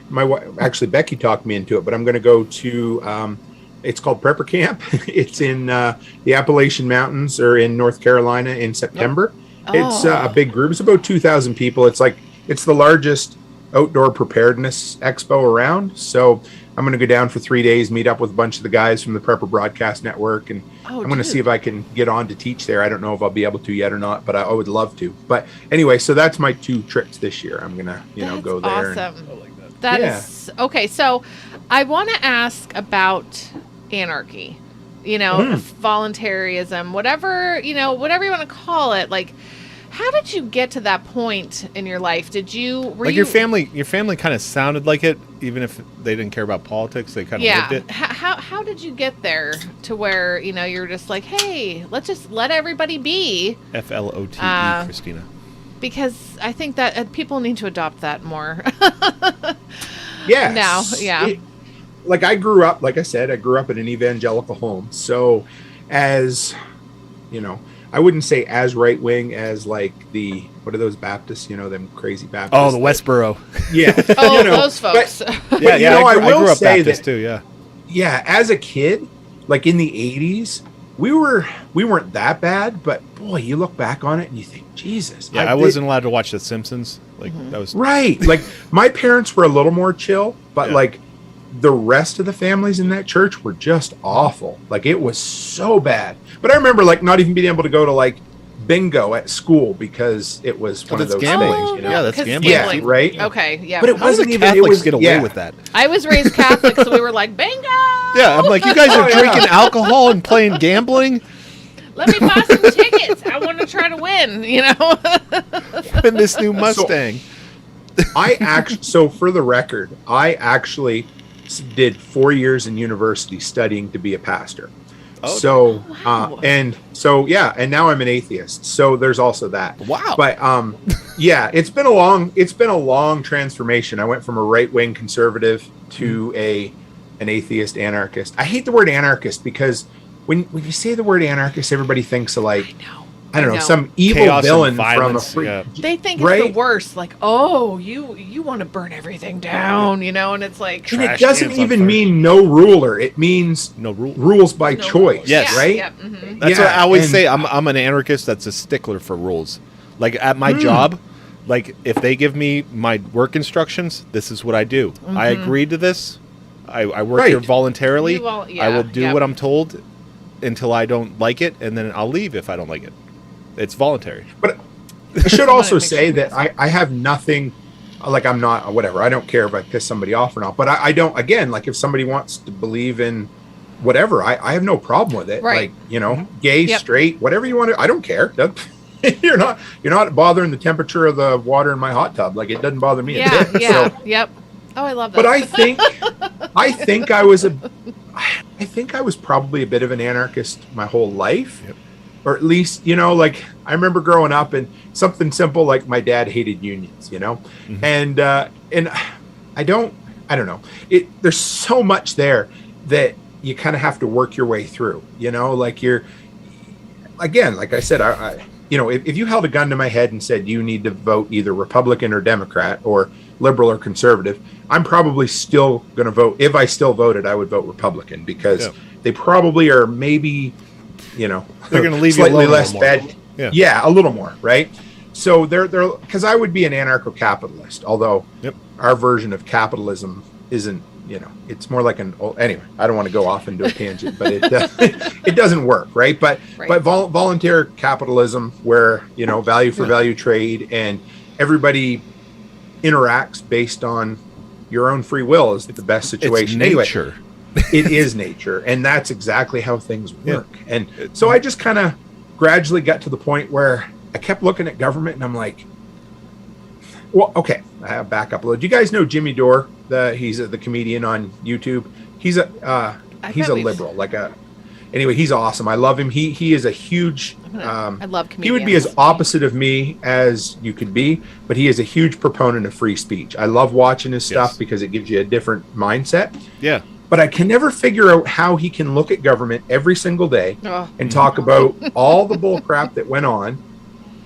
My wife, actually Becky talked me into it, but I'm going to go to it's called Prepper Camp. It's in the Appalachian Mountains or in North Carolina in September. It's a big group. It's about 2,000 people. It's the largest outdoor preparedness expo around. So I'm going to go down for 3 days, meet up with a bunch of the guys from the Prepper Broadcast Network, and I'm going to see if I can get on to teach there. I don't know if I'll be able to yet or not, but I would love to. But anyway, so that's my 2 trips this year. I'm going to go there. Awesome. That is okay. So I want to ask about anarchy, voluntarism, whatever you want to call it. Like, how did you get to that point in your life? Your family kind of sounded like it, even if they didn't care about politics. They kind of lived it. How did you get there to where you're just like, hey, let's just let everybody be? FLOTE, Christina. Because I think that people need to adopt that more. Yes. Now, yeah. I grew up, like I said, in an evangelical home. So as, I wouldn't say as right wing as what are those Baptists, them crazy Baptists. Oh, the Westboro. Yeah. Those folks. But, Yeah, I will grew up say Baptist that, too, yeah. Yeah, as a kid, in the 80s, we weren't that bad, but boy, you look back on it and you think, Jesus. Yeah, I wasn't allowed to watch The Simpsons. That was right. My parents were a little more chill, but the rest of the families in that church were just awful. Like, it was so bad. But I remember, like, not even being able to go to, like, bingo at school because it was one of that's those gambling. things, you know? Yeah, that's 'cause gambling. Yeah, right. Okay, yeah. But it How do the wasn't even. It Catholics was get away yeah. with that? I was raised Catholic, so we were like, bingo! Yeah, I'm like, you guys are drinking alcohol and playing gambling? Let me buy some tickets. I want to try to win, you know? In this new Mustang. So for the record, I actually did 4 years in university studying to be a pastor. So, wow. and now I'm an atheist. So there's also that. Wow. But yeah, it's been a long transformation. I went from a right-wing conservative to an atheist anarchist. I hate the word anarchist because when you say the word anarchist, everybody thinks of, like, I don't know, some evil Chaos and villain violence, from a yeah. They think right? it's the worst. Like, oh, you want to burn everything down, you know? And it's like, And it Trash doesn't cans on even fire. mean no ruler. It means No rule. rules by no choice. rules. Yes. Right? Yeah, mhm. That's Yeah, what I always and- say. I'm an anarchist that's a stickler for rules. Like, at my job, like, if they give me my work instructions, this is what I do. I agreed to this. I work Right. here voluntarily. You I will do yeah. what I'm told until I don't like it, and then I'll leave if I don't like it. It's voluntary. But I should also make say sure that I have nothing, like, I'm not, whatever. I don't care if I piss somebody off or not. But I don't, again, like, if somebody wants to believe in whatever, I have no problem with it. Right. Like, you know, gay, Yep. straight, whatever you want to, I don't care. You're not bothering the temperature of the water in my hot tub. Like, it doesn't bother me. a Yeah, bit. yeah, So, yep. Oh, I love that. but I think I was probably a bit of an anarchist my whole life. Yep. Or at least, you know, like, I remember growing up and something simple like my dad hated unions, you know, and I don't know. There's so much there that you kind of have to work your way through, you know, like again, like I said, I you know, if you held a gun to my head and said you need to vote either Republican or Democrat or liberal or conservative, I'm probably still going to vote. If I still voted, I would vote Republican because they probably are maybe, you know, They're going to leave slightly you alone less a little more. bad. Yeah. Yeah, a little more, right? So they're because I would be an anarcho-capitalist, although our version of capitalism isn't, you know, it's more like anyway, I don't want to go off into a tangent, but it doesn't work, right? But volunteer capitalism, where, you know, value for value trade and everybody interacts based on your own free will is the best situation. It's nature. Anyway, it is nature, and that's exactly how things work. And so I just kind of gradually got to the point where I kept looking at government and I'm like, well, okay, I have back up a little. Do you guys know Jimmy Dore? He's the comedian on YouTube. He's a liberal, anyway, he's awesome. I love him. He is a huge, I love comedians. he would be as opposite of me as you could be, but he is a huge proponent of free speech. I love watching his stuff because it gives you a different mindset. Yeah. But I can never figure out how he can look at government every single day and talk about all the bull crap that went on.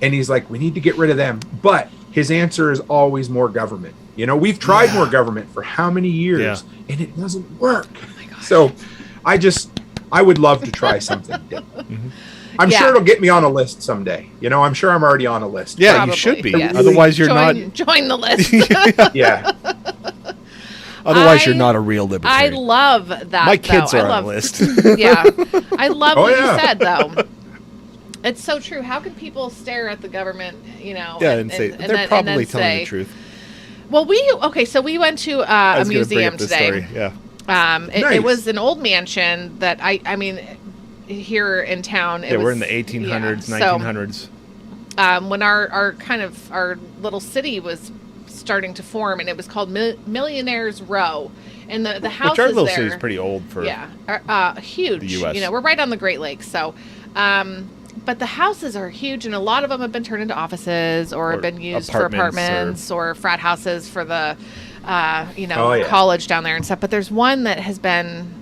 And he's like, we need to get rid of them. But his answer is always more government. You know, we've tried more government for how many years and it doesn't work. So I would love to try something different. I'm sure it'll get me on a list someday. You know, I'm sure I'm already on a list. Yeah, Probably, you should be. yes. Otherwise, you're Join the list. Yeah. Otherwise, you're not a real I libertarian. love that. My kids though. are I on love, the list. Yeah, I love what yeah. you said though. It's so true. How can people stare at the government, you know? Yeah, and say they're probably telling the truth. Well, so we went to I a was gonna bring museum up this today. story. Yeah. Nice. It was an old mansion that I mean, here in town. We're in the 1800s, 1900s. So, when our little city was starting to form, and it was called Millionaires Row, and the houses Which our little there. city's pretty old for Huge. the US. You know, we're right on the Great Lakes, so. But the houses are huge, and a lot of them have been turned into offices or have been used for apartments or frat houses for the, college down there and stuff. But there's one that has been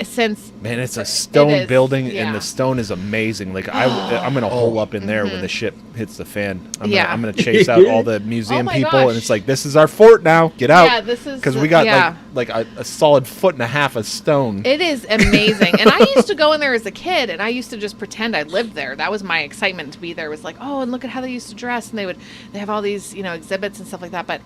since. Man, it's a stone building, yeah. and the stone is amazing. Like I'm gonna hole up in there when the shit hits the fan. I'm gonna chase out all the museum my people, gosh. and it's like, this is our fort now. Get out. Yeah, this is because we got like a solid foot and a half of stone. It is amazing. And I used to go in there as a kid, and I used to just pretend I lived there. That was my excitement to be there. It was like, oh, and look at how they used to dress, and they have all these exhibits and stuff like that. But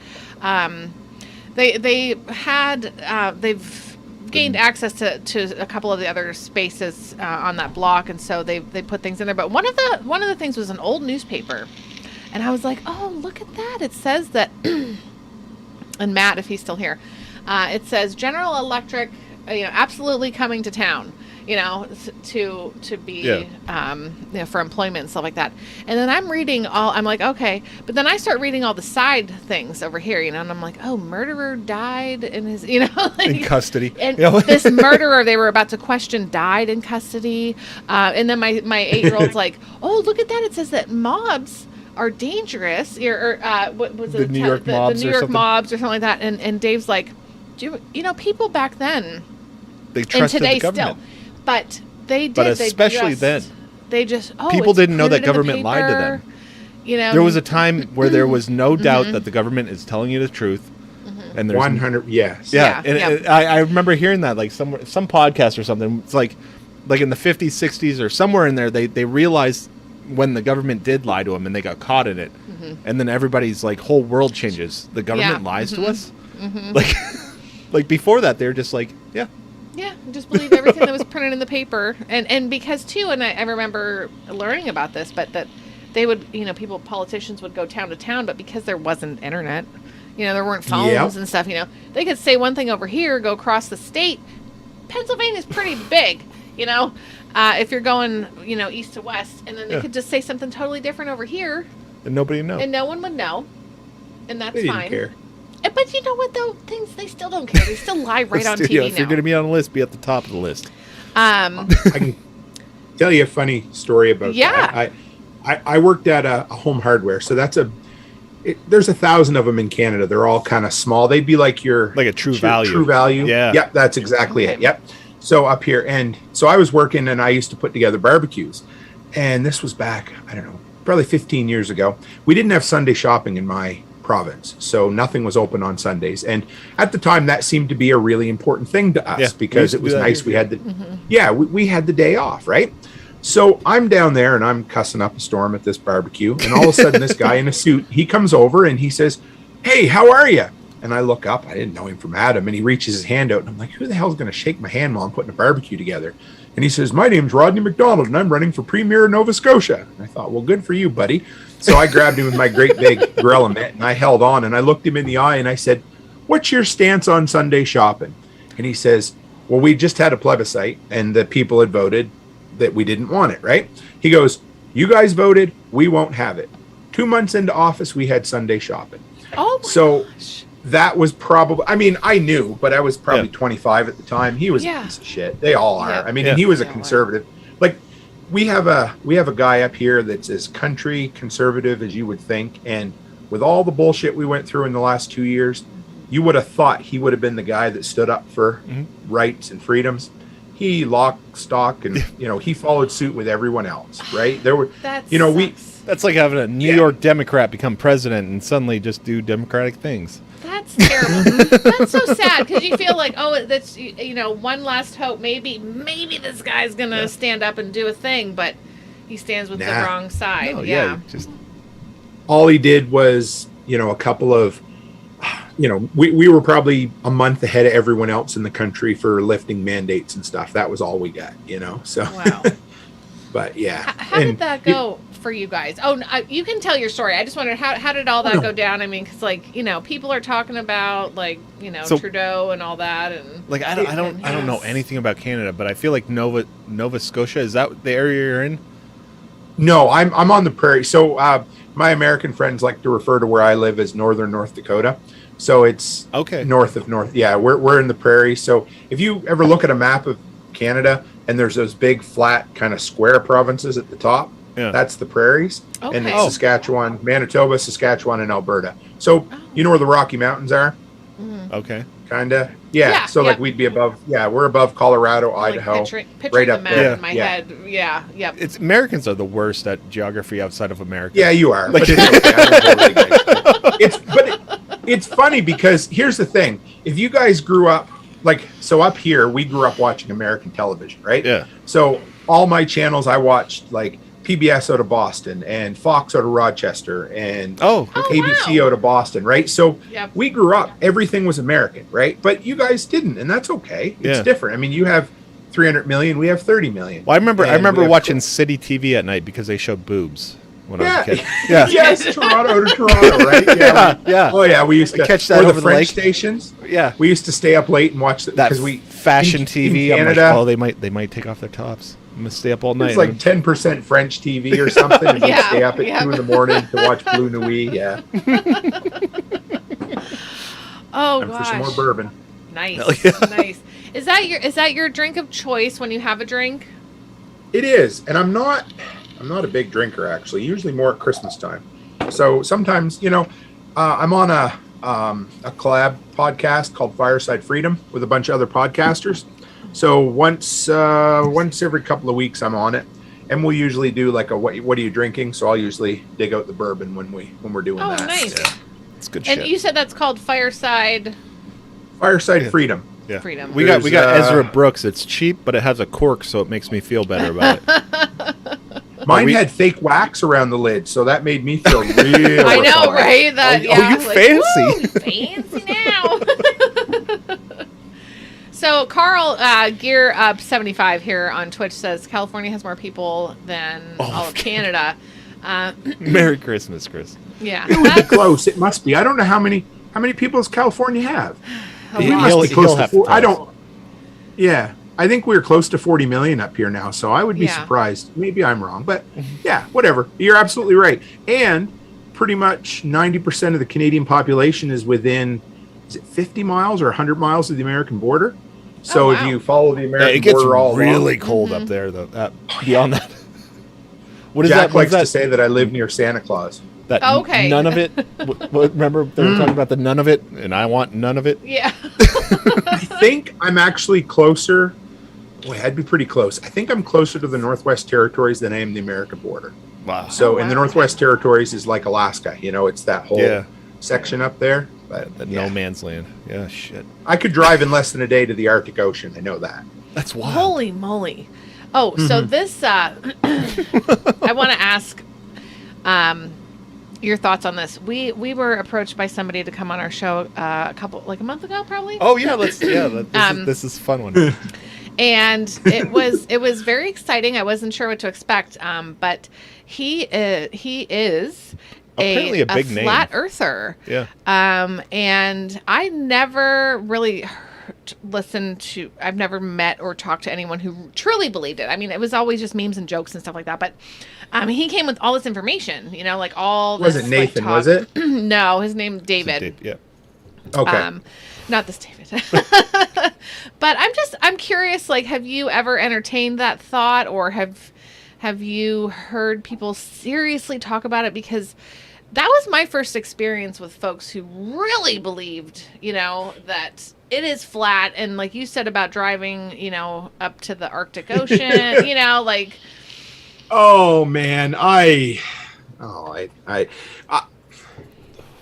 They had they've gained access to a couple of the other spaces on that block, and so they put things in there. But one of the things was an old newspaper, and I was like, oh, look at that! It says that, and Matt, if he's still here, it says General Electric, absolutely coming to town. To be, for employment and stuff like that. And then I'm like, okay. But then I start reading all the side things over here, and I'm like, oh, murderer died in his, in custody. And this murderer they were about to question died in custody. And then my 8-year-old's like, oh, look at that. It says that mobs are dangerous. What was it? The New York mobs the New York mobs or something like that. And Dave's like, people back then, they trusted and today the government. Still. But they did. But especially then. They just, people didn't know that government lied to them. There was a time where there was no doubt that the government is telling you the truth. And there's 100, yes. Yeah. And I remember hearing that, like some podcast or something. It's like in the 50s, 60s, or somewhere in there, they realized when the government did lie to them and they got caught in it. And then everybody's like whole world changes. The government lies to us. Like before that, they're just like, yeah. Yeah, just believe everything that was printed in the paper. And because, too, and I remember learning about this, but that they would, politicians would go town to town, but because there wasn't internet, there weren't phones and stuff, they could say one thing over here, go across the state. Pennsylvania's pretty big, if you're going, east to west, and then they could just say something totally different over here. And nobody knows. And no one would know. And that's they didn't fine. Care. But you know what, though? They still don't care. They still lie right on TV now. If you're going to be on the list, be at the top of the list. I can tell you a funny story about that. I worked at a home hardware, so there's 1,000 of them in Canada. They're all kind of small. They'd be like a True Value. True Value. Yeah. Yep, that's exactly it. Yep. So up here, and so I was working, and I used to put together barbecues, and this was back, I don't know, probably 15 years ago. We didn't have Sunday shopping in my province, so nothing was open on Sundays, and at the time that seemed to be a really important thing to us because it was nice we had we had the day off, right? So I'm down there and I'm cussing up a storm at this barbecue, and all of a sudden this guy in a suit, he comes over and he says, hey, how are you? And I look up, I didn't know him from Adam, and he reaches his hand out, and I'm like, who the hell's going to shake my hand while I'm putting a barbecue together? And he says, my name's Rodney McDonald, and I'm running for Premier of Nova Scotia. And I thought, well, good for you, buddy. So I grabbed him with my great big gorilla mitt, and I held on, and I looked him in the eye, and I said, what's your stance on Sunday shopping? And he says, well, we just had a plebiscite, and the people had voted that we didn't want it, right? He goes, you guys voted, we won't have it. 2 months into office, we had Sunday shopping. Oh, my gosh. That was probably, I knew, but I was probably 25 at the time. He was a piece of shit. They all are. And he was a conservative. Like, we have a guy up here that's as country conservative as you would think. And with all the bullshit we went through in the last 2 years, you would have thought he would have been the guy that stood up for rights and freedoms. He locked stock and, he followed suit with everyone else, right? There were, that's like having a New York Democrat become president and suddenly just do Democratic things. That's terrible. That's so sad because you feel like, oh, that's one last hope. Maybe this guy's gonna stand up and do a thing, but he stands with the wrong side. No, just all he did was, a couple of, we were probably a month ahead of everyone else in the country for lifting mandates and stuff. That was all we got, So. Wow. But yeah. How did that go for you guys? Oh, you can tell your story. I just wondered how did all that go down? I mean, because people are talking about Trudeau and all that, and I don't know anything about Canada, but I feel like Nova Scotia, is that the area you're in? No, I'm on the prairie. So my American friends like to refer to where I live as northern North Dakota. So it's north of North. Yeah, we're in the prairie. So if you ever look at a map of Canada and there's those big flat kind of square provinces at the top, that's the prairies. Okay. And it's Saskatchewan, Manitoba, Saskatchewan, and Alberta. So you know where the Rocky Mountains are? Okay. Kind of. Yeah. So we'd be above. Yeah, we're above Colorado, Idaho, picturing right up the map there. in my head. Yeah. Yep. It's Americans are the worst at geography outside of America. Yeah, you are. But it's funny because here's the thing: if you guys grew up up here, we grew up watching American television, right? Yeah. So all my channels, I watched like PBS out of Boston and Fox out of Rochester and ABC wow. out of Boston, right? So Yep. we grew up, everything was American, right? But you guys didn't, and that's okay. It's Yeah. different. I mean, you have 300 million, we have 30 million. Well, I remember And we have- watching City TV at night because they showed boobs when I was a kid. Yeah. Yes, Toronto to Toronto, right? Yeah, yeah. Oh yeah, we used to catch that or over the the French lake. stations. Yeah. We used to stay up late and watch That because we fashion in TV. I'm like, Canada, oh, they might take off their tops. I'm gonna stay up all night. it's like 10% French TV or something. And we'd Yeah, stay up at yeah. 2 a.m. to watch Blue Nuit. Yeah, Oh and for gosh. some more bourbon. Nice. Hell yeah. Nice. Is that your drink of choice when you have a drink? It is, and I'm not a big drinker actually. Usually more at Christmas time. So sometimes, I'm on a collab podcast called Fireside Freedom with a bunch of other podcasters. So once every couple of weeks I'm on it, and we'll usually do like a what are you drinking? So I'll usually dig out the bourbon when we're doing Oh, that. nice. Yeah. It's good And shit. you said that's called Fireside Fireside Yeah. Freedom. Yeah. Freedom. We got There's, Ezra Brooks. It's cheap, but it has a cork, so it makes me feel better about it. Mine we- had fake wax around the lid, so that made me feel real. I know, refined. right? That, Oh, yeah, you like, fancy. woo, fancy now. So Carl Gear Up 75 here on Twitch says California has more people than all of Canada. Merry Christmas, Chris. Yeah, It would be that's- close. It must be. I don't know how many people does California have. a We lot. must be He'll close to have to 4. tell I us. don't. Yeah, I think we're close to 40 million up here now. So I would be Yeah. surprised. Maybe I'm wrong, but yeah, whatever. You're absolutely right. And pretty much 90% of the Canadian population is within, is it 50 miles or 100 miles of the American border? So Oh, if wow. you follow the Yeah, American it gets border all really along, cold up there, though. Beyond that, what is Jack that? What is likes to that? say that I live near Santa Claus. That Oh, okay. none of it. Remember they were talking about the none of it, and I want none of it. Yeah. I think I'm actually closer. Boy, I'd be pretty close. I think I'm closer to the Northwest Territories than I am the American border. Wow. So Oh, in the wow. Northwest Territories is like Alaska. It's that whole Yeah. section up there. But That yeah. no man's land. Yeah, shit. I could drive in less than a day to the Arctic Ocean. I know that. That's wild. Holy moly. Oh, so this, I want to ask your thoughts on this. We were approached by somebody to come on our show a month ago, probably. Oh yeah, this is a fun one. And it was very exciting. I wasn't sure what to expect. But he is Apparently a big name. flat earther. Yeah. And I never really I've never met or talked to anyone who truly believed it. I mean, it was always just memes and jokes and stuff like that. But he came with all this information, like all this. Was it Nathan? Like, Was it? No, his name's David. Yeah. Okay. Not this David. But I'm curious, like, have you ever entertained that thought, or have you heard people seriously talk about it? Because that was my first experience with folks who really believed, that it is flat. And like you said about driving, up to the Arctic Ocean, like. Oh man,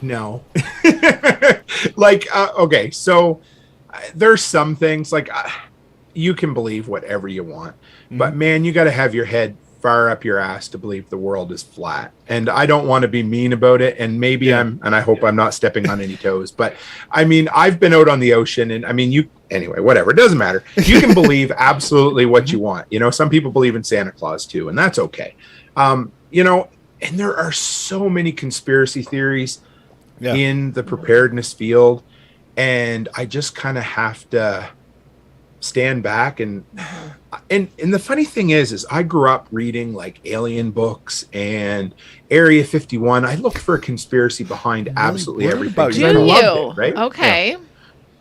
no. Okay, so there's some things like you can believe whatever you want, but man, you got to have your head far up your ass to believe the world is flat. And I don't want to be mean about it, and maybe and I hope I'm not stepping on any toes, but I mean, I've been out on the ocean, and I mean, anyway, whatever, it doesn't matter. You can believe absolutely what you want. Some people believe in Santa Claus too, and that's okay. And there are so many conspiracy theories in the preparedness field, and I just kind of have to stand back and the funny thing is I grew up reading like alien books and Area 51. I looked for a conspiracy behind absolutely everything. about 'cause you. I Do loved you? it, right? Okay.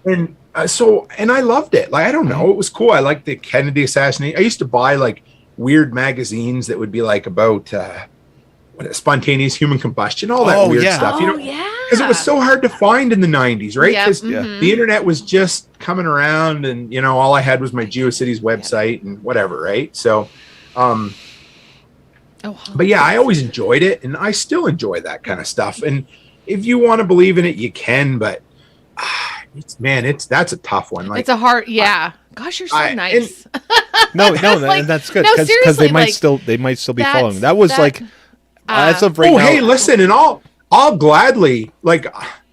And and I loved it. Like, I don't know, it was cool. I liked the Kennedy assassination. I used to buy like weird magazines that would be like about spontaneous human combustion, all that weird stuff. Oh, yeah. Because it was so hard to find in the 90s, right? Yep, Because mhm. the internet was just coming around, and all I had was my GeoCities website and whatever, right? So, but yeah, I always enjoyed it, and I still enjoy that kind of stuff. And if you want to believe in it, you can, but that's a tough one. Like, It's a hard, Gosh, you're so nice. No, Like, and that's good no, because seriously, they might like, still be following. That was like as of right Oh, now. hey, listen, and I'll gladly, like,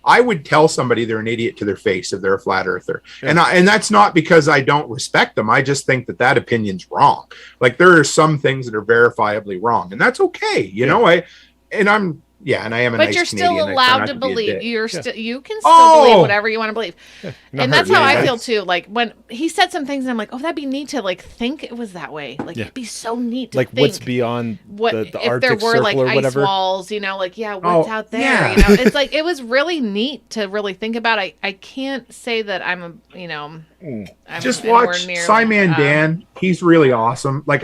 I would tell somebody they're an idiot to their face if they're a flat earther. Yeah. And that's not because I don't respect them. I just think that opinion's wrong. Like, there are some things that are verifiably wrong, and that's okay. You know, and I am a But nice you're Canadian. still I try allowed not to be a believe. dick. You can still believe whatever you want to believe. Not And that's hurting how I anybody. feel too. Like when he said some things, and I'm like, oh, that'd be neat to like think it was that way. Like it'd be so neat to Like think what's beyond what the if there Arctic were Circle like or ice whatever. walls, you know, like what's out there? yeah. You know, it's like it was really neat to really think about. I can't say that I'm I'm Just anywhere watch near, Simon Dan. He's really awesome. Like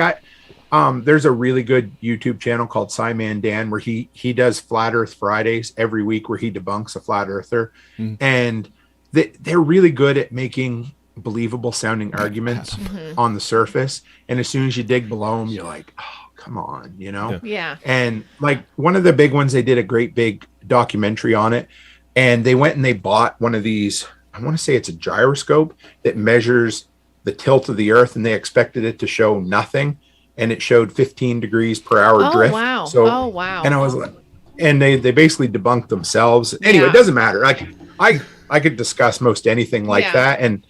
there's a really good YouTube channel called Simon Dan where he does Flat Earth Fridays every week where he debunks a flat earther, and they're really good at making believable sounding arguments on the surface. And as soon as you dig below them, you're like, oh, come on, you know? Yeah. And like one of the big ones, they did a great big documentary on it, and they went and they bought one of these. I want to say it's a gyroscope that measures the tilt of the Earth, and they expected it to show nothing. And it showed 15 degrees per hour drift. Wow. So, oh, wow. and I was like, and they basically debunked themselves. Anyway, it doesn't matter. Like I could discuss most anything like that. And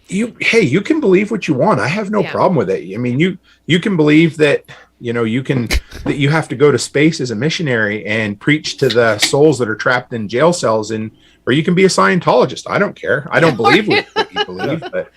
you can believe what you want. I have no problem with it. I mean, you can believe that, that you have to go to space as a missionary and preach to the souls that are trapped in jail cells, or you can be a Scientologist. I don't care. I don't believe what you believe, but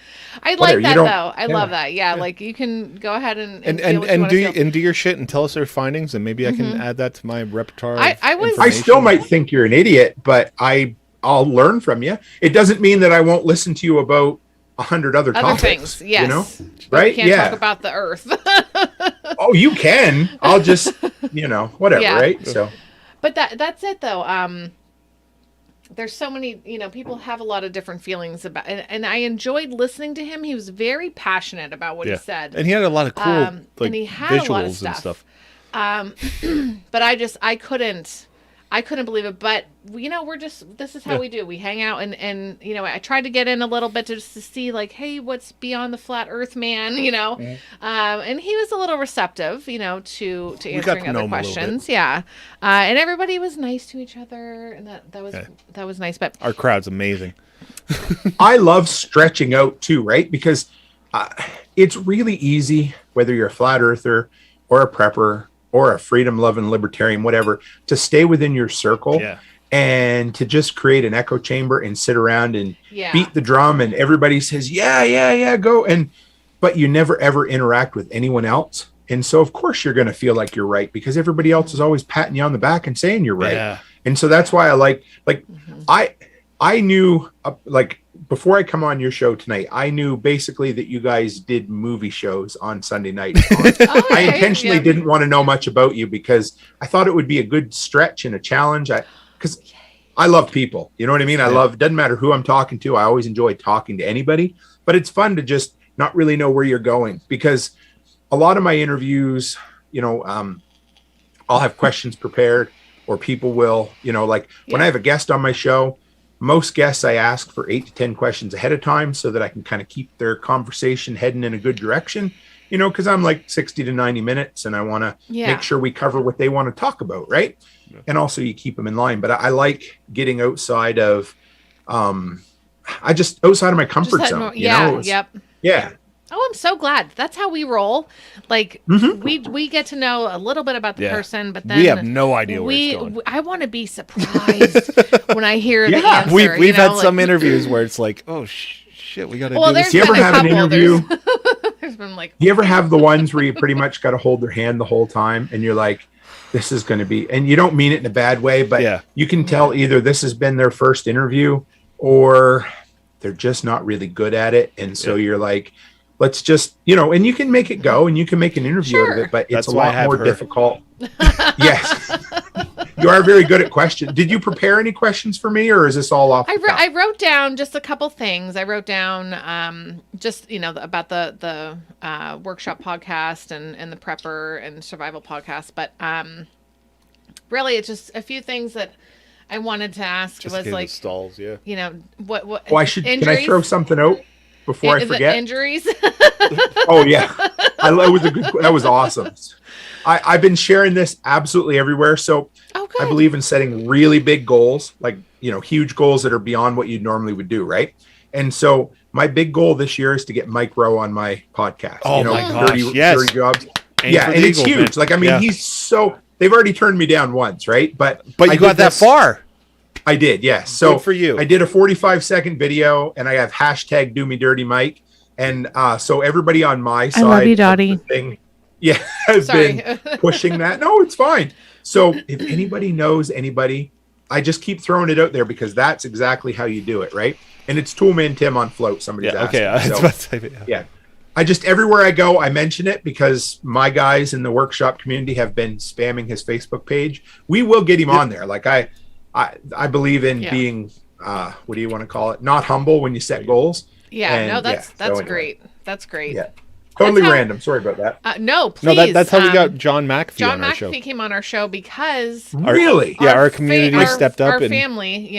I whatever, like that though. I love that. Yeah, like you can go ahead and do your shit and tell us their findings, and maybe I can add that to my repertoire. I still might think you're an idiot, but I'll learn from you. It doesn't mean that I won't listen to you about 100 other topics, things. Yes, you know, but right? We can't talk about the Earth. Oh, you can. I'll just, whatever, right? So, but that's it though. There's so many, people have a lot of different feelings about, and I enjoyed listeing to him. He was very passionate about what he said, and he had a lot of cool and he had visuals a lot of and stuff. But I couldn't believe it. But this is how we do. We hang out and I tried to get in a little bit just to see like, hey, what's beyond the flat Earth man, and he was a little receptive, to answering other questions. Yeah. And everybody was nice to each other, and that was nice. But our crowd's amazing. I love stretching out too, right? Because it's really easy, whether you're a flat earther or a prepper or a freedom-loving libertarian, whatever, to stay within your circle and to just create an echo chamber and sit around and beat the drum, and everybody says, yeah, go. But you never, ever interact with anyone else. And so, of course, you're going to feel like you're right because everybody else is always patting you on the back and saying you're right. Yeah. And so that's why I knew, before I come on your show tonight, I knew basically that you guys did movie shows on Sunday night. I intentionally didn't want to know much about you because I thought it would be a good stretch and a challenge. Because I love people, you know what I mean? It doesn't matter who I'm talking to. I always enjoy talking to anybody, but it's fun to just not really know where you're going, because a lot of my interviews, I'll have questions prepared, or people will, when I have a guest on my show, most guests I ask for 8 to 10 questions ahead of time so that I can kind of keep their conversation heading in a good direction, because I'm like 60 to 90 minutes and I want to make sure we cover what they want to talk about. Right. Yeah. And also you keep them in line, but I like getting outside of, outside of my comfort zone. Yeah. Oh, I'm so glad. That's how we roll. Like we get to know a little bit about the person, but then we have no idea where it's going. I want to be surprised when I hear the answer. We've had some interviews where it's like, oh shit, we got to do this. Do you ever have an interview? There's been like. Do you ever have the ones where you pretty much got to hold their hand the whole time, and you're like, this is going to be, and you don't mean it in a bad way, but you can tell either this has been their first interview or they're just not really good at it, and so you're like, let's just, and you can make it go and you can make an interview out of it, but it's a lot more difficult. Yes. You are very good at questions. Did you prepare any questions for me, or is this all off? I wrote down just a couple things. I wrote down just, about the workshop podcast and the prepper and survival podcast. But really, it's just a few things that I wanted to ask. Just was like stalls, what can I throw something out? before I Is it forget. injuries? Oh yeah, that was awesome. I've been sharing this absolutely everywhere. So Oh, good. I believe in setting really big goals, like huge goals that are beyond what you normally would do, right? And so my big goal this year is to get Mike Rowe on my podcast. Oh my gosh, yes. Dirty Jobs. Aim for And the it's Eagle, huge. man. Like, I mean, Yeah. he's so. They've already turned me down once, right? But But I you got did that this- far. I did, yes. So Good for you. I did a 45-second video, and I have hashtag Do Me Dirty Mike, and so everybody on my side, love you, of Dottie. the thing, has Sorry. been pushing that. No, it's fine. So if anybody knows anybody, I just keep throwing it out there because that's exactly how you do it, right? And it's Toolman Tim on Float. Somebody's Yeah, okay. asking. I was So, about to say, yeah. I just, everywhere I go, I mention it because my guys in the workshop community have been spamming his Facebook page. We will get him on there. Like I believe in being, what do you want to call it? Not humble when you set goals. Yeah, And, no, that's so anyway. great. That's great. Yeah. Totally That's how- random. Sorry about that. No, please. No, that's how we got John McAfee John on our show. McAfee came on our show because Really? Yeah, our community stepped up our and family,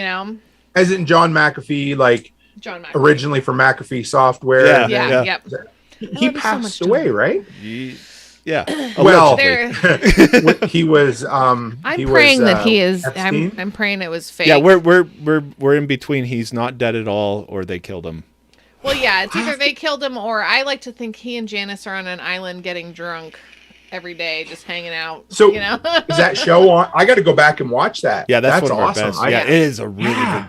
As in John McAfee, like John McAfee. originally from McAfee Software. Yeah. Yeah, yep. He love you so passed much, away, John. right? yeah. Well, There, He was. I'm he praying was, that he is. Epstein? I'm praying it was fake. Yeah, we're in between. He's not dead at all, or they killed him. Well, yeah, it's either they killed him or I like to think he and Janice are on an island getting drunk every day, just hanging out. So you know, is that show on? I got to go back and watch that. Yeah, that's one of awesome. our best. I- Yeah, it is a really good.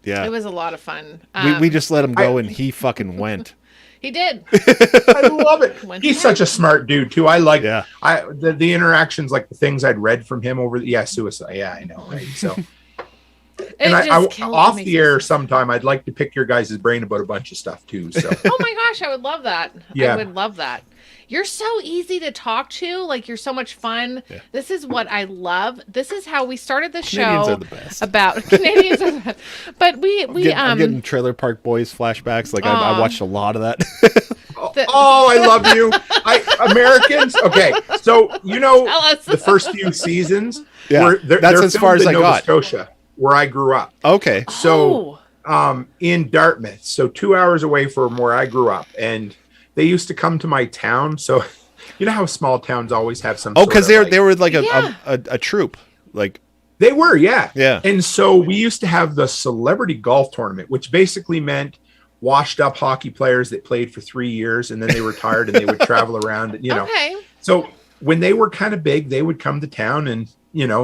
Yeah, it was a lot of fun. we just let him go, and he fucking went. He did. I love it. When- He's such a smart dude too. I like. Yeah. The interactions, like the things I'd read from him over. Suicide. Yeah, I know. Right. So. And off the air sometime, I'd like to pick your guys' brain about a bunch of stuff too. So Oh my gosh, I would love that. Yeah. I would love that. You're so easy to talk to. Like, you're so much fun. Yeah. This is what I love. This is how we started the Canadians show are the best. about Canadians are the best. But I'm getting Trailer Park Boys flashbacks. Like I watched a lot of that. I love you. Americans. Okay, so Tell us. the first few seasons. Yeah, they're that's as far filmed as in I Nova got. Scotia, where I grew up. Okay. So Oh. in Dartmouth, so 2 hours away from where I grew up, and they used to come to my town. So you know how small towns always have some. Oh, sort because of, they were like Yeah. a troop. Like They were, yeah. Yeah. And so we used to have the celebrity golf tournament, which basically meant washed up hockey players that played for 3 years and then they retired and they would travel around, Okay. So when they were kind of big, they would come to town and,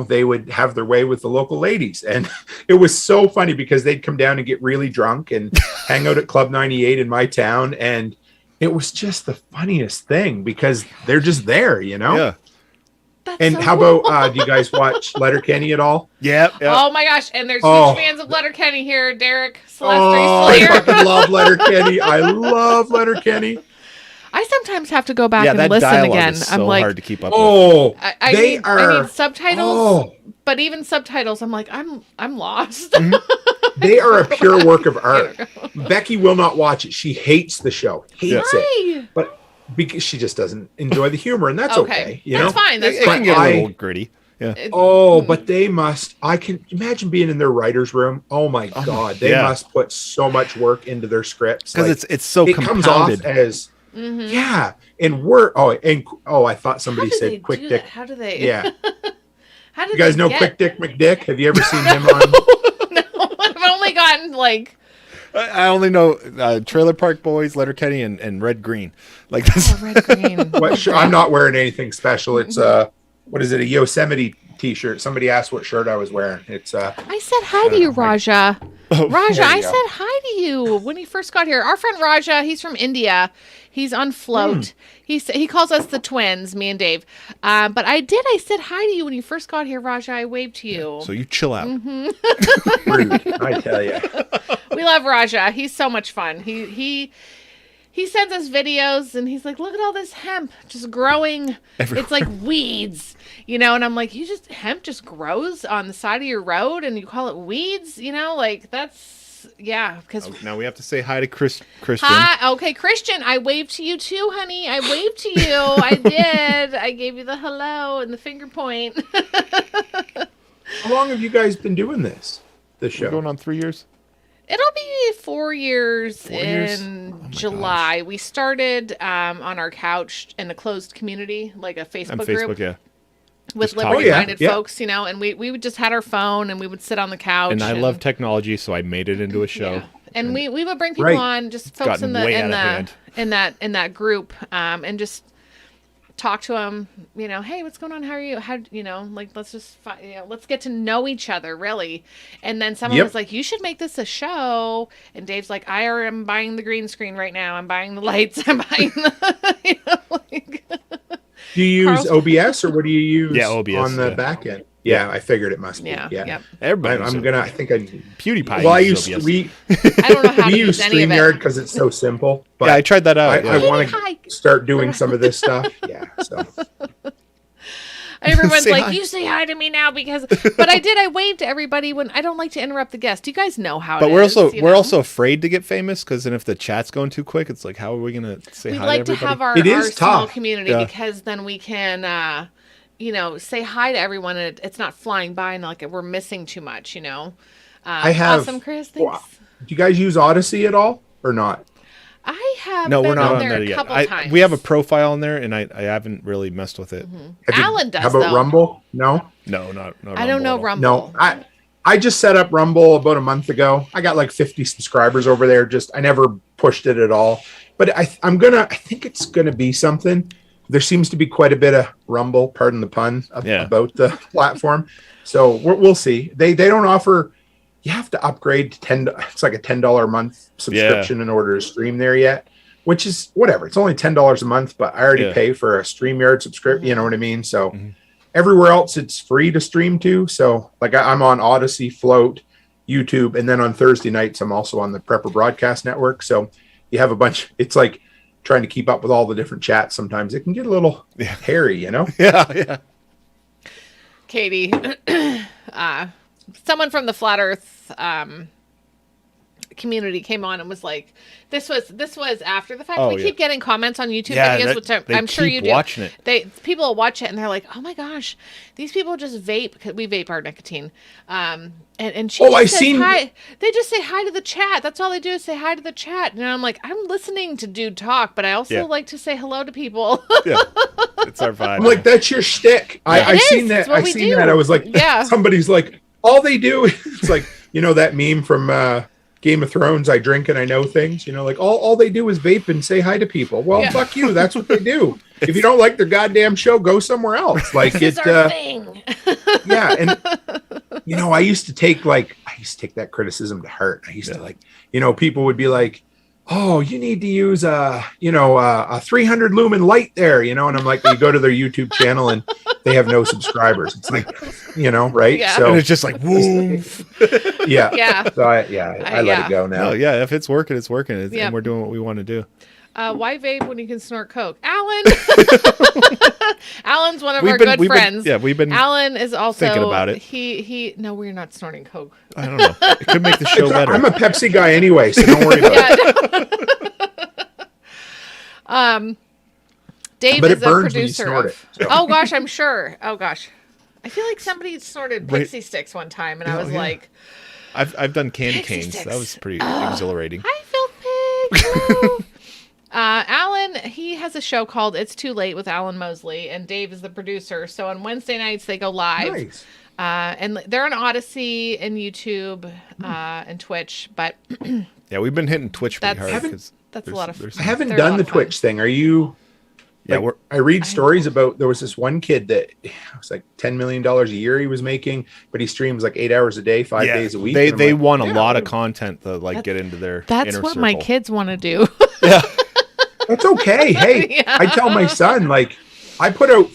they would have their way with the local ladies. And it was so funny because they'd come down and get really drunk and hang out at Club 98 in my town. And it was just the funniest thing because they're just there, yeah. That's And so how cool. about, do you guys watch Letterkenny at all? Yeah. Oh my gosh! And there's Oh. huge fans of Letterkenny here. Derek, Oh, Celeste, I are you still here? fucking love Letterkenny. I love Letterkenny. I sometimes have to go back Yeah, and that listen dialogue again. is I'm so like, hard to keep up with. Oh, I they need, are. I need subtitles, Oh, but even subtitles, I'm like, I'm lost. they are a pure work of art. Becky will not watch it. She hates the show. Hates it. Why? But because she just doesn't enjoy the humor, and that's okay. That's fine. That's It can fine. get a I- little gritty. Yeah. Oh, but they must. I can imagine being in their writer's room. Oh my god, they yeah. must put so much work into their scripts Because Like, it's so it comes compounded. off as Mhm. yeah, and we're I thought How somebody do they said quick do dick. that? How do they? Yeah, How do you guys they know get... Quick Dick McDick? Have you ever seen him on? No, I've only gotten like I only know Trailer Park Boys, Letterkenny, and Red Green. Like that's red green. What shirt? I'm not wearing anything special. It's what is it? A Yosemite t-shirt. Somebody asked what shirt I was wearing. It's I said hi to you, Raja. Raja, there you I go. said hi to you when he first got here. Our friend Raja, he's from India. He's on Float. He calls us the twins, me and Dave. But I said hi to you when you first got here, Raja. I waved to you. so you chill out. rude, I tell you. We love Raja. He's so much fun. He sends us videos and he's like, look at all this hemp just growing. It's like weeds, and I'm like, hemp just grows on the side of your road and you call it weeds, like that's, yeah. Because Now we have to say hi to Christian. hi, okay, Christian, I waved to you too, honey. I waved to you. I did. I gave you the hello and the finger point. How long have you guys been doing this We're show? going on 3 years. It'll be 4 years 4 years? in Oh my July. We started on our couch in a closed community, like a On Facebook Facebook, group yeah. with Just talking. liberty-minded Yeah. folks, you know, and we would just had our phone and we would sit on the couch. And I love technology, so I made it into a show. Yeah. And we would bring people Right. on, just folks gotten way out of hand. in that group, and just talk to them. You know, hey, what's going on? How are you? How like let's just let's get to know each other really. And then someone Yep. was like, you should make this a show. And Dave's like, I am buying the green screen right now. I'm buying the lights. I'm buying the like. Do you use Carl's- OBS or what do you use Yeah, OBS, on the yeah. back end? Yeah, I figured it must be. Yeah. Yeah. Yep. Everybody. I think I PewDiePie. Well, I uses use OBS. we I don't know how we to use use any of StreamYard it. because it's so simple. But Yeah, I tried that out. I yeah. want Hi. to start doing some of this stuff. Yeah. So Everyone's Say like, hi. you say hi to me now because, but I waved to everybody when I don't like to interrupt the guest. You guys know how. But it we're is, also you we're know? also afraid to get famous because then if the chat's going too quick, it's like how are we gonna say We'd hi like to to everybody? have our, It is small tough. community Yeah. because then we can, say hi to everyone and it's not flying by and like we're missing too much, you know. I have. Awesome, Chris. Thanks. Wow. Do you guys use Odyssey at all or not? I have No, been we're not on there there a yet. couple times. We have a profile in there, and I haven't really messed with it. Have you- Alan does, How about though. Rumble? No. No, not. I don't know at all. Rumble. No. I just set up Rumble about a month ago. I got like 50 subscribers over there. I never pushed it at all. But I think it's gonna be something. There seems to be quite a bit of Rumble, pardon the pun, about the platform. So we'll see. They don't offer. You have to upgrade to It's like a $10 a month subscription in order to stream there yet, which is whatever. It's only $10 a month, but I already pay for a StreamYard subscription. You know what I mean? So everywhere else it's free to stream to. So like I'm on Odyssey, Float, YouTube, and then on Thursday nights I'm also on the Prepper Broadcast Network. So you have a bunch. It's like trying to keep up with all the different chats. Sometimes it can get a little hairy, you know? Yeah. Katie, someone from the Flat Earth community came on and was like, "This was after the fact." Oh, we yeah. keep getting comments on YouTube Yeah, videos, that- which I'm sure keep you do. watching it. People will watch it and they're like, "Oh my gosh, these people just vape because we vape our nicotine." And she just I've says seen- hi. They just say hi to the chat. That's all they do is say hi to the chat. And I'm like, I'm listening to dude talk, but I also like to say hello to people. Yeah. It's our vibe. I'm like, that's your shtick. It I is. seen that. It's what I we seen do. that. I was like, Yeah. somebody's like, all they do. It's like, that meme from Game of Thrones. I drink and I know things. Like all they do is vape and say hi to people. Well, Yeah. fuck you. That's what they do. If you don't like their goddamn show, go somewhere else. Like This is our thing. yeah. And I used to take that criticism to heart. I used to people would be like, oh, you need to use a 300 lumen light there, and I'm like, you go to their YouTube channel and they have no subscribers. It's like, right? Yeah. So and it's just like, whoa. yeah. Yeah. So I let it go now. No, yeah. If it's working, it's working, Yeah. and we're doing what we want to do. Why vape when you can snort coke? Alan. Alan's one of We've our been- good we've been- friends. yeah, we've been Alan is also thinking about it. No, we're not snorting coke. I don't know. It could make the show better. I'm a Pepsi guy anyway, so don't worry about it. Dave But is it a burns when you producer snort of. it, so. Oh gosh, I'm sure. Oh gosh, I feel like somebody snorted Right. pixie sticks one time, and I was yeah. like, I've done candy Pixie canes. sticks. That was pretty exhilarating. "Hi, Phil Pig." Alan, he has a show called "It's Too Late" with Alan Mosley, and Dave is the producer. So on Wednesday nights they go live. Nice. And they're on Odyssey and YouTube and Twitch, but Yeah, we've been hitting Twitch pretty That's- hard. 'cause that's a there's- lot of- there's I haven't They're a done lot the of fun. Twitch thing. Are you? Yeah, Like, I read stories about there was this one kid that it was like $10 million a year he was making, but he streams like 8 hours a day, 5 days a week. They and I'm they like, want a yeah, lot of content to get into their that's inner what my circle. kids want to do. That's okay. Hey, Yeah. I tell my son, like, I put out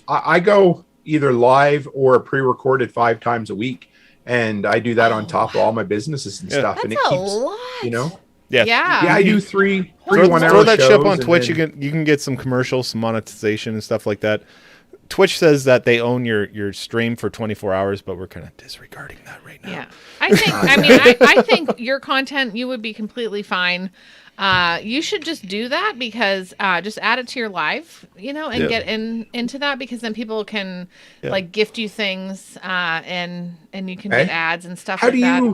I go either live or pre-recorded 5 times a week, and I do that on top of all my businesses and stuff, and it That's a keeps lot. Yeah. Yeah. Yeah, I do three Throw 1-hour that shit up shows, on and Twitch. then- You can get some commercials, some monetization and stuff like that. Twitch says that they own your stream for 24 hours, but we're kind of disregarding that right now. Yeah. I think your content, you would be completely fine. You should just do that because just add it to your live, and Yeah. get into that because then people can like gift you things and you can Okay. get ads and stuff How like do that.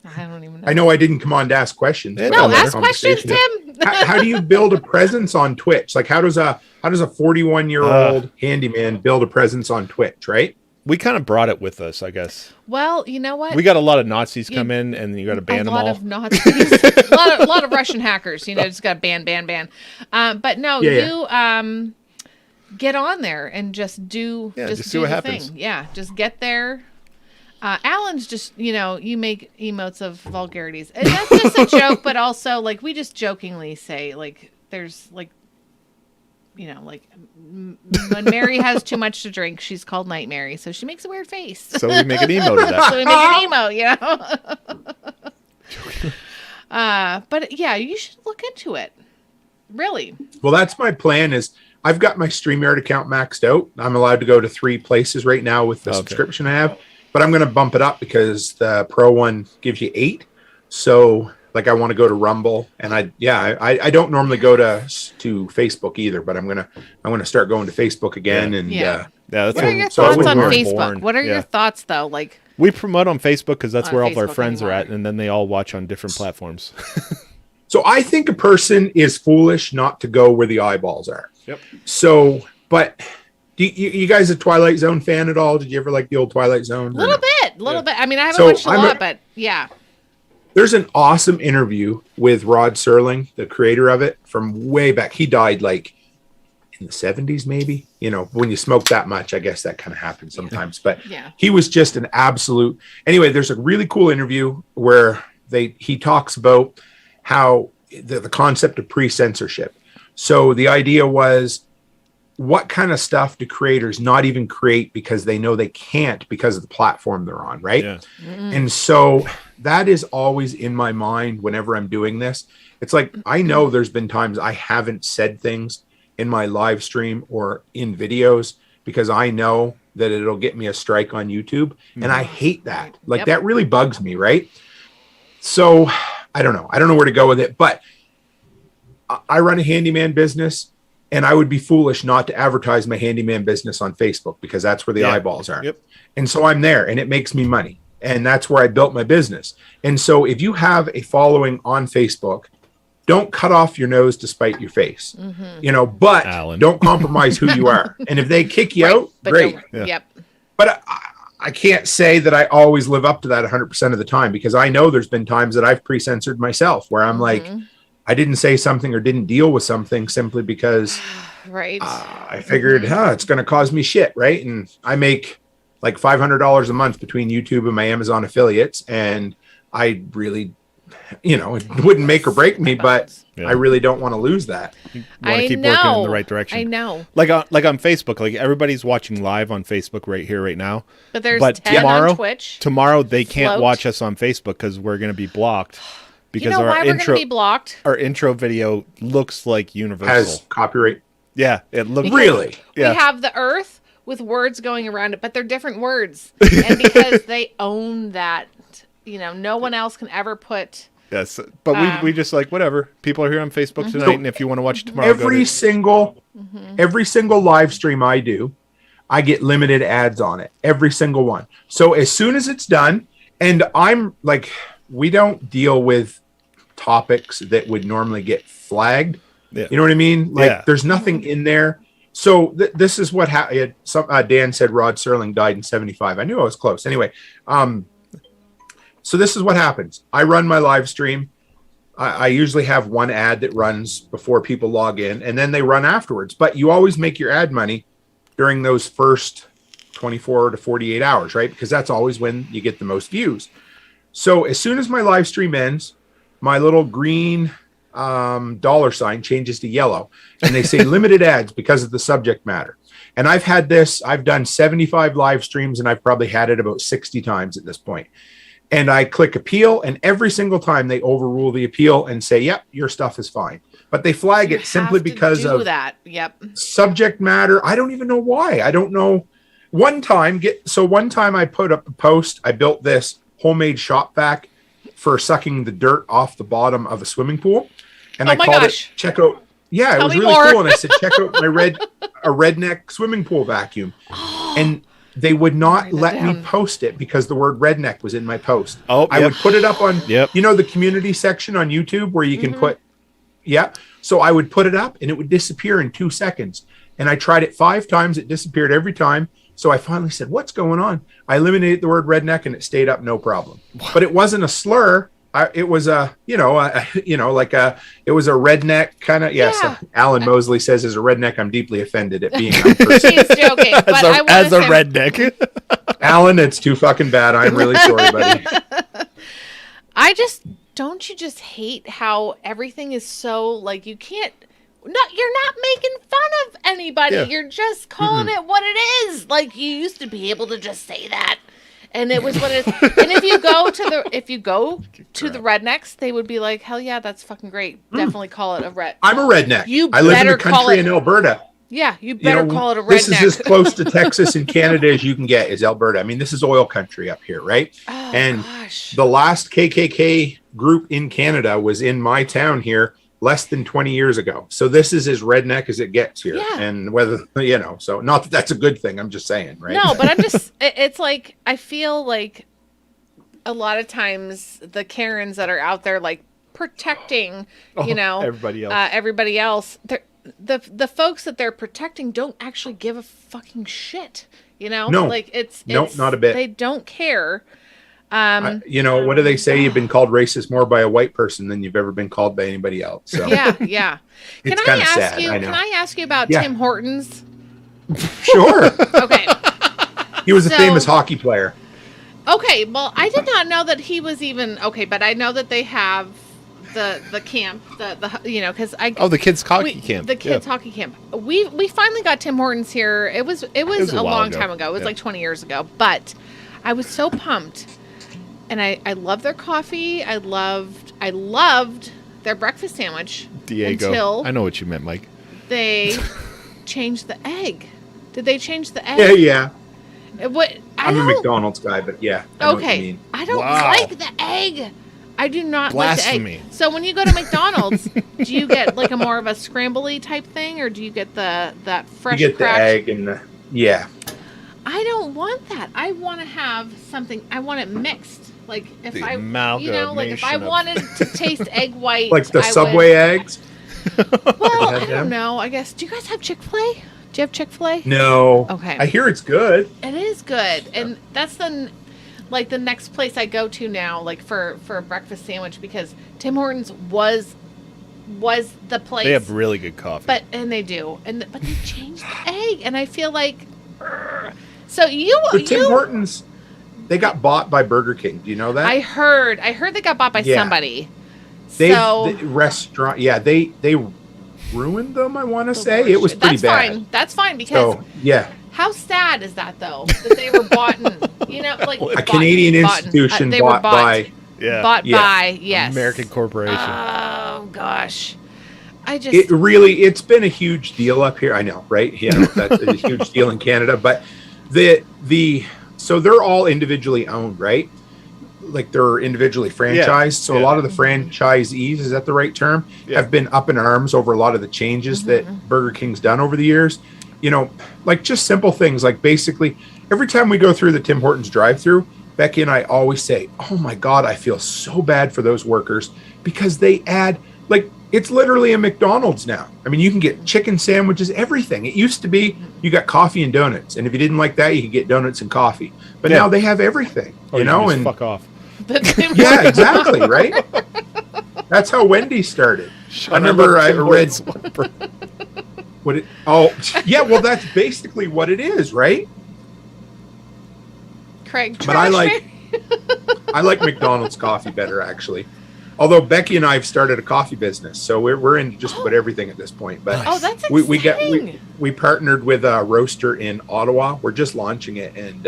I don't even know. I know I didn't come on to ask questions. No, but I love ask questions, conversation. Tim. How do you build a presence on Twitch? Like, how does a 41-year-old handyman build a presence on Twitch? Right? We kind of brought it with us, I guess. Well, you know what? We got a lot of Nazis come in, and you got to ban them all. A lot of Nazis, a lot of Russian hackers. Just got ban. But no, you get on there and just do just see do what the happens. thing. Yeah, just get there. Alan's just you make emotes of vulgarities, and that's just a joke. But also, like, we just jokingly say, like, there's like. When Mary has too much to drink, she's called Night Mary, so she makes a weird face. So we make an emote of that. So we make an emote, but yeah, you should look into it. Really. Well, that's my plan. Is I've got my StreamYard account maxed out. I'm allowed to go to 3 places right now with the subscription I have, but I'm going to bump it up because the Pro one gives you 8. So. Like, I want to go to Rumble, and I don't normally go to Facebook either, but I'm gonna start going to Facebook again. And that's what are your so thoughts on born. Facebook? What are your thoughts though? Like, we promote on Facebook because that's On where all of our Facebook friends are anymore. at, and then they all watch on different platforms. So I think a person is foolish not to go where the eyeballs are. Yep. So, but do you guys a Twilight Zone fan at all? Did you ever like the old Twilight Zone? little bit. I mean, I haven't So watched a I'm lot, but yeah. There's an awesome interview with Rod Serling, the creator of it, from way back. He died like in the 70s, maybe. When you smoke that much, I guess that kind of happens sometimes. But he was just an absolute. Anyway, there's a really cool interview where he talks about how the concept of pre-censorship. So the idea was, what kind of stuff do creators not even create because they know they can't because of the platform they're on, right? Yeah. And so that is always in my mind whenever I'm doing this. It's like, I know there's been times I haven't said things in my live stream or in videos because I know that it'll get me a strike on YouTube. And I hate that. Like, that really bugs me, right? So I don't know. I don't know where to go with it, but I run a handyman business. And I would be foolish not to advertise my handyman business on Facebook because that's where the eyeballs are. Yep. And so I'm there and it makes me money. And that's where I built my business. And so if you have a following on Facebook, don't cut off your nose to spite your face, but Alan. don't compromise who you are. And if they kick you out, But great. Yep. But I can't say that I always live up to that 100% of the time because I know there's been times that I've pre-censored myself where I'm like, I didn't say something or didn't deal with something simply because I figured, it's going to cause me shit, right? And I make like $500 a month between YouTube and my Amazon affiliates, and I really, it wouldn't make or break me, but I really don't want to lose that. You want to keep working in the right direction. I know. Like on Facebook, like everybody's watching live on Facebook right here, right now. But there's 10 on Twitch. Tomorrow they can't Float. watch us on Facebook because we're going to be blocked. Because why we're going to be blocked? Our intro video looks like Universal. Has copyright. Yeah, it looks really. Yeah. We have the Earth with words going around it, but they're different words, and because they own that, no one else can ever put. Yes, but we just like whatever. People are here on Facebook tonight, and if you want to watch it tomorrow, every single live stream I do, I get limited ads on it. Every single one. So as soon as it's done, and I'm like, we don't deal with topics that would normally get flagged. Yeah. You know what I mean? Like, there's nothing in there. So this is what happened. Dan said Rod Serling died in 75. I knew I was close. Anyway, so this is what happens. I run my live stream. I usually have one ad that runs before people log in, and then they run afterwards. But you always make your ad money during those first 24 to 48 hours, right? Because that's always when you get the most views. So as soon as my live stream ends, my little green dollar sign changes to yellow, and they say limited ads because of the subject matter. And I've done 75 live streams, and I've probably had it about 60 times at this point. And I click appeal, and every single time they overrule the appeal and say, yep, your stuff is fine. But they flag it simply because of that. Yep. Subject matter. I don't even know why. I don't know. One time I put up a post. I built this homemade shop vac for sucking the dirt off the bottom of a swimming pool. And I called it, check out. Yeah, it was really cool. And I said, check out a redneck swimming pool vacuum. And they would not Write that let me down. post it because the word redneck was in my post. Oh, I would put it up on, Yep. you know, the community section on YouTube where you can put, So I would put it up and it would disappear in 2 seconds. And I tried it 5 times. It disappeared every time. So I finally said, what's going on? I eliminated the word redneck and it stayed up, no problem. But it wasn't a slur. It was it was a redneck kind of, yes. Yeah. Alan Mosley says, as a redneck, I'm deeply offended at being unperceived. He's joking. But I wanna As a say- redneck. Alan, it's too fucking bad. I'm really sorry, buddy. Don't you just hate how everything is so like you can't you're not making fun of anybody. Yeah. You're just calling it what it is. Like you used to be able to just say that. And it was what it is. And if you go to the rednecks, they would be like, hell yeah, that's fucking great. Definitely call it a red. I'm a redneck. You I live in better the call country it- in Alberta. Yeah, you better call it a redneck. This is as close to Texas and Canada as you can get is Alberta. I mean, this is oil country up here, right? Oh, and gosh. the last KKK group in Canada was in my town here less than 20 years ago. So this is as redneck as it gets here. Yeah. And whether, so not that that's a good thing. I'm just saying, right? No, but I'm just, it's like, I feel like a lot of times the Karens that are out there, like protecting, everybody else, the folks that they're protecting don't actually give a fucking shit, No. like it's not a bit. They don't care. What do they say? You've been called racist more by a white person than you've ever been called by anybody else. So Yeah. Can It's I kinda ask sad, you? I know. Can I ask you about Yeah. Tim Hortons? sure. Okay. He was a So- famous hockey player. Okay. Well, I did not know that he was even okay, but I know that they have the camp, because The kids' hockey camp. The kids' hockey camp. We finally got Tim Hortons here. It was a a while long ago. time ago. It was Yeah. like 20 years ago. But I was so pumped. And I love their coffee. I loved their breakfast sandwich. Diego. Until I know what you meant, Mike. they changed the egg. Did they change the egg? Yeah. What I'm a don't- McDonald's guy, but yeah. I know what you Okay. mean. I don't Wow. like the egg. I do not Blasphemy. like the egg. So when you go to McDonald's, do you get like a more of a scramble-y type thing, or do you get that You fresh get the cracked? egg and yeah. I don't want that. I want to have something. I want it mixed. Like if The like if I amalgamation of- wanted to taste egg white, Like the I Subway would, eggs. Well, have I them? don't know. I guess. Do you guys have Chick-fil-A? Do you have Chick-fil-A? No. Okay. I hear it's good. It is good, and that's the next place I go to now, like for a breakfast sandwich, because Tim Hortons was the place. They have really good coffee. but they do, but they changed the egg, and I feel like. So But Tim Hortons, they got bought by Burger King. Do you know that? I heard they got bought by Yeah. somebody. The restaurant. Yeah, they ruined them. I want to say it was pretty that's bad. fine. That's fine because So yeah, how sad is that though that they were bought a Canadian institution they were bought by. yeah. bought Yeah. by yes American corporation. Oh gosh, I just It's been a huge deal up here. I know, right? That's a huge deal in Canada, but so they're all individually owned, right? Like they're individually franchised. So a Yeah. lot of the franchisees, is that the right term? Yeah. Have been up in arms over a lot of the changes that Burger King's done over the years. Like just simple things, like basically every time we go through the Tim Hortons drive-through, Becky and I always say, oh my God, I feel so bad for those workers because they add, like, it's literally a McDonald's now. I mean, you can get chicken sandwiches, everything. It used to be you got coffee and donuts. And if you didn't like that, you could get donuts and coffee. But Yeah. now they have everything, Or you can know? just And fuck off. yeah, exactly, right? That's how Wendy's started. I remember I read what it, yeah, well, that's basically what it is, right? Craig. But I like McDonald's coffee better, actually. Although Becky and I have started a coffee business, so we're into just about everything at this point. But Oh, that's exciting. we partnered with a roaster in Ottawa. We're just launching it, and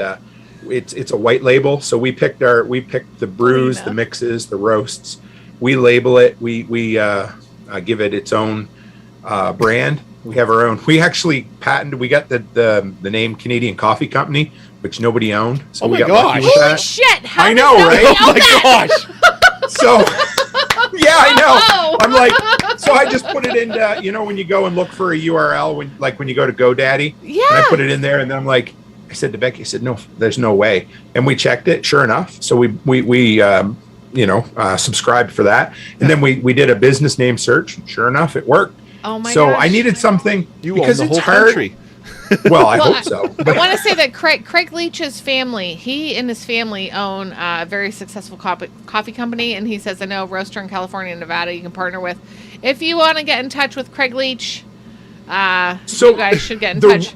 it's a white label. So we picked the brews, the mixes, the roasts. We label it. We give it its own brand. We have our own. We actually patented. We got the name Canadian Coffee Company, which nobody owned. So Oh we my got lucky gosh. with Holy that. shit! How I does know, nobody right? know Oh my that? gosh. So yeah, I know. Oh. I'm like, so I just put it into, when you go and look for a URL when you go to GoDaddy, Yeah. and I put it in there, and then I'm like, I said to Becky, I said, no, there's no way. And we checked it, sure enough. So we subscribed for that. And then we did a business name search. Sure enough, it worked. Oh my so gosh. I needed something You because own the it's whole hard. country. Well, I hope so. I want to say that Craig Leach's family, he and his family own a very successful coffee company, and he says, I know a roaster in California and Nevada you can partner with. If you want to get in touch with Craig Leach, you guys should get in touch.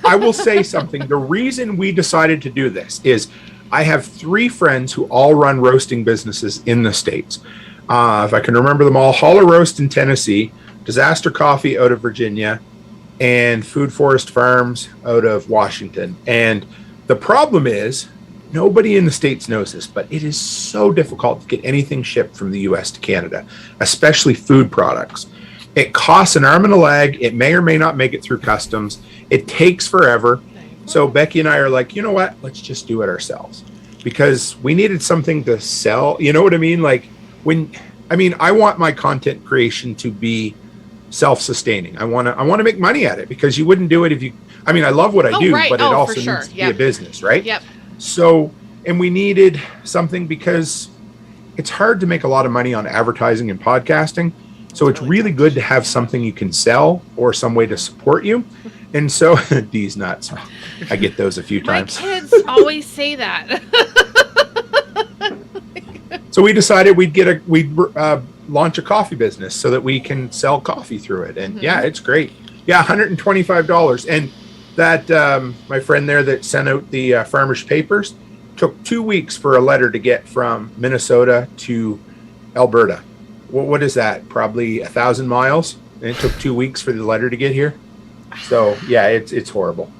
I will say something. The reason we decided to do this is I have 3 friends who all run roasting businesses in the States. If I can remember them all, Holler Roast in Tennessee, Disaster Coffee out of Virginia, and Food Forest Farms out of Washington. And the problem is, nobody in the States knows this, but it is so difficult to get anything shipped from the US to Canada, especially food products. It costs an arm and a leg. It may or may not make it through customs. It takes forever. So Becky and I are like, you know what? Let's just do it ourselves, because we needed something to sell. You know what I mean? Like I want my content creation to be self-sustaining. I want to make money at it, because you wouldn't do it if you, I love what I do, right. but it also for sure. needs to be a business, right? Yep. So, and we needed something, because it's hard to make a lot of money on advertising and podcasting. So it's really good to have something you can sell or some way to support you. And so these nuts, I get those a few times. My kids always say that. So we decided we'd launch a coffee business so that we can sell coffee through it. And yeah, it's great. Yeah, $125. And that my friend there that sent out the farmers papers took 2 weeks for a letter to get from Minnesota to Alberta. What is that? Probably 1,000 miles. And it took 2 weeks for the letter to get here. So yeah, it's horrible.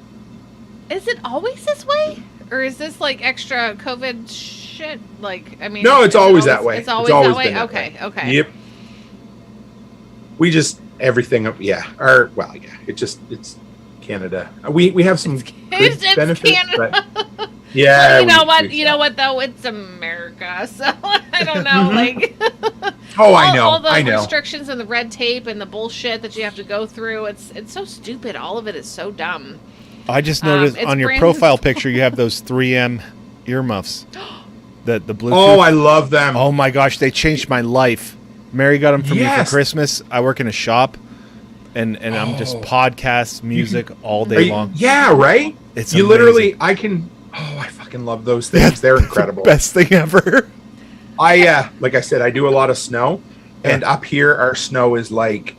Is it always this way? Or is this like extra COVID shit? No, it's always that way. It's always that way? been that Okay, way. okay. Yep. We just, everything, it's Canada. We have some good It's benefits. Canada. But yeah. You know what though? It's America. So I don't know, I all the know. restrictions and the red tape and the bullshit that you have to go through. It's so stupid. All of it is so dumb. I just noticed it's on your brand- profile picture you have those 3M earmuffs. The Bluetooth. Oh, I love them. Oh my gosh, they changed my life. Mary got them for me for Yes. Christmas. I work in a shop, and I'm just podcasts, music all day long. Yeah, right? It's you amazing. literally, I fucking love those things. They're incredible. Best thing ever. Like I said, I do a lot of snow, and up here our snow is like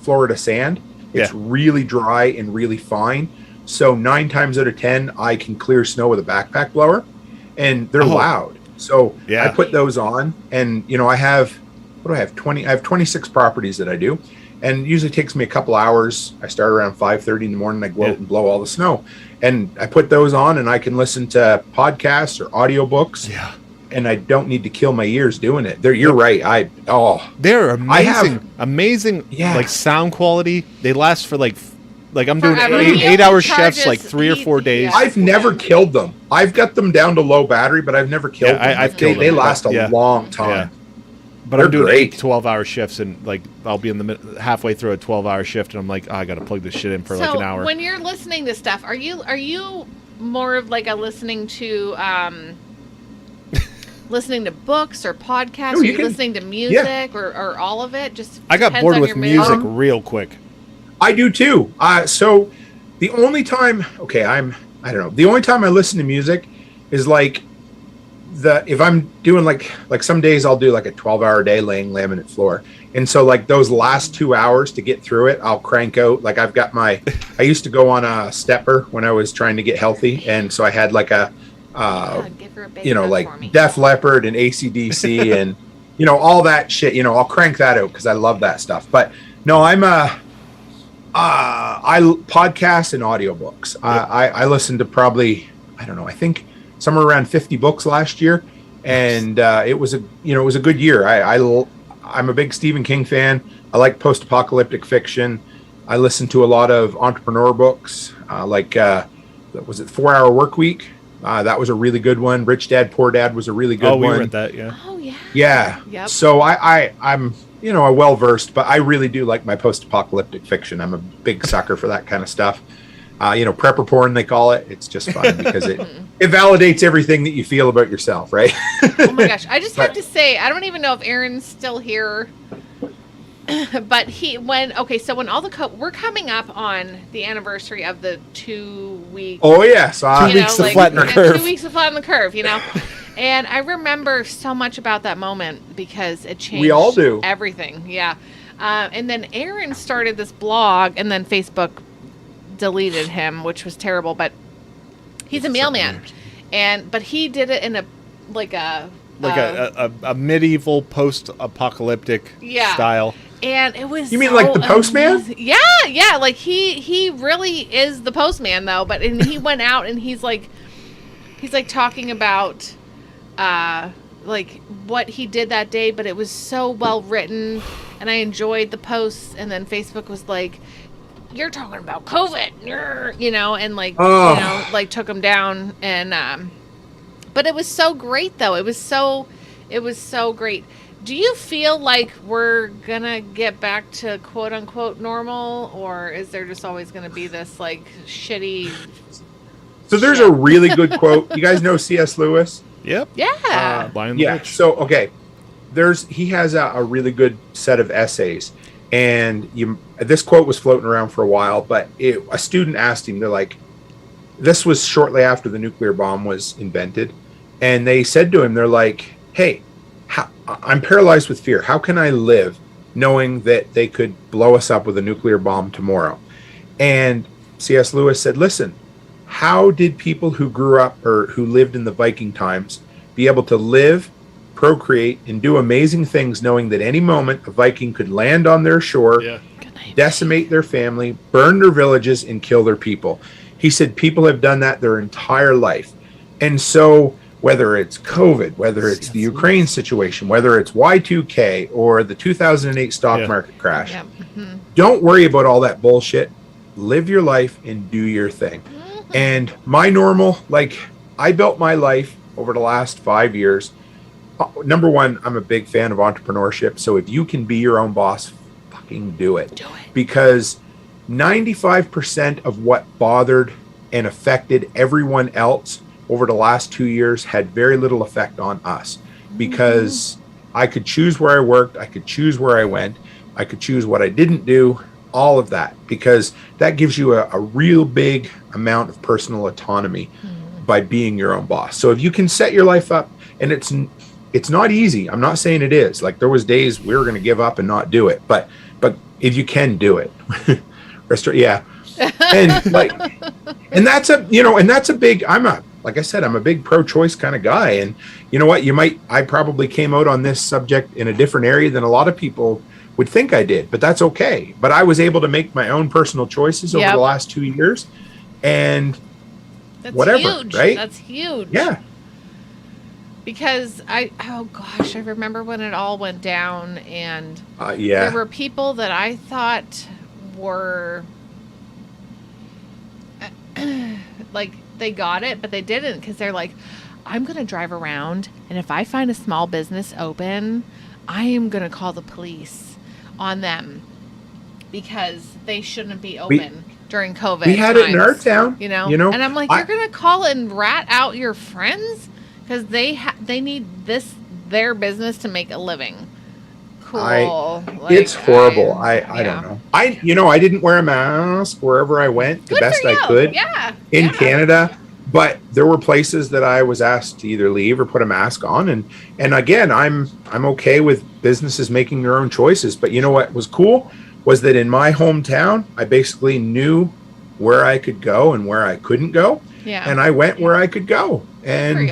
Florida sand. It's really dry and really fine. So 9 times out of 10, I can clear snow with a backpack blower, and they're loud. So I put those on, and I have 26 properties that I do, and it usually takes me a couple hours. I start around 5:30 in the morning. I go out and blow all the snow, and I put those on, and I can listen to podcasts or audiobooks. Yeah. And I don't need to kill my ears doing it. You're right. They're amazing. have- Amazing Yeah. like sound quality. They last for like I'm doing Forever. 8-hour He only shifts like charges 3 or 4 days. Yeah. I've never killed them. I've got them down to low battery, but I've never killed them. I've killed They them, last a yeah. long time. Yeah. But They're I'm doing great. 12-hour shifts, and like I'll be in the halfway through a 12-hour shift, and I'm like, I got to plug this shit in for like an hour. When you're listening to stuff, are you more of like a listening to listening to books or podcasts? No, Are you you can- listening to music or all of it? Just I got depends bored on with your mood. music real quick. I do too. So the only time, I don't know. The only time I listen to music is like if I'm doing like some days I'll do like a 12-hour day laying laminate floor. And so like those last 2 hours to get through it, I'll crank out. Like I used to go on a stepper when I was trying to get healthy. And so I had like a, give her a big hug for me. like Def Leppard and AC/DC and, all that shit, I'll crank that out because I love that stuff. But no, I podcasts and audiobooks. I listened to probably, I think somewhere around 50 books last year. And it was a good year. I'm a big Stephen King fan. I like post-apocalyptic fiction. I listen to a lot of entrepreneur books, was it 4 Hour Work Week? That was a really good one. Rich Dad, Poor Dad was a really good one. We read that, yeah. Oh yeah. Yeah. Yep. So I'm well versed, but I really do like my post-apocalyptic fiction. I'm a big sucker for that kind of stuff. prepper porn, they call it. It's just fun because it validates everything that you feel about yourself, right? Oh my gosh. I just have to say, I don't even know if Aaron's still here. But when all we're coming up on the anniversary of the 2 week. Oh yes, 2 weeks to flatten the curve. 2 weeks to flatten the curve, And I remember so much about that moment because it changed. We all do. Everything, yeah. And then Aaron started this blog, and then Facebook deleted him, which was terrible. But he's a mailman, but he did it in a medieval post-apocalyptic style. And it was. You mean like the postman? Amazing. Yeah. Like he really is the postman though. But he went out and he's like talking about like what he did that day. But it was so well written, and I enjoyed the posts. And then Facebook was like, "You're talking about COVID," and like took him down. And but it was so great though. It was so great. Do you feel like we're gonna get back to quote unquote normal, or is there just always gonna be this like shitty? So there's a really good quote. You guys know C.S. Lewis? Yep. Yeah. Lion the Witch. So okay, he has a really good set of essays, and this quote was floating around for a while, but a student asked him. They're like, this was shortly after the nuclear bomb was invented, and they said to him, they're like, "Hey, I'm paralyzed with fear. How can I live knowing that they could blow us up with a nuclear bomb tomorrow?" And C.S. Lewis said, listen, how did people who grew up or who lived in the Viking times be able to live, procreate, and do amazing things knowing that any moment a Viking could land on their shore, decimate their family, burn their villages, and kill their people? He said people have done that their entire life. And so whether it's COVID, whether it's the Ukraine situation, whether it's Y2K or the 2008 stock market crash, don't worry about all that bullshit. Live your life and do your thing. And my normal, I built my life over the last 5 years. Number one, I'm a big fan of entrepreneurship. So if you can be your own boss, fucking do it. Because 95% of what bothered and affected everyone else over the last 2 years had very little effect on us, because I could choose where I worked, I could choose where I went, I could choose what I didn't do, all of that, because that gives you a real big amount of personal autonomy by being your own boss. So if you can set your life up, and it's not easy. I'm not saying it is. Like, there was days we were going to give up and not do it, but if you can do it, and that's a big. Like I said, I'm a big pro-choice kind of guy. And you know what? I probably came out on this subject in a different area than a lot of people would think I did, but that's okay. But I was able to make my own personal choices over the last 2 years, and that's whatever, huge. right? That's huge. Yeah. Because I remember when it all went down, and there were people that I thought were like, they got it, but they didn't, because they're like, I'm going to drive around, and if I find a small business open, I am going to call the police on them because they shouldn't be open during COVID. We had it in our town, and I'm like, you're going to call and rat out your friends because they need their business to make a living. Cool. It's horrible. I don't know. I didn't wear a mask wherever I went the best I could in Canada, but there were places that I was asked to either leave or put a mask on, and again, I'm okay with businesses making their own choices. But you know what was cool was that in my hometown, I basically knew where I could go and where I couldn't go, and I went where I could go. And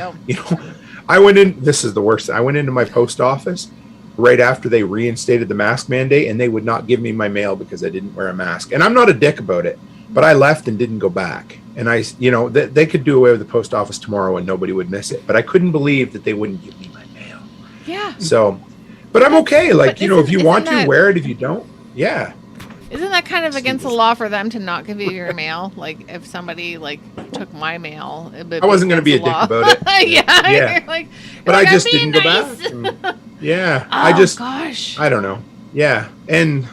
I went in. This is the worst. I went into my post office right after they reinstated the mask mandate, and they would not give me my mail because I didn't wear a mask. And I'm not a dick about it, but I left and didn't go back. And they could do away with the post office tomorrow and nobody would miss it. But I couldn't believe that they wouldn't give me my mail. Yeah. So, but I'm okay. Like, if you want to, wear it. If you don't, Isn't that kind of against the law for them to not give you your mail? Like, if somebody took my mail, I wasn't going to be a dick about it. Yeah. But I just didn't go back. I don't know. Yeah. And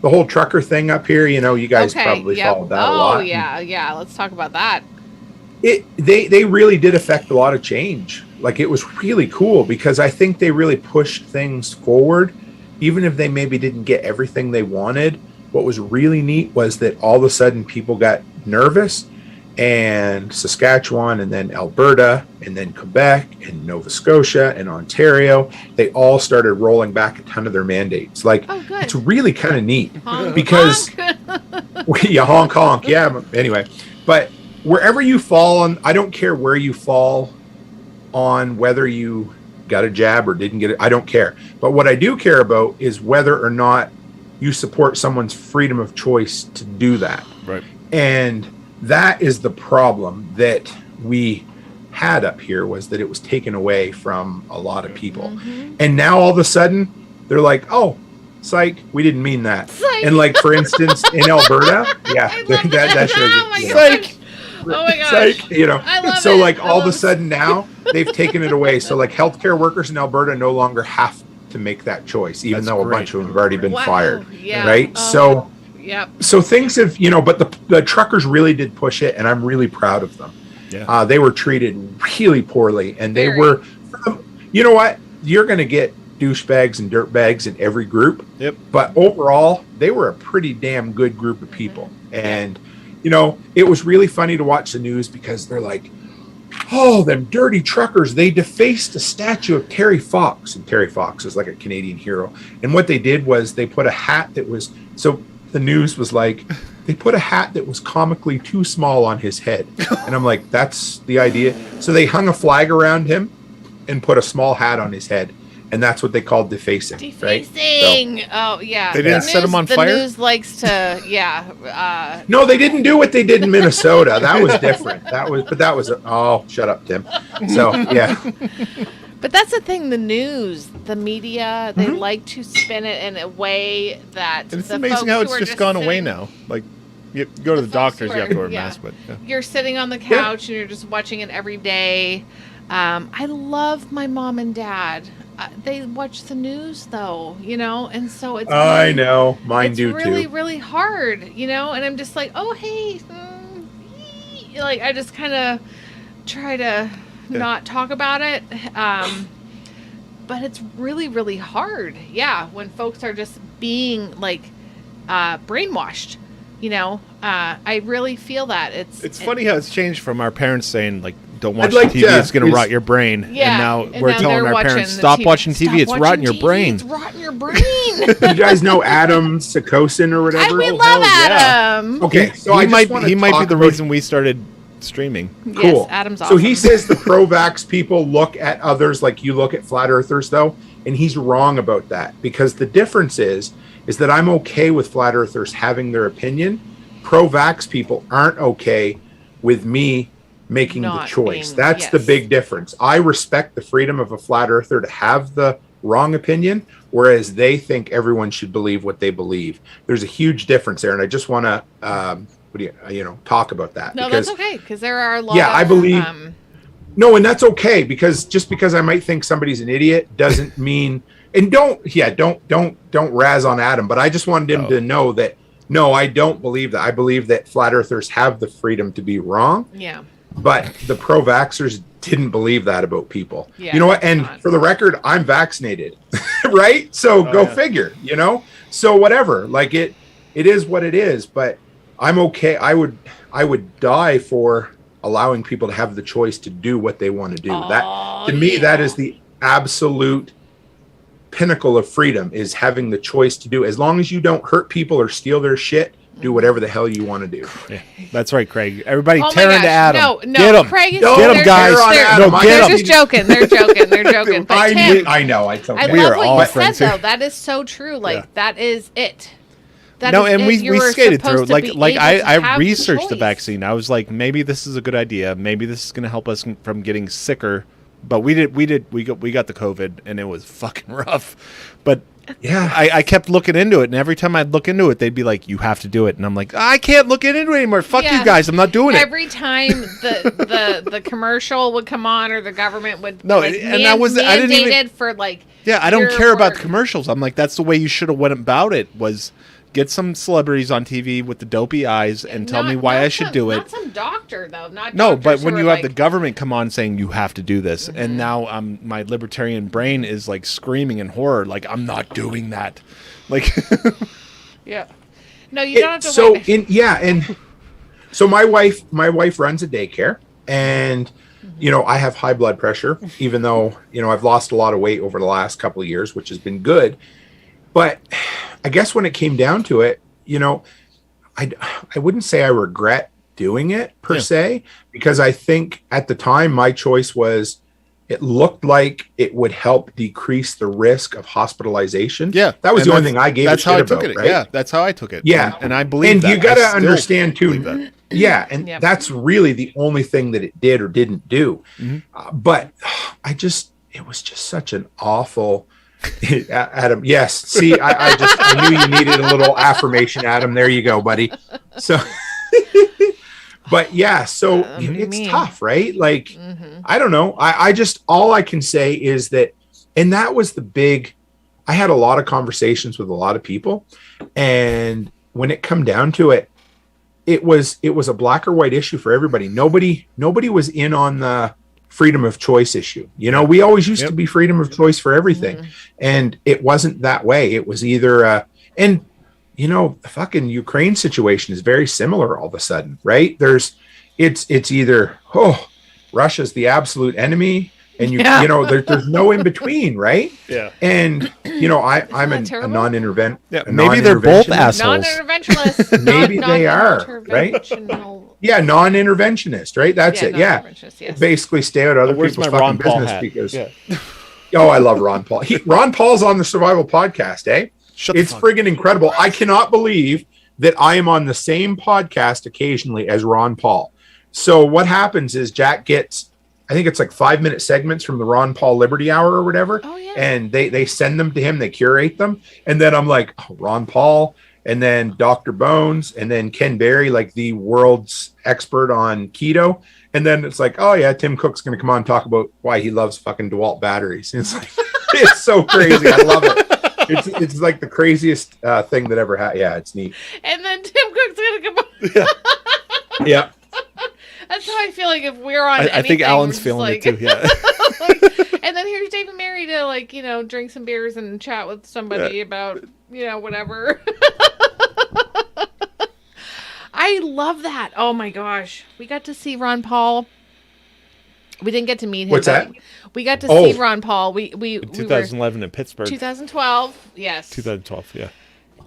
the whole trucker thing up here, you guys Okay, probably yep. followed that a lot. Oh, yeah. Let's talk about that. They really did affect a lot of change. Like, it was really cool because I think they really pushed things forward, even if they maybe didn't get everything they wanted. What was really neat was that all of a sudden people got nervous, and Saskatchewan, and then Alberta, and then Quebec, and Nova Scotia, and Ontario, they all started rolling back a ton of their mandates. Like, Oh, good. it's really kind of neat Honk, because honk. yeah, honk honk, yeah. Anyway, but wherever you fall on, I don't care where you fall on, whether you got a jab or didn't get it, I don't care. But what I do care about is whether or not you support someone's freedom of choice to do that. Right. And that is the problem that we had up here, was that it was taken away from a lot of people. And now all of a sudden they're like, oh, psych, we didn't mean that. Psych. And like, for instance, in Alberta, yeah, I love that shows Oh my you. gosh. Oh my gosh. Psych, I love so it. like I all of love a sudden now they've taken it away. So like, healthcare workers in Alberta no longer have to make that choice, even That's though a great. bunch of them have already been Wow. fired. Yeah. Right. Oh. Yep. So things have, but the truckers really did push it, and I'm really proud of them. Yeah. They were treated really poorly, and they Very. were, you know what? You're going to get douchebags and dirtbags in every group. Yep. But overall, they were a pretty damn good group of people. And, it was really funny to watch the news because they're like, oh, them dirty truckers, they defaced a statue of Terry Fox. And Terry Fox is like a Canadian hero. And what they did was they put a hat that was, so the news was like, they put a hat that was comically too small on his head. And I'm like, that's the idea. So they hung a flag around him and put a small hat on his head. And that's what they called defacing. Right? Defacing. Oh, yeah. They didn't set him on fire? The news likes to, yeah. No, they didn't do what they did in Minnesota. That was different. Oh, shut up, Tim. So, yeah. But that's the thing, the news, the media, they Mm-hmm. like to spin it in a way that And it's the amazing folks how who it's are just gone away sitting- now. Like, you go to the folks doctors, who you have to are- wear a yeah. mask, but yeah. You're sitting on the couch and you're just watching it every day. I love my mom and dad. They watch the news though, and so it's I really- know. Mine it's do really, too. really hard, and I'm just like, oh, hey, like, I just kind of try to not talk about it. But it's really, really hard. Yeah. When folks are just being like, brainwashed, I really feel that It's funny how it's changed from our parents saying, like, don't watch I'd like TV, to- it's going to rot your brain. Yeah, And now we're telling they're our watching parents, the stop TV. watching TV, it's Stop rotting your watching TV, brain. It's rotting your brain. You guys know Adam Sakosin or whatever? We Oh, love hell yeah. Adam. Okay, so I he just might wanna be talk the about- reason we started streaming. Cool. Yes, Adam's awesome. So he says the pro-vax people look at others like you look at flat earthers, though, and he's wrong about that, because the difference is that I'm okay with flat earthers having their opinion. Pro-vax people aren't okay with me making the Not choice. being- That's the yes. big difference. I respect the freedom of a flat earther to have the wrong opinion, whereas they think everyone should believe what they believe. There's a huge difference there, and I just want to talk about that. No, because that's okay, because there are a lot Yeah, of, I believe- No, and that's okay, because just because I might think somebody's an idiot doesn't mean. And don't razz on Adam, but I just wanted him to know that no, I don't believe that. I believe that flat earthers have the freedom to be wrong, yeah. but the pro-vaxxers didn't believe that about people. Yeah, You know what? And not. for the record, I'm vaccinated, right? So go yeah. figure. So whatever. Like it is what it is. But I'm okay. I would die for allowing people to have the choice to do what they want to do. That to me, that is the absolute pinnacle of freedom, is having the choice to do, as long as you don't hurt people or steal their shit, do whatever the hell you want to do. Yeah, that's right, Craig. Everybody Oh my tear into gosh, Adam. no, Get him. Craig is Don't Get him, they're- guys. tear on they're- Adam. No, I get They're him. just joking. They're joking. They're joking. But Tim, I know. I totally I We love are what all you said friends here. though. That is so true. Like Yeah. that is it. That No, is and it. we You were skated through. supposed to Like be like able to I have researched the choice. vaccine. I was like, maybe this is a good idea. Maybe this is going to help us from getting sicker. But we got the COVID, and it was fucking rough. But Yeah. I kept looking into it, and every time I'd look into it, they'd be like, "You have to do it," and I'm like, "I can't look into it anymore. Fuck Yeah. you guys, I'm not doing it." Every time the commercial would come on, or the government would No, and I didn't even- mandated for like Yeah, I don't your care about the word. commercials. I'm like, that's the way you should have went about it. Was get some celebrities on TV with the dopey eyes and tell me why I should do it. Not some doctor though. No, but when you have the government come on saying you have to do this, and now my libertarian brain is like screaming in horror, like I'm not doing that. Like, yeah, no, you don't have to. And so my wife runs a daycare, and I have high blood pressure, even though I've lost a lot of weight over the last couple of years, which has been good. But I guess when it came down to it, I wouldn't say I regret doing it per se, because I think at the time my choice was, it looked like it would help decrease the risk of hospitalization. Yeah. That was the only thing I gave That's a how I shit took about, it. right? Yeah, that's how I took it. Yeah. And I believe and that. you got to understand too. Yeah. And Yep. that's really the only thing that it did or didn't do. But it was just such an awful... Adam, yes. See, I knew you needed a little affirmation, Adam. There you go, buddy. So, but yeah, so it's tough, right? Like, I don't know. I just, all I can say is that, and that was I had a lot of conversations with a lot of people, and when it come down to it, it was a black or white issue for everybody. Nobody was in on the freedom of choice issue. We always used to be freedom of choice for everything. And it wasn't that way. It was either, the fucking Ukraine situation is very similar all of a sudden, right? It's either, Russia's the absolute enemy, and there's no in between, right? Yeah. And I'm a non-interventionist. Yeah, maybe they're both assholes. Non-interventionist. Maybe they are, right? Yeah, non-interventionist, right? That's it. Yeah. Yes. Basically stay out of other people's fucking business because I love Ron Paul. Ron Paul's on the Survival Podcast, eh? It's friggin' incredible. I cannot believe that I am on the same podcast occasionally as Ron Paul. So what happens is Jack gets, I think it's like 5-minute segments from the Ron Paul Liberty Hour or whatever. Oh, yeah. And they send them to him, they curate them. And then I'm like, Ron Paul, and then Dr. Bones, and then Ken Berry, like the world's expert on keto. And then it's like, oh yeah, Tim Cook's going to come on and talk about why he loves fucking Dewalt batteries. And it's like, it's so crazy. I love it. It's like the craziest thing that ever happened. Yeah, it's neat. And then Tim Cook's going to come on. Yeah. That's how I feel like if we're on anything. I think Alan's feeling it too, yeah. And then here's David Mary to drink some beers and chat with somebody about, whatever. I love that. Oh my gosh. We got to see Ron Paul. We didn't get to meet him. What's that? We got to see Ron Paul. We 2011 in Pittsburgh. 2012. Yes. 2012, yeah.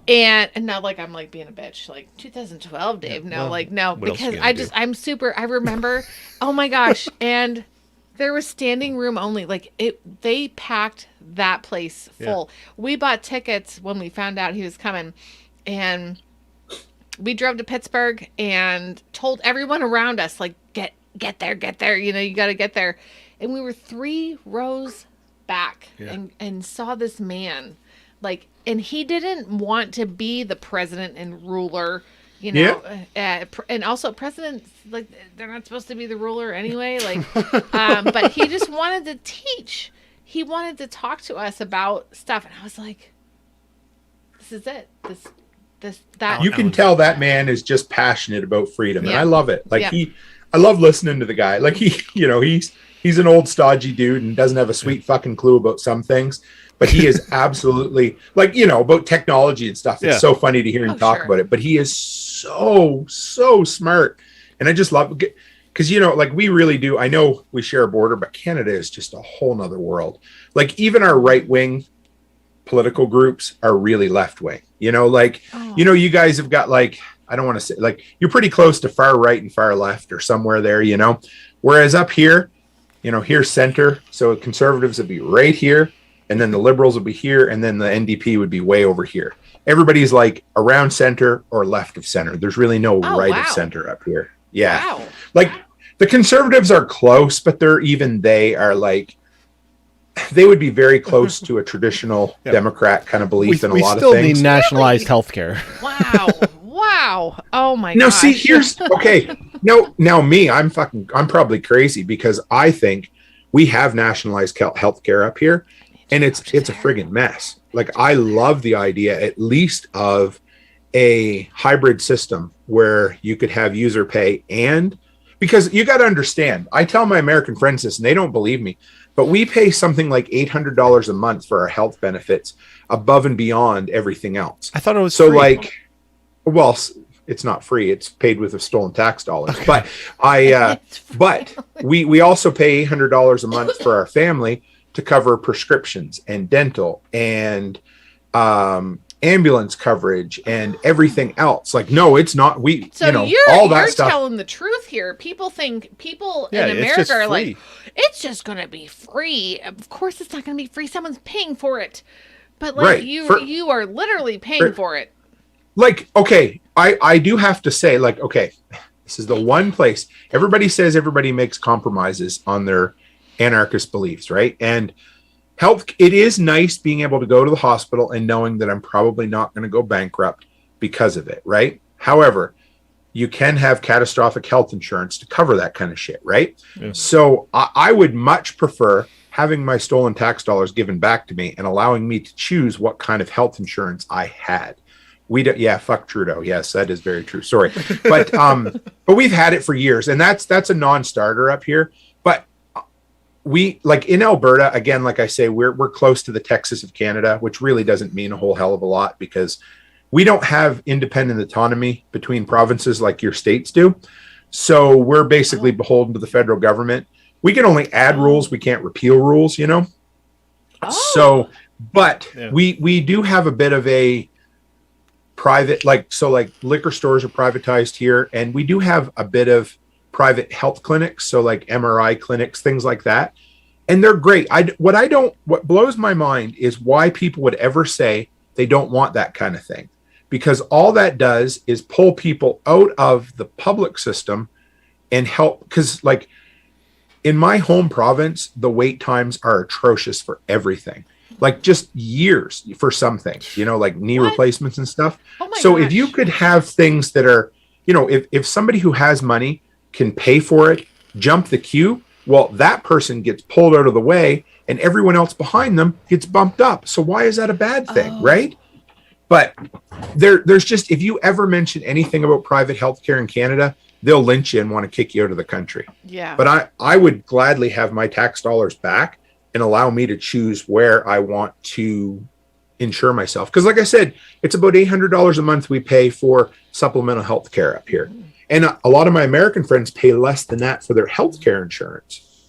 And now I'm being a bitch, 2012, Dave. No, no, because I remember, oh my gosh. And there was standing room only. They packed that place full. Yeah. We bought tickets when we found out he was coming, and we drove to Pittsburgh and told everyone around us, get there. You got to get there. And we were 3 rows back and saw this man, and he didn't want to be the president and ruler, and also presidents, they're not supposed to be the ruler anyway. But he just wanted to teach. He wanted to talk to us about stuff. And I was like, this is it. That you can tell that man is just passionate about freedom. And I love it. I love listening to the guy. He's an old stodgy dude and doesn't have a sweet fucking clue about some things. But he is absolutely about technology and stuff. It's so funny to hear him talk about it. But he is so smart, and I just love it because we really do. I know we share a border, but Canada is just a whole nother world. Even our right wing political groups are really left wing. You guys have got I don't want to say you're pretty close to far right and far left or somewhere there. Whereas up here, here's center. So conservatives would be right here. And then the liberals would be here, and then the NDP would be way over here. Everybody's around center or left of center. There's really no of center up here. Yeah. Wow. The conservatives are close, but they are they would be very close to a traditional Democrat kind of belief in a lot of things. We still need nationalized healthcare. Wow. Oh my god. No, see, here's okay. No, now I'm probably crazy because I think we have nationalized healthcare up here. And it's a friggin' mess. I love the idea, at least of a hybrid system where you could have user pay, and because you got to understand, I tell my American friends this and they don't believe me, but we pay something like $800 a month for our health benefits above and beyond everything else. I thought it was so free. like, well, it's not free. It's paid with a stolen tax dollars. Okay. But we also pay $800 a month for our family to cover prescriptions and dental and ambulance coverage and everything else. Like, no, it's not. All that stuff. You're telling the truth here. People in America are like, it's just going to be free. Of course, it's not going to be free. Someone's paying for it. But like right. you are literally paying for it. Like, okay, I do have to say, like, okay, this is the one place everybody says everybody makes compromises on their anarchist beliefs, right? And it is nice being able to go to the hospital and knowing that I'm probably not going to go bankrupt because of it, right? However, you can have catastrophic health insurance to cover that kind of shit, right? Yeah. So I would much prefer having my stolen tax dollars given back to me and allowing me to choose what kind of health insurance I had. Fuck Trudeau. Yes, that is very true. Sorry. But we've had it for years, and that's a non-starter up here. But we, like in Alberta, again, like I say, we're close to the Texas of Canada, which really doesn't mean a whole hell of a lot because we don't have independent autonomy between provinces like your states do. So we're basically beholden to the federal government. We can only add rules. We can't repeal rules, you know? Oh. So, but yeah. we do have a bit of a private, like liquor stores are privatized here. And we do have a bit of private health clinics. So like MRI clinics, things like that. And they're great. What blows my mind is why people would ever say they don't want that kind of thing. Because all that does is pull people out of the public system and help. Because like in my home province, the wait times are atrocious for everything. Like just years for some things, like knee replacements and stuff. Oh so gosh. If you could have things that are, if somebody who has money can pay for it, jump the queue, well, that person gets pulled out of the way and everyone else behind them gets bumped up. So why is that a bad thing, right? But there's just, if you ever mention anything about private healthcare in Canada, they'll lynch you and want to kick you out of the country. Yeah. But I would gladly have my tax dollars back and allow me to choose where I want to insure myself. Because like I said, it's about $800 a month we pay for supplemental health care up here. And a lot of my American friends pay less than that for their health care insurance.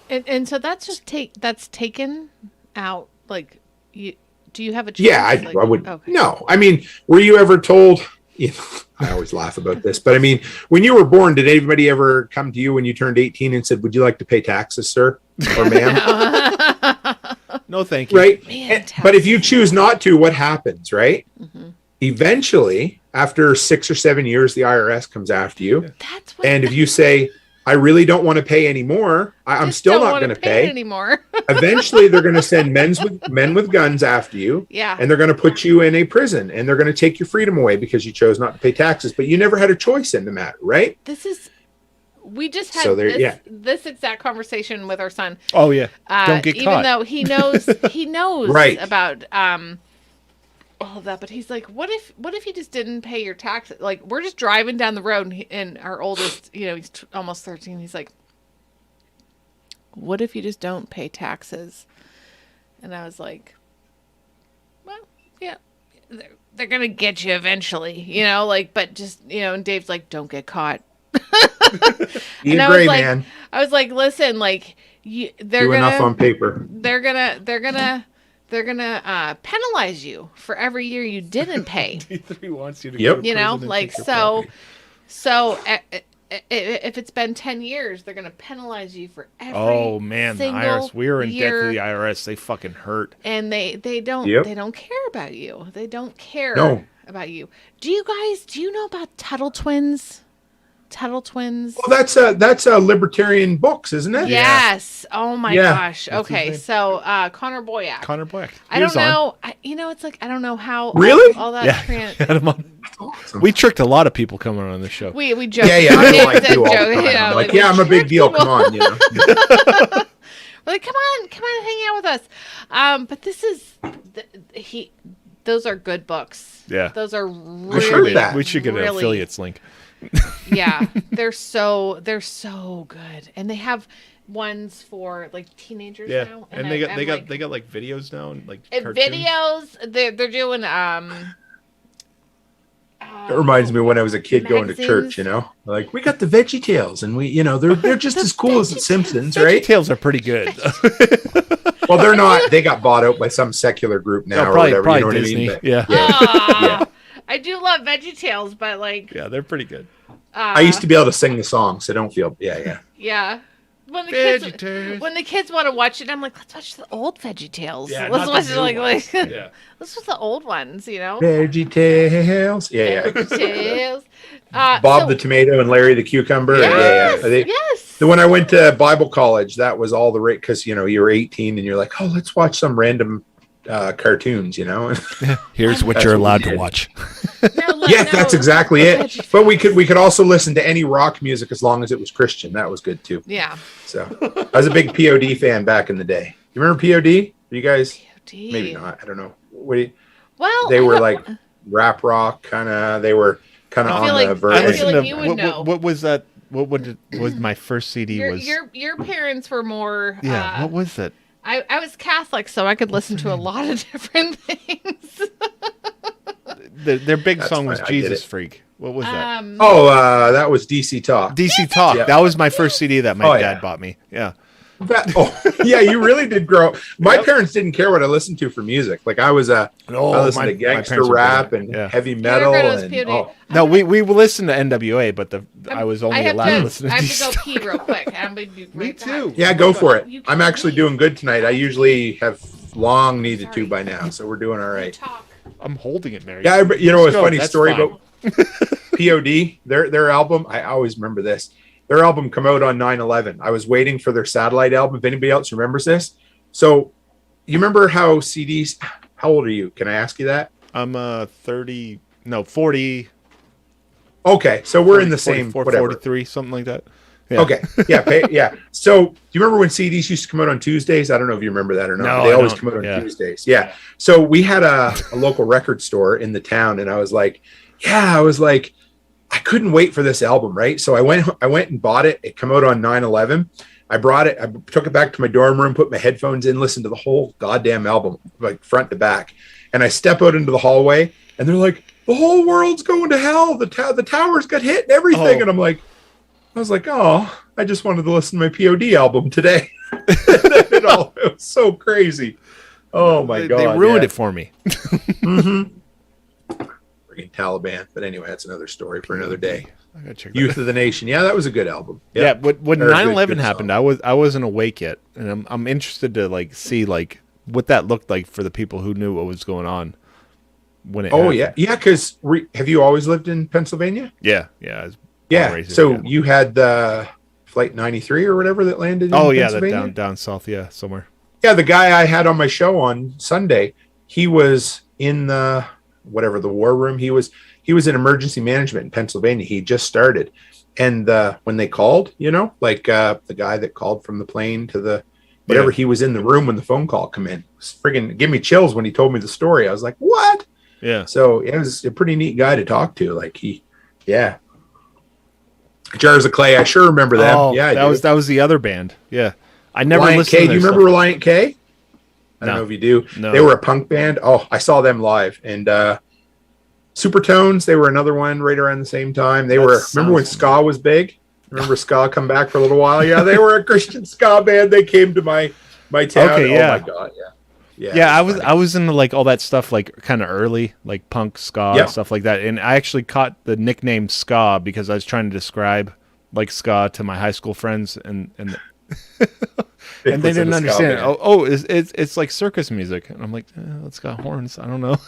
And so that's just that's taken out, like, do you have a choice? Yeah, I would. Okay. No, I mean, were you ever told, I always laugh about this, but I mean, when you were born, did anybody ever come to you when you turned 18 and said, would you like to pay taxes, sir or ma'am? No, thank you. Right. But if you choose not to, what happens, right? Mm-hmm. Eventually, after 6 or 7 years, the IRS comes after you. And if you say, I really don't want to pay anymore, I'm still not going to pay anymore. Eventually, they're going to send men with guns after you. Yeah. And they're going to put you in a prison and they're going to take your freedom away because you chose not to pay taxes, but you never had a choice in the matter, right? We just had this exact conversation with our son. Oh yeah. Don't get caught. Even though he knows right. about all of that, but he's like, what if you just didn't pay your taxes? Like, we're just driving down the road and our oldest, he's almost 13. He's like, what if you just don't pay taxes? And I was like, well, yeah, they're going to get you eventually, but just, and Dave's like, don't get caught. And I was like, listen, like they're do gonna enough on paper. They're gonna penalize you for every year you didn't pay. D3 wants you to go to prison like so. If it's been 10 years, they're gonna penalize you for every. Oh man, the IRS. We were in debt to the IRS. They fucking hurt. And they don't care about you. They don't care about you. Do you know about Tuttle Twins? Tuttle Twins. Well, that's a libertarian books, isn't it? Yes. Oh my gosh. Okay, so Connor Boyack. I don't know. It's like I don't know how. Really? All that. Awesome. We tricked a lot of people coming on this show. We joked. Yeah. I don't like you all the time. I'm a big deal. Come on, We're like, come on, hang out with us. But this is the those are good books. Yeah. Those are heard really, that. We should get an really- affiliates link. Yeah, they're so good, and they have ones for like teenagers Yeah, now. and they got like videos now and like and cartoons. videos. They're doing It reminds me when I was a kid going to magazines. church, you know, like we got the Veggie Tales, and we, you know, they're just as cool as the Simpsons, right? Tales are pretty good. Well, they're not. They got bought out by some secular group now, or probably whatever. You know what Disney. I mean? But Yeah. Aw, I do love Veggie Tales, but like, Yeah, they're pretty good. I used to be able to sing the song, so don't feel. Yeah. yeah. When the kids want to watch it, I'm like, let's watch the old Veggie Tales. Yeah, Let's not watch the it new like ones. Yeah. let's watch the old ones, you know. Veggie Tales. Yeah. Veggie Tales. Bob the Tomato and Larry the Cucumber. Yes, Yeah. yes. When I went to Bible college, that was all the rate because, you know, you were 18 and you're like, oh, let's watch some random cartoons, you know. Here's what That's you're what we allowed to did. watch. Yeah, that's exactly it. But we could also listen to any rock music as long as it was Christian. That was good too. Yeah. So I was a big POD fan back in the day. You remember POD? You guys? POD. Maybe not. I don't know. What do you, Well, they I were don't- like rap rock kind of. They were kind of I on feel the like- verge. I feel listened like to- you would know. what was that? What was my first CD was? Your parents were more. Yeah, what was it? I was Catholic, so I could listen to a lot of different things. Their big That's song was fine, I get Jesus it. Freak. What was that? That was DC Talk. DC Talk. Yeah. That was my first CD that my Oh, dad yeah. bought me. Yeah. Yeah, you really did grow. My parents didn't care what I listened to for music. Like I was I listened to my gangster parents were rap big. and Yeah. heavy metal heard of and POD? No, we listened to NWA, but I was only have allowed to listen to I have DC to go Talk. pee real quick. I'm gonna be Me right back. too. yeah, go for it. You I'm can actually wait. doing good tonight. I usually have long needed Sorry. to by now, so we're doing all right. Talk. I'm holding it, Mary. Yeah, you know, a Let's go. funny That's story fine. about POD. Their album. I always remember this. Their album come out on 9/11. I was waiting for their satellite album. If anybody else remembers this, so you remember how CDs? How old are you? Can I ask you that? I'm 40. Okay, so we're in the 40, same 44, whatever. 43, something like that. Yeah. Okay, yeah. So do you remember when CDs used to come out on Tuesdays? I don't know if you remember that or not. No, They I always don't. come out on Yeah. Tuesdays. Yeah. So we had a local record store in the town, and I was like, I couldn't wait for this album, right? So I went and bought it. It came out on 9/11. I brought it. I took it back to my dorm room, put my headphones in, listened to the whole goddamn album, like front to back. And I step out into the hallway, and they're like, "The whole world's going to hell. The towers got hit and everything." Oh. And I was like, "Oh, I just wanted to listen to my POD album today." It was so crazy. Oh my god, They ruined yeah. it for me. Freaking Taliban. But anyway, that's another story for another day. I gotta check that Youth of the Nation. Yeah, that was a good album. Yeah, but when They're a 9/11 good happened, song. I wasn't awake yet, and I'm interested to like see like what that looked like for the people who knew what was going on when it. Oh happened. yeah. Because have you always lived in Pennsylvania? yeah. I was born and Yeah. raised So there, yeah. you had the Flight 93 or whatever that landed in Oh yeah, that Pennsylvania? down south, yeah, somewhere. Yeah, the guy I had on my show on Sunday, he was in the war room. He was in emergency management in Pennsylvania. He just started. And when they called, you know, like the guy that called from the plane to the whatever, Yeah. he was in the room when the phone call come in. It was friggin' give me chills when he told me the story. I was like, what? Yeah. So it was a pretty neat guy to talk to. Like yeah. Jars of Clay, I sure remember them. Oh, Yeah, I that do. was the other band. Yeah, I never Reliant listened. K. to Do you their remember stuff. Reliant K? I don't No. know if you do. No. They were a punk band. Oh, I saw them live. And Supertones, they were another one right around the same time. They That were. Remember when sounds ska was big? Remember ska come back for a little while? Yeah, they were a Christian ska band. They came to my town. Okay, yeah. Oh my god, yeah. Yeah, it was funny. I was into like all that stuff, like kind of early, like punk ska Yep. and stuff like that. And I actually caught the nickname ska because I was trying to describe like ska to my high school friends, and It and they was in didn't a ska understand. band. Oh, it's like circus music, and I'm like, it's got horns. I don't know.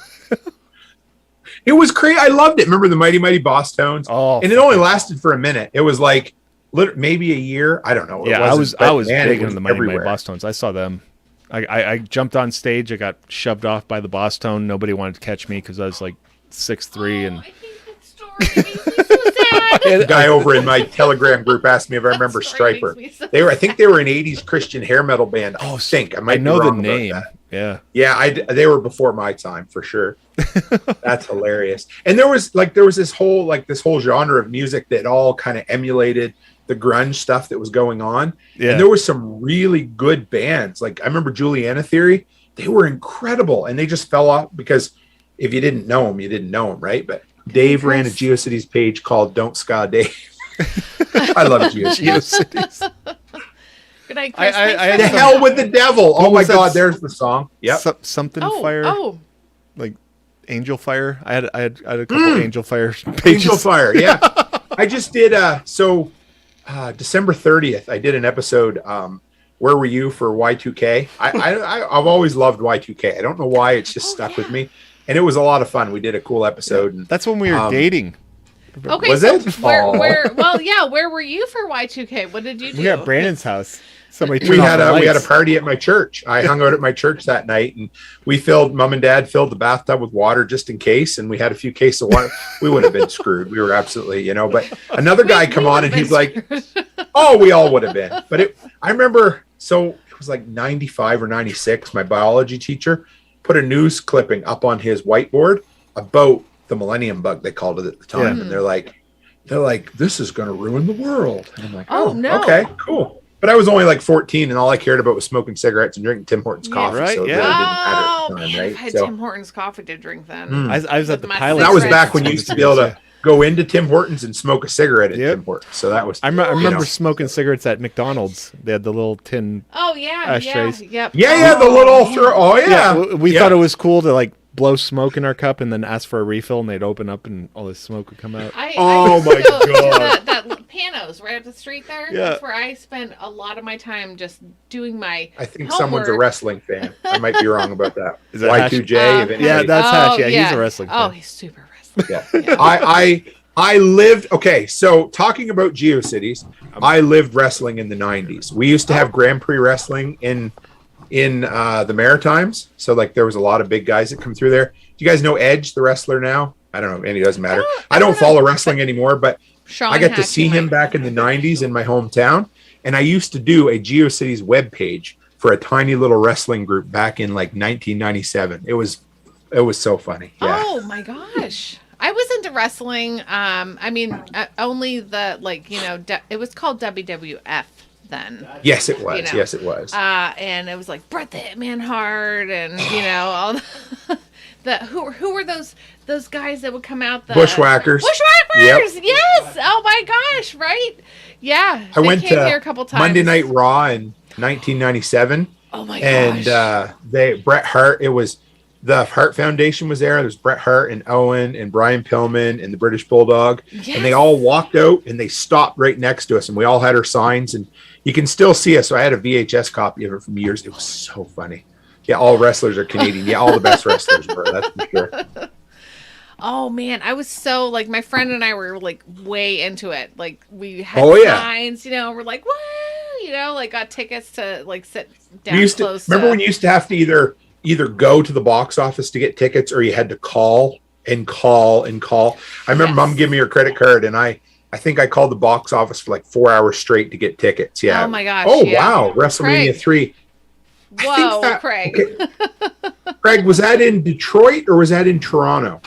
It was crazy. I loved it. Remember the Mighty Mighty Boss Tones? Oh, and it only lasted for a minute. It was like maybe a year. I don't know. It Yeah, I wasn't, was but man, big it into the Mighty Mighty everywhere. Boss Tones. I saw them. I jumped on stage. I got shoved off by the Boss Tone. Nobody wanted to catch me because I was like 6'3" and I hate that story. It makes me so sad. The guy over in my Telegram group asked me if I remember That story Striper. makes me so I think they were an '80s Christian hair metal band. I think I might I know be the wrong about name. that. Yeah. They were before my time for sure. That's hilarious. And there was this whole genre of music that all kind of emulated the grunge stuff that was going on. Yeah. And there was some really good bands. Like I remember Juliana Theory. They were incredible, and they just fell off because if you didn't know them, you didn't know them, right? But Dave ran a GeoCities page called "Don't Ska Dave." I love GeoCities. Good night, Chris. I The hell with the devil! Oh my God, there's the song. Yep. Something Oh, fire. oh. Like Angel Fire. I had a couple Angel Fire pages. Angel Fire. Yeah. I just did. December 30th, I did an episode. Where were you for Y2K? I've always loved Y2K. I don't know why, it's just stuck with me, and it was a lot of fun. We did a cool episode. And, that's when we were dating. Okay, was so it? where Aw. where were you for Y2K? What did you do? We were at Brandon's house. Somebody we turned had off the we had a lights. party at my church. I hung out at my church that night, and Mom and Dad filled the bathtub with water just in case, and we had a few cases of water. We would have been screwed. We were absolutely, but another guy come on and he's like, oh, we all would have been. But I remember, so it was like 95 or 96. My biology teacher put a news clipping up on his whiteboard about the millennium bug, they called it at the time. Yeah. And they're like, this is going to ruin the world. And I'm like, Oh, no. okay, cool. But I was only like 14, and all I cared about was smoking cigarettes and drinking Tim Hortons coffee. right, So it yeah. really didn't matter Oh at the time, man, right? I had So Tim Hortons coffee to drink then. I was at the With my pilot. that was cigarettes. back when you used to be able to go into Tim Hortons and smoke a cigarette at Yep. Tim Hortons. So that was. I remember smoking cigarettes at McDonald's. They had the little tin. Oh yeah, Ashtrays. yeah, yep. Yeah, the little throw. Oh yeah, We thought it was cool to like blow smoke in our cup and then ask for a refill, and they'd open up and all this smoke would come out. Oh, my God. That Panos right up the street there. Yeah. That's where I spent a lot of my time just doing my. I think homework. someone's a wrestling fan. I might be wrong about that. Is that Y2J? If anybody- Yeah, that's Hatch. Yeah, he's a wrestling Oh, fan. he's super wrestling. Yeah. I lived. Okay, so talking about GeoCities, I lived wrestling in the 90s. We used to have Grand Prix wrestling in the Maritimes. So like there was a lot of big guys that come through there. Do you guys know Edge, the wrestler now? I don't know. It doesn't matter. I don't follow wrestling anymore, but Sean I got to Hatch, see you him might- back in the 90s in my hometown. And I used to do a GeoCities webpage for a tiny little wrestling group back in like 1997. It was so funny. Yeah. Oh my gosh. I was into wrestling. Only the it was called WWF then. Yes, it was. You know. Yes, it was. And it was like Bret the Hitman Hart, and all who were those guys that would come out the Bushwhackers. Bushwhackers. Yes. Oh my gosh. Right. Yeah. I they went came to here a couple times. Monday Night Raw in 1997. Oh my And gosh. Bret Hart, it was the Hart Foundation was there. There's Bret Hart and Owen and Brian Pillman and the British Bulldog. And they Yes. all walked out and they stopped right next to us, and we all had our signs, and you can still see us. So I had a VHS copy of it from years. It was so funny. Yeah, all wrestlers are Canadian. Yeah, all the best wrestlers were, that's for sure. Oh man, I was so like my friend and I were like way into it. Like we had signs, we're like, woo, like got tickets to like sit down We used to close. remember when you used to have to either go to the box office to get tickets, or you had to call and call and call. I remember Mom giving me her credit card, and I think I called the box office for like 4 hours straight to get tickets. Yeah. Oh my gosh. Oh yeah. wow, WrestleMania Craig. 3. Whoa, Craig. Okay. Craig, was that in Detroit or was that in Toronto?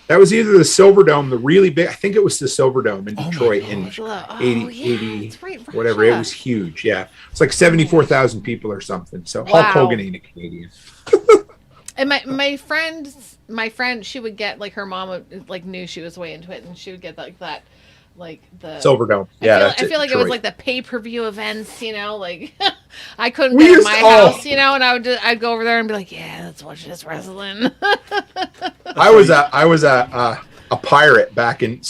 That was either the Silverdome, the really big. I think it was the Silverdome in Detroit in 80, it's right, whatever. It was huge. Yeah, it's like 74,000 people or something. So Hulk Hogan ain't a Canadian. And my friend, she would get like her mom would, like knew she was way into it, and she would get like that, like the Silverdome. Yeah, I feel like it was Detroit. like the pay-per-view events, like I couldn't get in my house, and I'd go over there and be like, yeah, let's watch this wrestling. I was a pirate back in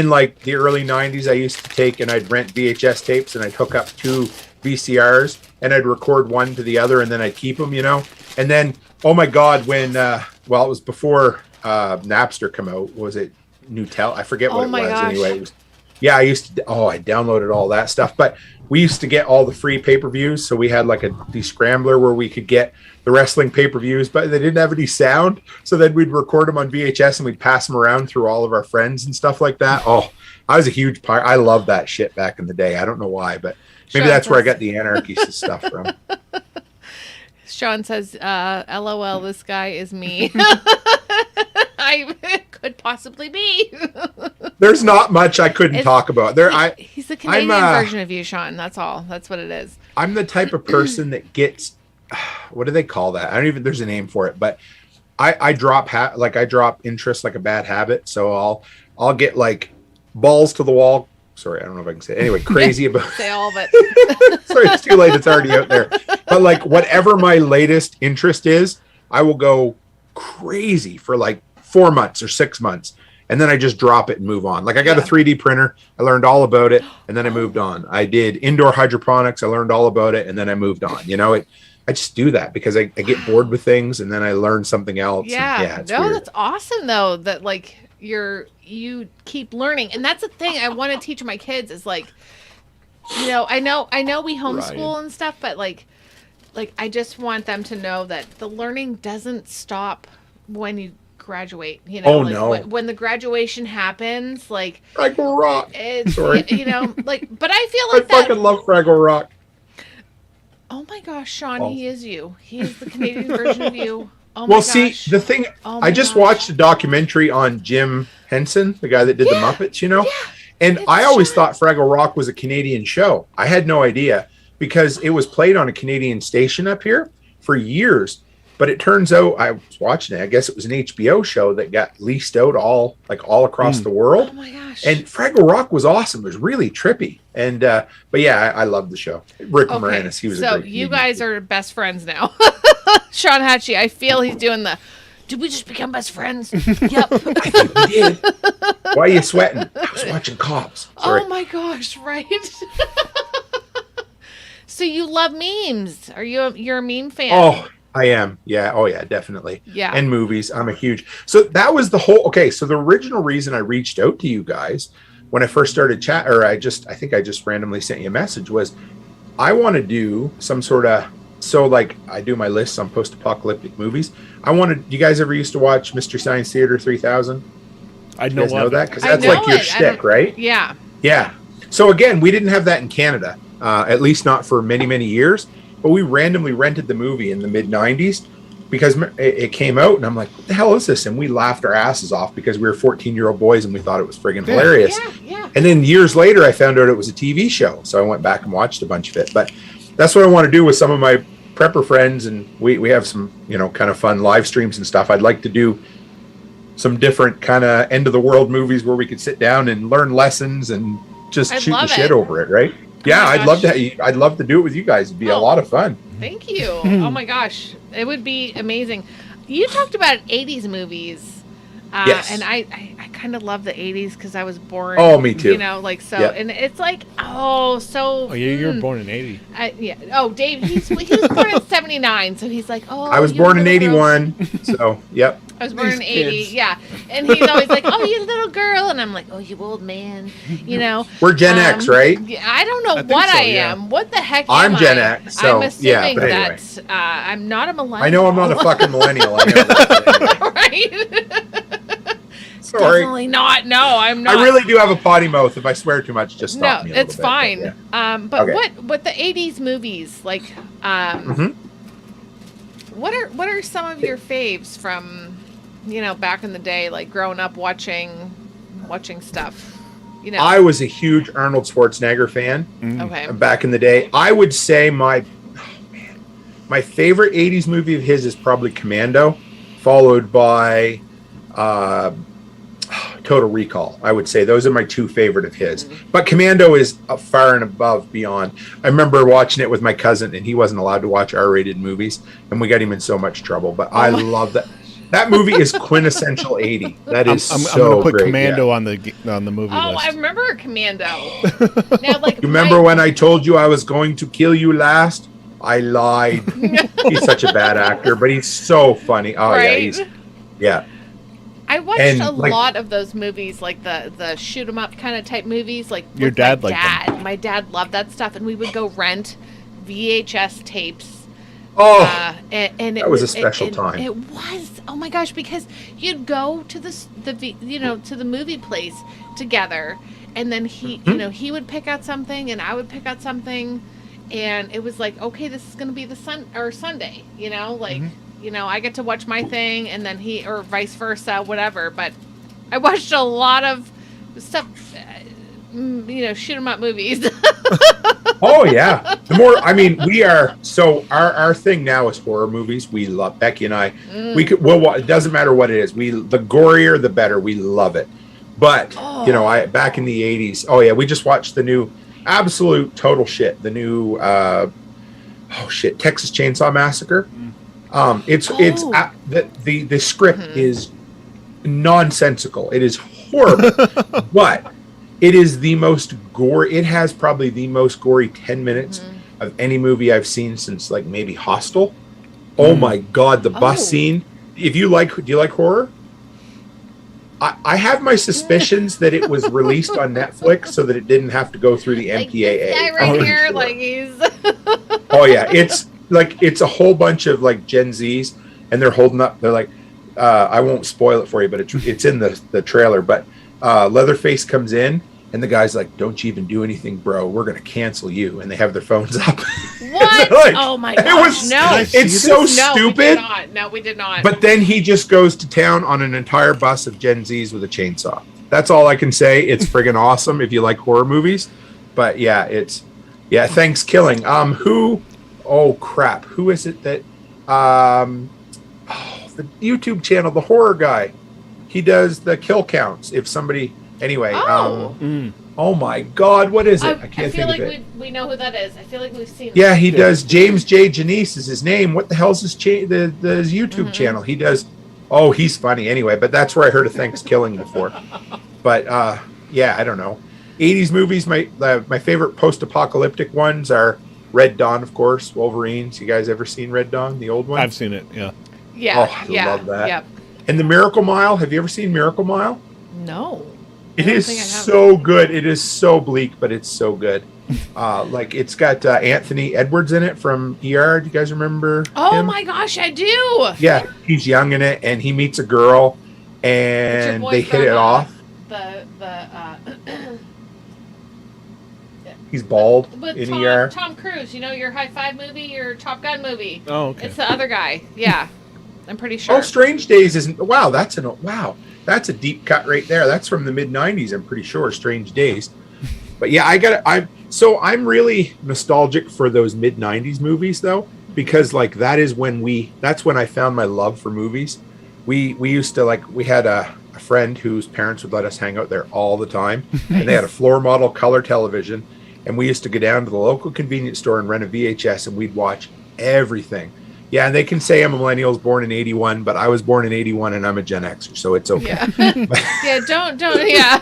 like the early 90s. I used to take and I'd rent VHS tapes, and I'd hook up 2 VCRs, and I'd record one to the other, and then I'd keep them, and then oh my god, when it was before Napster come out, was it Nutel? I forget what Oh it my was. gosh. Anyway, it was, yeah, I downloaded all that stuff, but we used to get all the free pay-per-views. So we had like a descrambler where we could get the wrestling pay-per-views, but they didn't have any sound. So then we'd record them on VHS and we'd pass them around through all of our friends and stuff like that. Oh, I was a huge pirate. I loved that shit back in the day. I don't know why, but maybe that's where I got the anarchist stuff from. Sean says, LOL, this guy is me. I could possibly be. There's not much I couldn't talk about. He's the Canadian version of you, Sean. That's all. That's what it is. I'm the type of person that gets, what do they call that? I don't even, there's a name for it, but I drop interest like a bad habit. So I'll get like balls to the wall. Sorry, I don't know if I can say it. Anyway, crazy about say all of it. Sorry, it's too late. It's already out there. But like whatever my latest interest is, I will go crazy for like 4 months or 6 months. And then I just drop it and move on. Like I got a 3D printer. I learned all about it. And then I moved on. I did indoor hydroponics. I learned all about it. And then I moved on. You know, I just do that because I get bored with things and then I learn something else. Yeah. And, it's weird. That's awesome though. That like you keep learning. And that's the thing I want to teach my kids is like, you know we homeschool and stuff, but like I just want them to know that the learning doesn't stop when you graduate, you know. Oh, no. When the graduation happens, like Fraggle Rock. It's, Sorry. you know, like, but I feel like I fucking love Fraggle Rock. Oh my gosh, Sean, he is you. He is the Canadian version of you. Oh my Well, gosh. see, the thing, Oh I my just gosh. watched a documentary on Jim Henson, the guy that did the Muppets, you know? Yeah. And It's I always Sean. thought Fraggle Rock was a Canadian show. I had no idea because it was played on a Canadian station up here for years. But it turns out I was watching it. I guess it was an HBO show that got leased out all across the world. Oh my gosh. And Fraggle Rock was awesome. It was really trippy. And but yeah, I love the show. Rick Moranis, he was a so great you comedian. guys are best friends now. Sean Hatchie, I feel he's doing the. Did we just become best friends? Yep. I think we did. Why are you sweating? I was watching Cops. Sorry. Oh my gosh! Right. So you love memes? You're a meme fan? Oh, I am. Yeah. Oh, yeah, definitely. Yeah. And movies. I'm a huge. So that was the whole. Okay. So the original reason I reached out to you guys when I first started chat, or I think I just randomly sent you a message, was I want to do some sort of. So like I do my lists on post-apocalyptic movies. I wanted. You guys ever used to watch Mystery Science Theater 3000? I You guys know of it. that because I that's know like your it. I shtick, don't- right? Yeah. Yeah. So again, we didn't have that in Canada, at least not for many, many years. But we randomly rented the movie in the mid 90s because it came out, and I'm like, "What the hell is this?" And we laughed our asses off because we were 14-year-old boys and we thought it was friggin' hilarious. Yeah. And then years later, I found out it was a TV show, so I went back and watched a bunch of it. But that's what I want to do with some of my prepper friends, and we have some kind of fun live streams and stuff. I'd like to do some different kind of end of the world movies where we could sit down and learn lessons and just I'd shoot the love shit it. over it, right? Yeah, my I'd love gosh. to. I'd love to do it with you guys. It'd be a Oh. lot of fun. Thank you. Oh my gosh, it would be amazing. You talked about 80s movies. Yes. And I kind of love the 80s because I was born. Oh, me too. You know, like so, Yeah. and it's like so. Oh, yeah, you were born in 80. Yeah. Oh, Dave, he was born in 79, so he's like, oh. I was you born in little girl. 81, so yep. I was born in These 80, kids. yeah. And he's always like, oh, you little girl. And I'm like, oh, you old man, you know. We're Gen X, right? Yeah, I don't know think what so, I yeah. am. What the heck I'm am Gen I? X, so, I'm yeah, assuming but anyway. that I'm not a millennial. I know I'm not a fucking millennial. I know that. right? Sorry. Definitely not. No, I'm not. I really do have a potty mouth. If I swear too much, just No, stop me. A it's little bit, fine. but yeah. But Okay. what the 80s movies like? Mhm. What are some of your faves from, back in the day, like growing up watching stuff? I was a huge Arnold Schwarzenegger fan Okay. back in the day. I would say my favorite 80s movie of his is probably Commando, followed by Total Recall. I would say those are my two favorite of his. But Commando is far and above beyond. I remember watching it with my cousin, and he wasn't allowed to watch R-rated movies, and we got him in so much trouble. But I love that. That movie is quintessential 80. That is I'm so gonna put great, Commando yeah. on the movie Oh, list. I remember Commando. Now, like, You remember when I told you I was going to kill you last? I lied. He's such a bad actor, but he's so funny. Oh Right? yeah. I watched And, a like- lot of those movies, like the shoot 'em up kind of type movies. Like Your with dad my liked dad. them. My dad loved that stuff, and we would go rent VHS tapes. Oh, And it that was a special time. It was. Oh my gosh, because you'd go to to the movie place together, and then he Mm-hmm. he would pick out something, and I would pick out something, and it was like, okay, this is gonna be the Sunday, like I get to watch my thing, and then he, or vice versa, whatever. But I watched a lot of stuff, shoot 'em up movies. Oh yeah. The more, I mean, we are, so our thing now is horror movies. We love, Becky and I, it doesn't matter what it is. The gorier, the better. We love it. But, back in the 80s, we just watched the new, absolute total shit. The new, Texas Chainsaw Massacre. The script is nonsensical. It is horrible, but it is the most gory. It has probably the most gory 10 minutes of any movie I've seen since like maybe Hostel. Oh my God, the bus scene. Do you like horror? I have my suspicions that it was released on Netflix so that it didn't have to go through the MPAA. Yeah, right here, like he's. Oh yeah, it's a whole bunch of like Gen Zs, and they're holding up. They're like, I won't spoil it for you, but it's in the trailer. But Leatherface comes in, and the guy's like, "Don't you even do anything, bro. We're gonna cancel you." And they have their phones up. What? Like, oh my gosh! It's so stupid. No, we did not. But then he just goes to town on an entire bus of Gen Zs with a chainsaw. That's all I can say. It's friggin' awesome if you like horror movies. But yeah, Thanksgiving. Who? Oh crap! Who is it that? The YouTube channel, the horror guy. He does the kill counts. If somebody, anyway. Oh my God, what is it? I can't think of it. I feel like we know who that is. I feel like we've seen. Yeah, he does. James J. Janice is his name. What the hell's his the YouTube channel? He does. Oh, he's funny. Anyway, but that's where I heard of Thanksgiving before. But I don't know. 80s movies. My favorite post-apocalyptic ones are Red Dawn, of course. Wolverines. You guys ever seen Red Dawn, the old one? I've seen it. Yeah. Yeah. Oh, I love that. Yep. And the Miracle Mile. Have you ever seen Miracle Mile? No. It is so good. It is so bleak, but it's so good. Like it's got Anthony Edwards in it from ER. Do you guys remember him? My gosh, I do. Yeah, he's young in it, and he meets a girl, and they hit it off. He's bald with in ER. Tom Cruise, your High Five movie, your Top Gun movie. Oh, okay. It's the other guy. Yeah, I'm pretty sure. Oh, Strange Days isn't. Wow, that's a deep cut right there. That's from the mid '90s. I'm pretty sure. Strange Days. But yeah, I'm really nostalgic for those mid '90s movies though, because like that's when I found my love for movies. We used to we had a friend whose parents would let us hang out there all the time, and they had a floor model color television, and we used to go down to the local convenience store and rent a VHS, and we'd watch everything. Yeah, and they can say I'm a millennial, born in 81, but I was born in 81 and I'm a Gen Xer, so it's okay. Yeah, don't, yeah.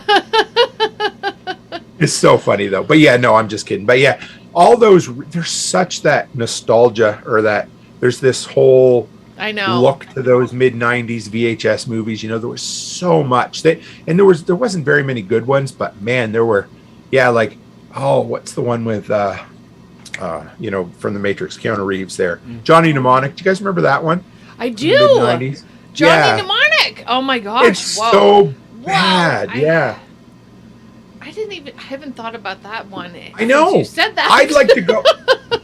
It's so funny though. But yeah, no, I'm just kidding. But yeah, all those, there's such that nostalgia, or that there's this whole look to those mid 90s VHS movies. There was so much and there wasn't very many good ones, but man, there were, what's the one with, from the Matrix, Keanu Reeves there. Johnny Mnemonic. Do you guys remember that one? I do. Mid-90s? Johnny Mnemonic. Oh my gosh. It's so bad. I haven't thought about that one. I know. You said that. I'd like to go.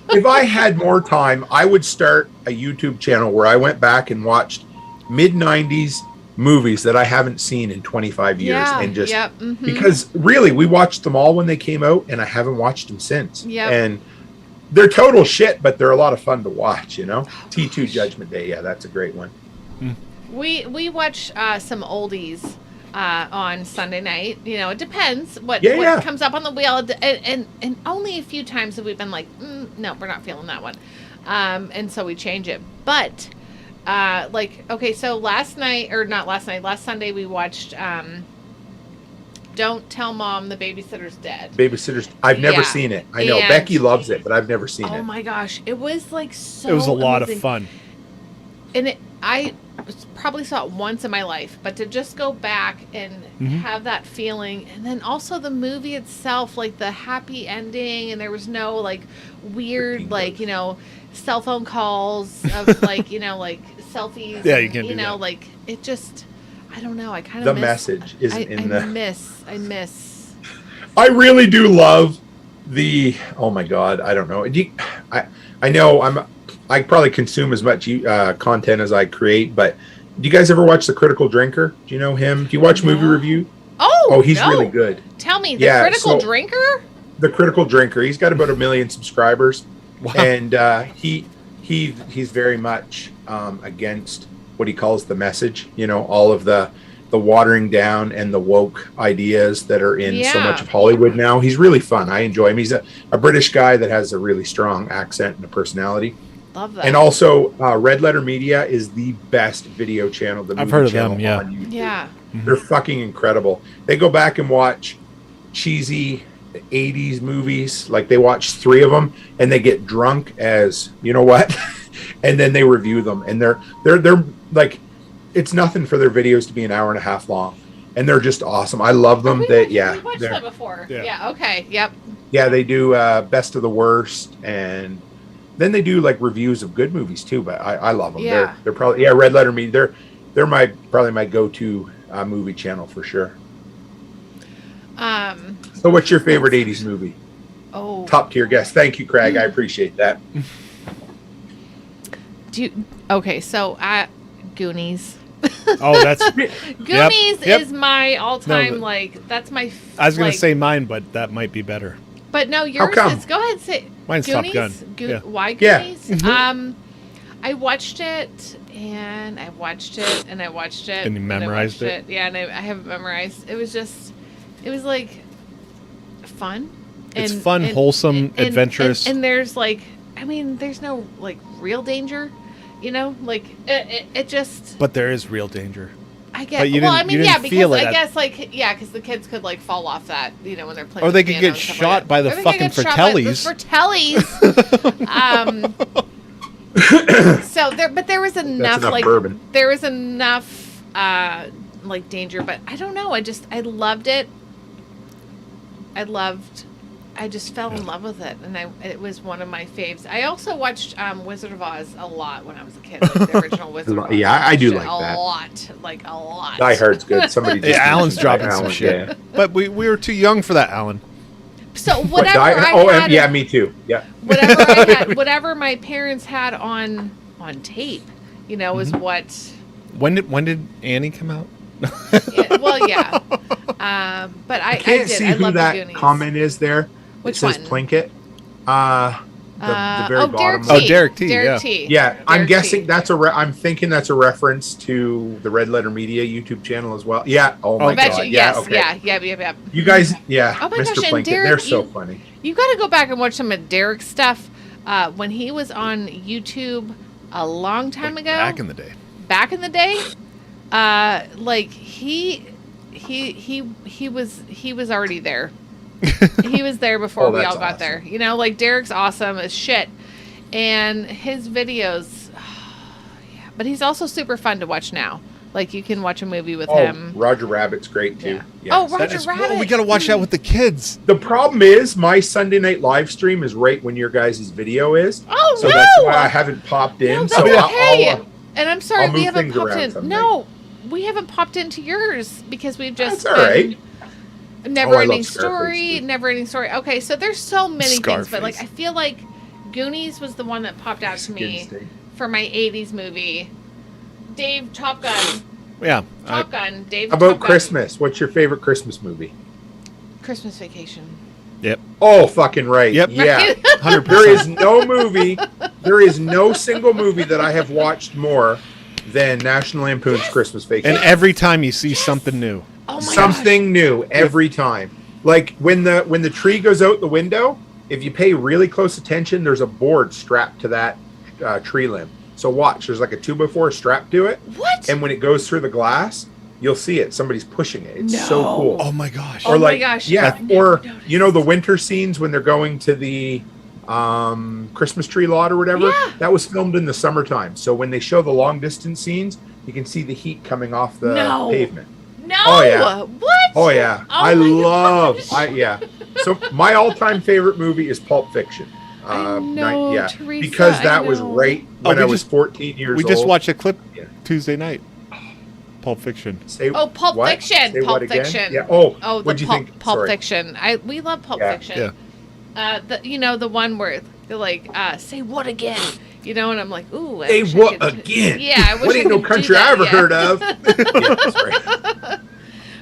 If I had more time, I would start a YouTube channel where I went back and watched mid-90s movies that I haven't seen in 25 years. And just because really we watched them all when they came out, and I haven't watched them since. And they're total shit, but they're a lot of fun to watch, T2 Judgment Day, yeah, that's a great one. We watch some oldies on Sunday night. It depends what comes up on the wheel, and only a few times have we been like, no, we're not feeling that one, and so we change it. But so last Sunday we watched Don't Tell Mom the Babysitter's Dead. I've never seen it. I know Becky loves it, but I've never seen it. Oh my gosh, it was so it was a lot amazing. of fun. And I probably saw it once in my life, but to just go back and have that feeling, and then also the movie itself, like the happy ending, and there was no weird cell phone calls of selfies. Yeah, you can do that. It just, I don't know. I kind of the message isn't in the. I miss. I really do love Oh my God, I don't know. I know I probably consume as much content as I create, but do you guys ever watch The Critical Drinker? Do you know him? Do you watch movie review? Oh, he's no. really good. Tell me, The Critical Drinker? The Critical Drinker. He's got about 1 million subscribers. Wow. And he's very much against what he calls the message, all of the watering down and the woke ideas that are in so much of Hollywood now. He's really fun. I enjoy him. He's a British guy that has a really strong accent and a personality. Love that. And also, Red Letter Media is the best video channel. I've heard of them, yeah. On YouTube. Yeah. They're fucking incredible. They go back and watch cheesy 80s movies. Like, they watch 3 of them, and they get drunk as, you know what? And then they review them. And they're like, it's nothing for their videos to be an hour and a half long. And they're just awesome. I love them. We watched that before. Yeah. Okay. Yep. Yeah, they do best of the worst, and then they do like reviews of good movies too. But I love them. Yeah. They're probably Red Letter Media. They're probably my go-to movie channel for sure. So what's your favorite 80s movie? Oh, Top tier guest. Thank you, Craig. I appreciate that. Okay, so Goonies. Oh, that's Goonies Yep. is my all-time No, that's my. I was going to say mine, but that might be better. But no, yours come? is. Go ahead, say. Mine's Goonies? Top Gun. Yeah. Why Yeah. Goonies? I watched it and I watched it and I watched it. And you memorized I watched it? Yeah, and I have it memorized. It was like fun. It's fun, wholesome, adventurous. And there's there's no like real danger, like it just. But there is real danger. I guess. But you Well, I didn't- mean, you yeah, didn't because feel it I at- guess because the kids could like fall off that, when they're playing. Or the they could piano get and stuff shot like by that. the Or they fucking could get shot by the Fratellis. So there was enough enough bourbon. there was enough like danger, but I don't know. I loved it. I just fell in love with it, and it was one of my faves. I also watched Wizard of Oz a lot when I was a kid, like the original Wizard of Oz. Yeah, I do watched like it that. a lot. Die Hard's good. Somebody just Alan's mentioned dropping Die some Hard. shit. Yeah. But we were too young for that, Alan. So What, whatever Die- I had, yeah, me too. Yeah. whatever my parents had on tape, was what. When did Annie come out? Well, yeah. But I Can't did. see I who love the that Goonies. comment is there. Which it says one? Plinkett. The very bottom. Derek T, yeah. T. Yeah, I'm Derek guessing T. that's I'm thinking that's a reference to the Red Letter Media YouTube channel as well. Yeah. Oh my I bet God. you, Yeah. yes, Okay. yeah. You guys, yeah. Oh my Mr. gosh, and Plinkett, Derek, they're so funny. You got to go back and watch some of Derek's stuff. When he was on YouTube a long time ago. Back in the day. Back in the day, like he was already there. He was there before we all got there. Like Derek's awesome as shit, and his videos. Yeah, but he's also super fun to watch now. Like you can watch a movie with him. Roger Rabbit's great too. Yeah. Oh, Yes. Roger Rabbit. Oh, we got to watch that with the kids. The problem is my Sunday night live stream is right when your guys' video is. Oh So no! that's why I haven't popped in. No, so that's okay. I'll And I'm sorry, I'll we move haven't things popped around in. someday. No, we haven't popped into yours because we've just That's all right. Never ending love Scarface, story, too. never ending story. Okay, so there's so many things, but like Scarface. I feel like Goonies was the one that popped out to me Skin steak. for my 80s movie. Dave, Top Gun. Yeah. Top Gun. Dave. How about Top Gun. Christmas? What's your favorite Christmas movie? Christmas Vacation. Yep. Oh, fucking right. Yep. Yeah. 100%. There is no movie, there is no single movie that I have watched more than National Lampoon's Christmas Vacation. And every time you see something new. Oh my Something new every time. Like when the tree goes out the window, if you pay really close attention, there's a board strapped to that tree limb. So watch, there's like a 2x4 strapped to it. What? And when it goes through the glass, you'll see it. Somebody's pushing it. It's so cool. Oh my gosh. Oh Or my like, gosh, yeah, I've never or noticed. the winter scenes when they're going to the Christmas tree lot or whatever. Yeah. That was filmed in the summertime. So when they show the long distance scenes, you can see the heat coming off the No. pavement. No. Oh, yeah. What? Oh yeah, Oh I my love. gosh. Yeah. So my all-time favorite movie is Pulp Fiction. I know, yeah, Teresa, because I that was know. right Oh, when we I was just- 14 years We old. just watched a clip Yeah. Tuesday night. Pulp Fiction. Say, Oh, Pulp what? Fiction. Say Pulp what again? Fiction. Yeah. Oh. Oh, the what'd you Pulp, think? Pulp Sorry. Fiction. We love Pulp Yeah. Fiction. Yeah. The one where they're like, say what again? And I'm like, ooh. Hey, what again? Yeah, I wish what ain't no country I ever heard of? Yeah, that's right.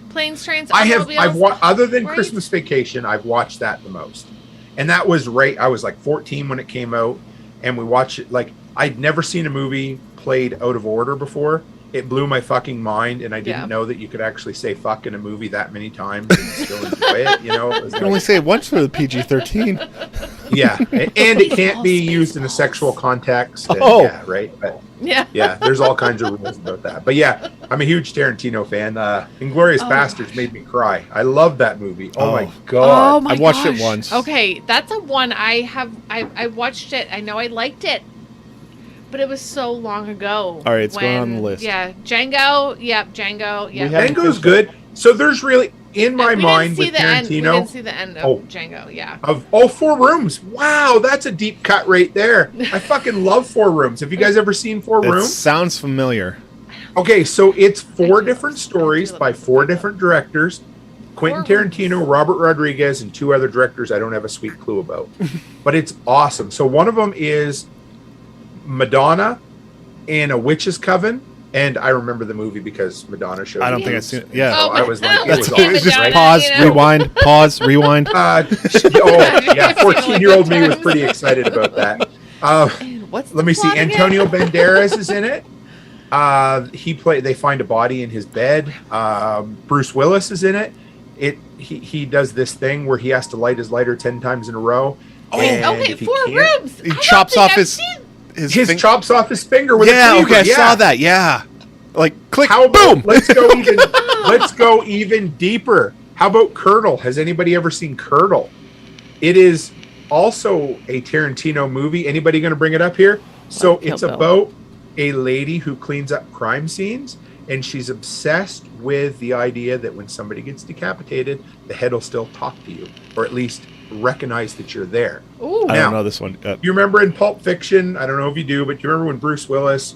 Planes, Trains, I've Automobiles. other than right? Christmas Vacation, I've watched that the most. And that was I was like 14 when it came out, and we watched it. Like, I'd never seen a movie played out of order before. It blew my fucking mind, and I didn't know that you could actually say fuck in a movie that many times and still enjoy it. It was You can only say it once for the PG-13. yeah, and it can't be used in a sexual context. And, Oh. yeah, right. But Yeah. there's all kinds of rules about that. But yeah, I'm a huge Tarantino fan. Inglourious Bastards made me cry. I love that movie. Oh my god! Oh my I watched it gosh. once. Okay, that's a one I watched it. I know I liked it, but it was so long ago. All right, it's going on the list. Yeah, Django. Yep, Django. Yep. Django's good. So there's really in my mind with We Tarantino. didn't see the end of Django. Yeah. Of 4 Rooms. Wow, that's a deep cut right there. I fucking love 4 Rooms. Have you guys ever seen 4 It Rooms? sounds familiar. Okay, so it's 4 different stories by 4 different directors. Quentin Tarantino, Robert Rodriguez, and 2 other directors I don't have a sweet clue about. But it's awesome. So one of them is Madonna in a witch's coven. And I remember the movie because Madonna showed I don't me. think I've seen it. Yeah. So I was like, it was Madonna, It's just awesome, right? pause, you know? rewind, pause, rewind. Yeah, 14-year-old me was pretty excited about that. What's Let me see. Antonio Banderas is in it. They find a body in his bed. Bruce Willis is in it. He does this thing where he has to light his lighter 10 times in a row. Okay, 4 Rooms. He chops off his chops off his finger with a cleaver. Okay, I saw that. Yeah. Like, click, How about, boom. let's go even deeper. How about Curdle? Has anybody ever seen Curdle? It is also a Tarantino movie. Anybody going to bring it up here? So it's about a lady who cleans up crime scenes, and she's obsessed with the idea that when somebody gets decapitated, the head will still talk to you, or at least recognize that you're there. Ooh. I don't know this one. You remember in Pulp Fiction, I don't know if you do, but you remember when Bruce Willis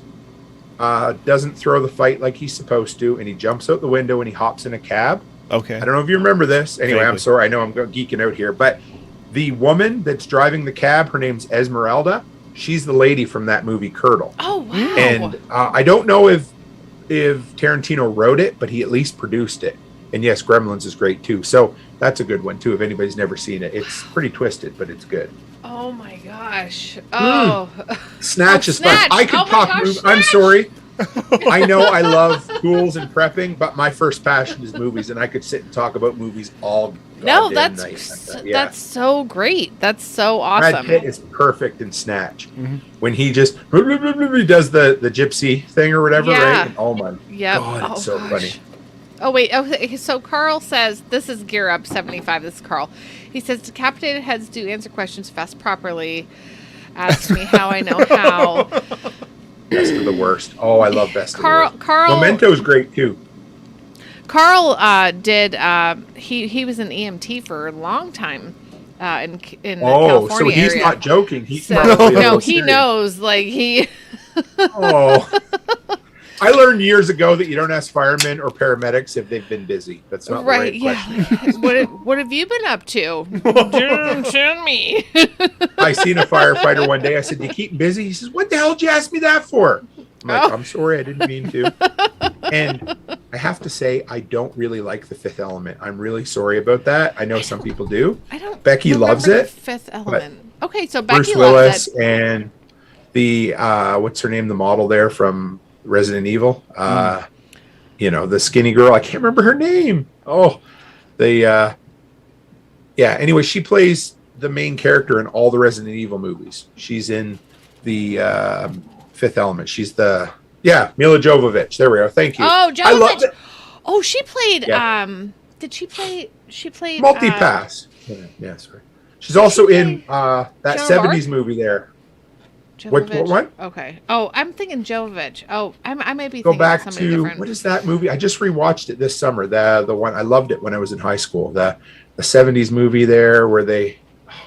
doesn't throw the fight like he's supposed to, and he jumps out the window and he hops in a cab? Okay. I don't know if you remember this. Anyway, Vaguely. I'm sorry. I know I'm geeking out here, but the woman that's driving the cab, her name's Esmeralda. She's the lady from that movie Curdle. Oh wow! And I don't know if Tarantino wrote it, but he at least produced it. And yes, Gremlins is great too. So that's a good one too. If anybody's never seen it, it's pretty twisted, but it's good. Oh my gosh! Oh, Snatch is fun. Snatch. I could Oh my talk. gosh, I'm Snatch. sorry. I know I love schools and prepping, but my first passion is movies, and I could sit and talk about movies all no, goddamn that's night. Yeah. that's so great. That's so Brad awesome. Pitt is perfect in Snatch. When he just he does the gypsy thing or whatever, Yeah. right? And oh my god, it's so funny. Oh wait, okay, so Carl says, this is Gear Up 75, this is Carl. He says, decapitated heads do answer questions fast properly. Ask me how I know how. Best of the worst. Oh, I love Best of the worst. Carl Memento's great too. Carl did, he was an EMT for a long time in the Oh, California so he's area. not joking. He's So, probably a no, little he serious. knows, like he... Oh. I learned years ago that you don't ask firemen or paramedics if they've been busy. That's not Right, the right yeah. question. What have you been up to? Don't tell me. I seen a firefighter one day. I said, "Do you keep busy?" He says, "What the hell did you ask me that for?" I'm like, Oh. "I'm sorry, I didn't mean to." And I have to say, I don't really like The Fifth Element. I'm really sorry about that. I know some people do. I don't. Becky remember loves the it, Fifth Element. Okay, so Becky Bruce loves Willis it. and the what's her name, the model there from Resident Evil. You know, the skinny girl. I can't remember her name. Oh, yeah. Anyway, she plays the main character in all the Resident Evil movies. She's in the Fifth Element. She's Mila Jovovich. There we go. Thank you. Oh, I love Jovovich. it. Oh, she played. Yeah. Did she play? She played Multipass. Yeah, sorry. She's also in that Joan of 70s Arc? movie there. Jovovich. What? Okay. Oh, I'm thinking Jovovich. Oh, I may be Go thinking back of somebody to different. what is that movie? I just rewatched it this summer. The one I loved it when I was in high school. The 70s movie there where they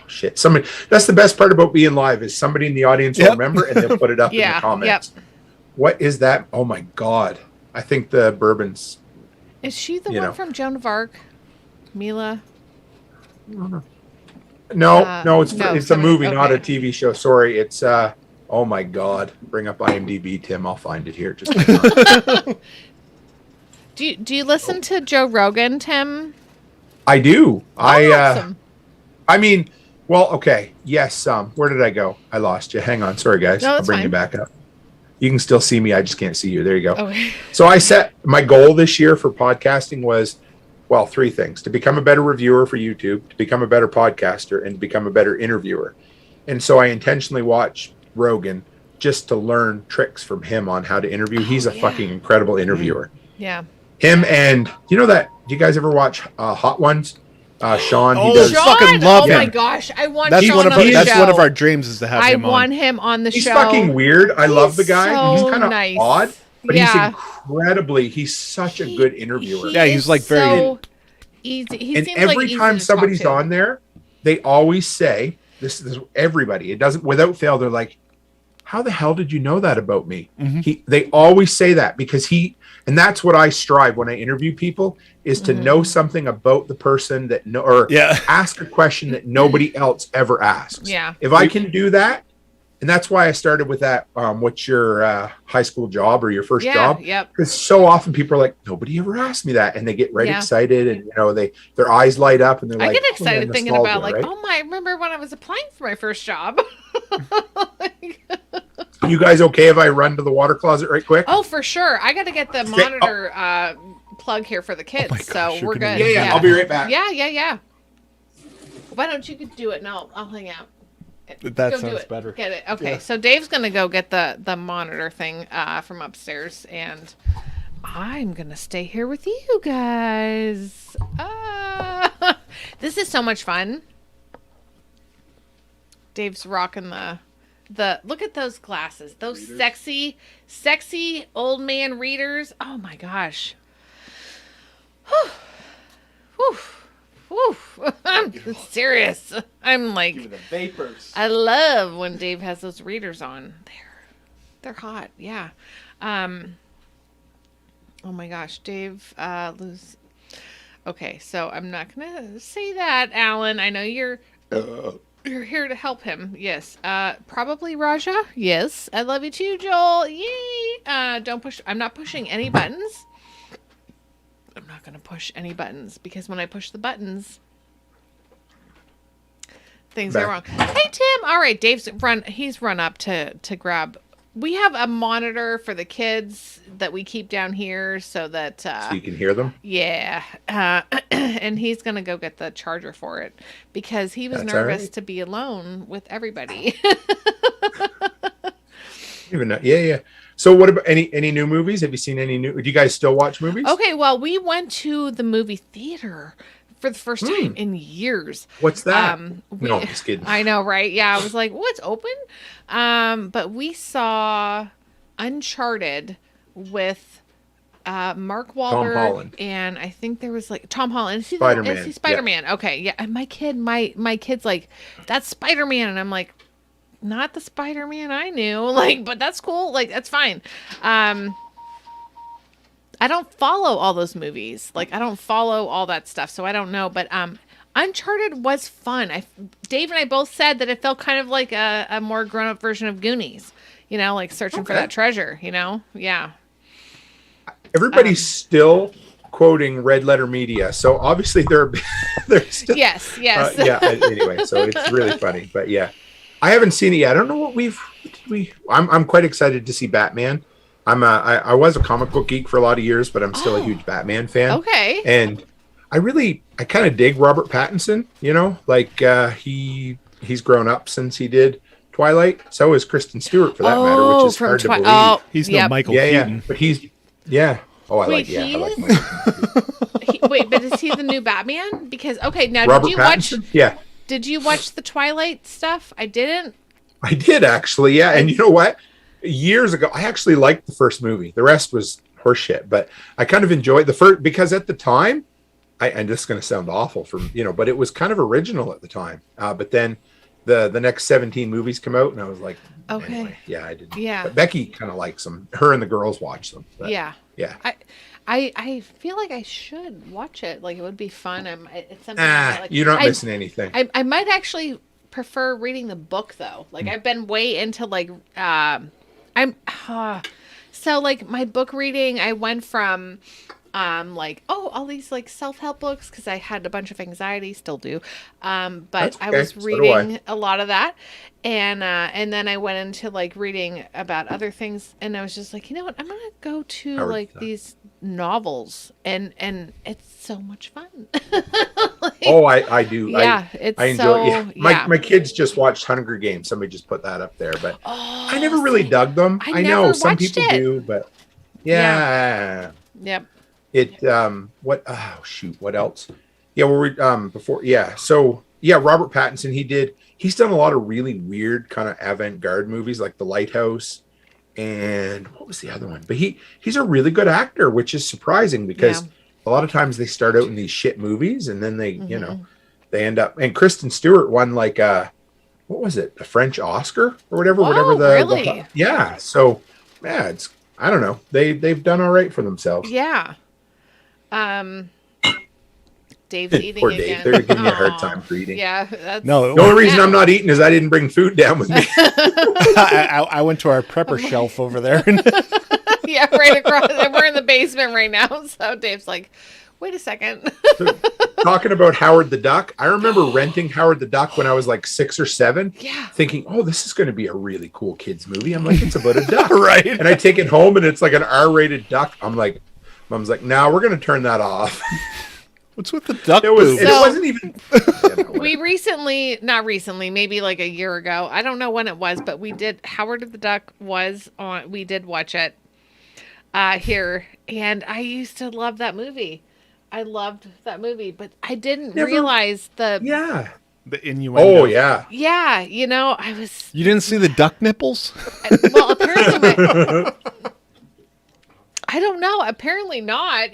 somebody. That's the best part about being live is somebody in the audience will remember and they'll put it up in the comments. Yep. What is that? Oh my god! I think the bourbon's. Is she the one from Joan of Arc? Mila? No, it's no, it's a somebody- movie, not a okay. TV show. Sorry, it's oh my God, bring up IMDb, Tim. I'll find it here. Just hang on. Do you listen to Joe Rogan, Tim? I do. Awesome. I mean, well, okay, yes. Where did I go? I lost you. Hang on. Sorry, guys. No, I'll that's bring you fine. back up. You can still see me. I just can't see you. There you go. Okay. So I set my goal this year for podcasting was, well, three things: to become a better reviewer for YouTube, to become a better podcaster, and to become a better interviewer. And so I intentionally watch Rogan just to learn tricks from him on how to interview. He's a yeah. fucking incredible interviewer. Yeah. Him and you know that? Do you guys ever watch Hot Ones? Sean, he Oh, does. Sean! fucking love oh my him. gosh, I want That's Sean one of on our, the that's show. one of our dreams is to have I him on. want him on the He's show. fucking weird. I love the He's guy. He's so kind of nice. odd, but Yeah. he's such a good interviewer. Yeah, he's is like very- so easy. He And seems like every easy time to talk somebody's to. on there, they always say this is everybody. It doesn't without fail. They're like, "How the hell did you know that about me?" They always say that because and that's what I strive when I interview people is to know something about the person that ask a question that nobody else ever asks. Yeah. If I can do that, and that's why I started with that. What's your high school job or your first job? Yep. Because so often people are like, nobody ever asked me that, and they get right Yeah. excited, and their eyes light up, and they're I like, get "Oh, excited yeah, thinking nostalgia," about like, right? oh my, I remember when I was applying for my first job. You guys okay if I run to the water closet right quick? Oh, for sure. I got to get the Okay. monitor plug here for the kids, my gosh, so you're we're gonna good. need Yeah, I'll be right back. Yeah. Why don't you do it and I'll hang out. That Go do sounds it. better. Get it. Okay, Yeah. so Dave's gonna go get the monitor thing from upstairs, and I'm gonna stay here with you guys. This is so much fun. Dave's rocking the look at those glasses, those sexy old man readers. Oh my gosh. Whew. Whew. Whew. I'm serious. I'm like, the vapors. I love when Dave has those readers on. They're hot. Yeah. Oh my gosh, Dave. Okay, so I'm not gonna say that, Alan. I know you're here to help him. Yes. Probably Raja. Yes. I love you too, Joel. Yay. Don't push. I'm not pushing any buttons. I'm not going to push any buttons because when I push the buttons, things are wrong. Hey, Tim. All right. He's run up to grab. We have a monitor for the kids that we keep down here so that. So you can hear them? Yeah. And he's going to go get the charger for it because he was That's all nervous right. to be alone with everybody. Even know. Yeah. So what about any new movies? Have you seen any new? Do you guys still watch movies? Okay, well, we went to the movie theater for the first time in years. What's that? No, I'm just kidding. I know, right? Yeah, I was like, "What's open?" But we saw Uncharted with Mark Wahlberg Holland. and I think there was like Tom Holland. Is he Spider-Man, Is he Spider-Man? Okay, yeah. And my kid's like, "That's Spider-Man," and I'm like, not the Spider-Man I knew, like, but that's cool, like, that's fine. I don't follow all those movies, like, I don't follow all that stuff, so I don't know, but Uncharted was fun. Dave and I both said that it felt kind of like a more grown-up version of Goonies, like searching for that treasure, yeah. Everybody's still quoting Red Letter Media, so obviously they're still Yes. Anyway, so it's really funny, but yeah. I haven't seen it yet. I don't know what I'm quite excited to see Batman. I was a comic book geek for a lot of years, but I'm still a huge Batman fan. Okay. And I kind of dig Robert Pattinson, like he's grown up since he did Twilight. So is Kristen Stewart for that matter, which is from hard to believe. Oh, He's yep. no Michael Yeah, Keaton. but he's Oh, I Wait, like Michael. Wait, but is he the new Batman? Because now Robert did you watch? Pattinson? Yeah. Did you watch the Twilight stuff? I didn't. I did actually, yeah. And you know what? Years ago, I actually liked the first movie. The rest was horseshit, but I kind of enjoyed the first because at the time, and this is going to sound awful but it was kind of original at the time. But then the next 17 movies come out, and I was like, Okay. anyway, yeah, I didn't. Yeah. But Becky kind of likes them. Her and the girls watch them. But Yeah. Yeah. I feel like I should watch it. Like, it would be fun. It's something that, like, you're not missing anything. I might actually prefer reading the book though. Like, I've been way into like so like my book reading, I went from like, all these like self-help books because I had a bunch of anxiety, still do. But That's I okay. was So do reading a lot of that. And then I went into like reading about other things, and I was just like, you know what, I'm gonna go to Howard like Duck. these novels, and it's so much fun. Like, I do. yeah, it's I enjoy. so, Yeah. My kids just watched Hunger Games. Somebody just put that up there, but Oh, I never really see, dug them. I I know never some watched people it. do, but yeah. Yep. It what oh shoot, what else? Yeah, we before so Robert Pattinson, he's done a lot of really weird kind of avant-garde movies like The Lighthouse, and what was the other one? But he's a really good actor, which is surprising because a lot of times they start out in these shit movies and then they, they end up, and Kristen Stewart won like what was it? A French Oscar or whatever, really? So it's I don't know. They've done all right for themselves. Yeah. Dave's eating Poor again. Dave. They're giving me a hard Aw. time for eating. Yeah, that's No, The only reason I'm not eating is I didn't bring food down with me. I went to our prepper shelf over there. yeah, right across. And we're in the basement right now, so Dave's like, "Wait a second." Talking about Howard the Duck, I remember renting Howard the Duck when I was like 6 or 7. Yeah. Thinking, oh, this is going to be a really cool kids movie. I'm like, it's about a duck, Right. And I take it home and it's like an R-rated duck. I'm like, Mom's like, no, we're going to turn that off. What's with the duck It was. poop? And it So- wasn't even. We not recently, maybe like a year ago. I don't know when it was, but we did. Howard the Duck was on. We did watch it here, and I used to love that movie. I loved that movie, but I didn't realize the. Yeah. The innuendo. Oh yeah. Yeah, I was. You didn't see the duck nipples? Well, apparently, I don't know. Apparently not.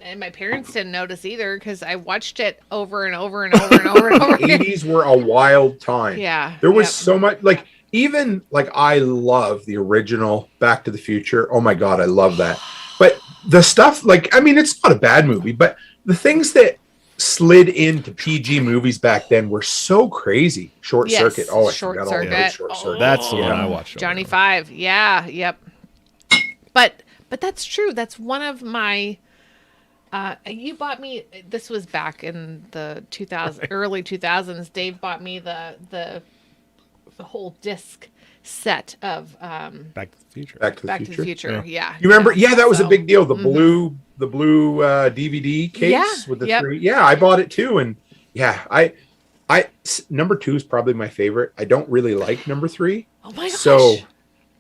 And my parents didn't notice either because I watched it over and over and over and over and over again. 80s were a wild time. Yeah. There was Yep. so much, like, even like I love the original Back to the Future. Oh my God, I love that. But the stuff, like, I mean, it's not a bad movie, but the things that slid into PG movies back then were so crazy. Short Yes, Circuit. Oh, I Short forgot all Circuit. about Short Circuit. That's the Oh. one I watched. Johnny Five. Yeah. Yep. But that's true. That's one of my. You bought me. This was back in the early 2000s. Dave bought me the whole disc set of Back to the Future. Back to the Back to Future. the Future. Yeah. You remember? Yeah, that was a So- big deal. The blue DVD case Yeah, with the yep. 3. Yeah, I bought it too, and yeah, I number 2 is probably my favorite. I don't really like number 3. Oh my gosh. So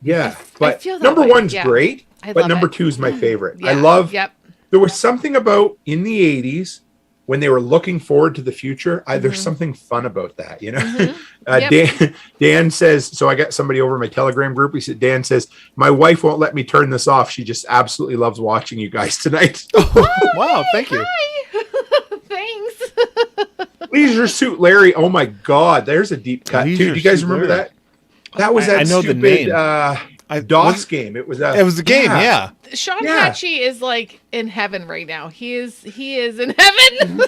yeah, but feel that number way, 1's yeah. great, I but love number it. 2 is my favorite. I Yeah, love. Yep. There was something about in the 80s when they were looking forward to the future. There's something fun about that, Yep. Dan says, so I got somebody over in my Telegram group. He said, Dan says, my wife won't let me turn this off. She just absolutely loves watching you guys tonight. Wow, thank you. Thanks. Leisure Suit Larry. Oh my God, there's a deep cut too. Leisure Do you guys Suit remember Larry. that? That was that I know the stupid name. DOS game. It was the game, yeah. Sean Yeah. Hatchie is like in heaven right now. He is in heaven.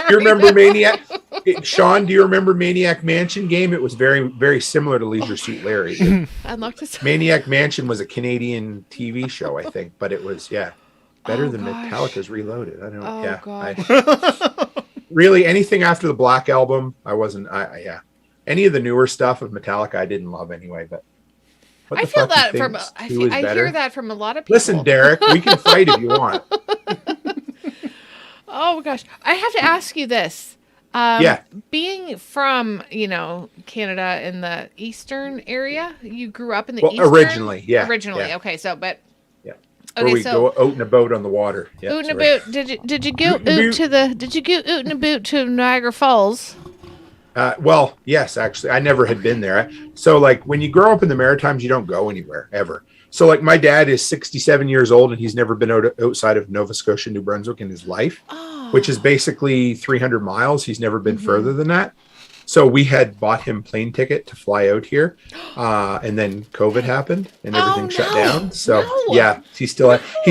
You remember Maniac? Sean, do you remember Maniac Mansion game? It was very, very similar to Leisure Suit Larry. Unlocked his. Maniac Mansion was a Canadian TV show, I think, but it was better Oh, than gosh. Metallica's Reloaded. I don't know. Oh Yeah, god. really anything after the Black Album, I wasn't. Any of the newer stuff of Metallica, I didn't love anyway. But what I the feel fuck, you that think from he was I better? hear that from a lot of people. Listen, Derek, we can fight if you want. Oh gosh, I have to ask you this. Yeah. Being from Canada in the eastern area, you grew up in the Well, eastern. originally, yeah, Originally, yeah. okay. So, but Yeah. okay, Where we so go out in a boat on the water. Yeah, oot and sorry. a boot. Did you go Oot and a oot to the? Did you go oot and a boot to Niagara Falls? Well, yes, actually, I never had been there. So, like, when you grow up in the Maritimes, you don't go anywhere ever. So, like, my dad is 67 years old, and he's never been outside of Nova Scotia, New Brunswick in his life. Oh. which is basically 300 miles. He's never been further than that. So we had bought him plane ticket to fly out here, and then COVID happened and everything shut down. So yeah, he's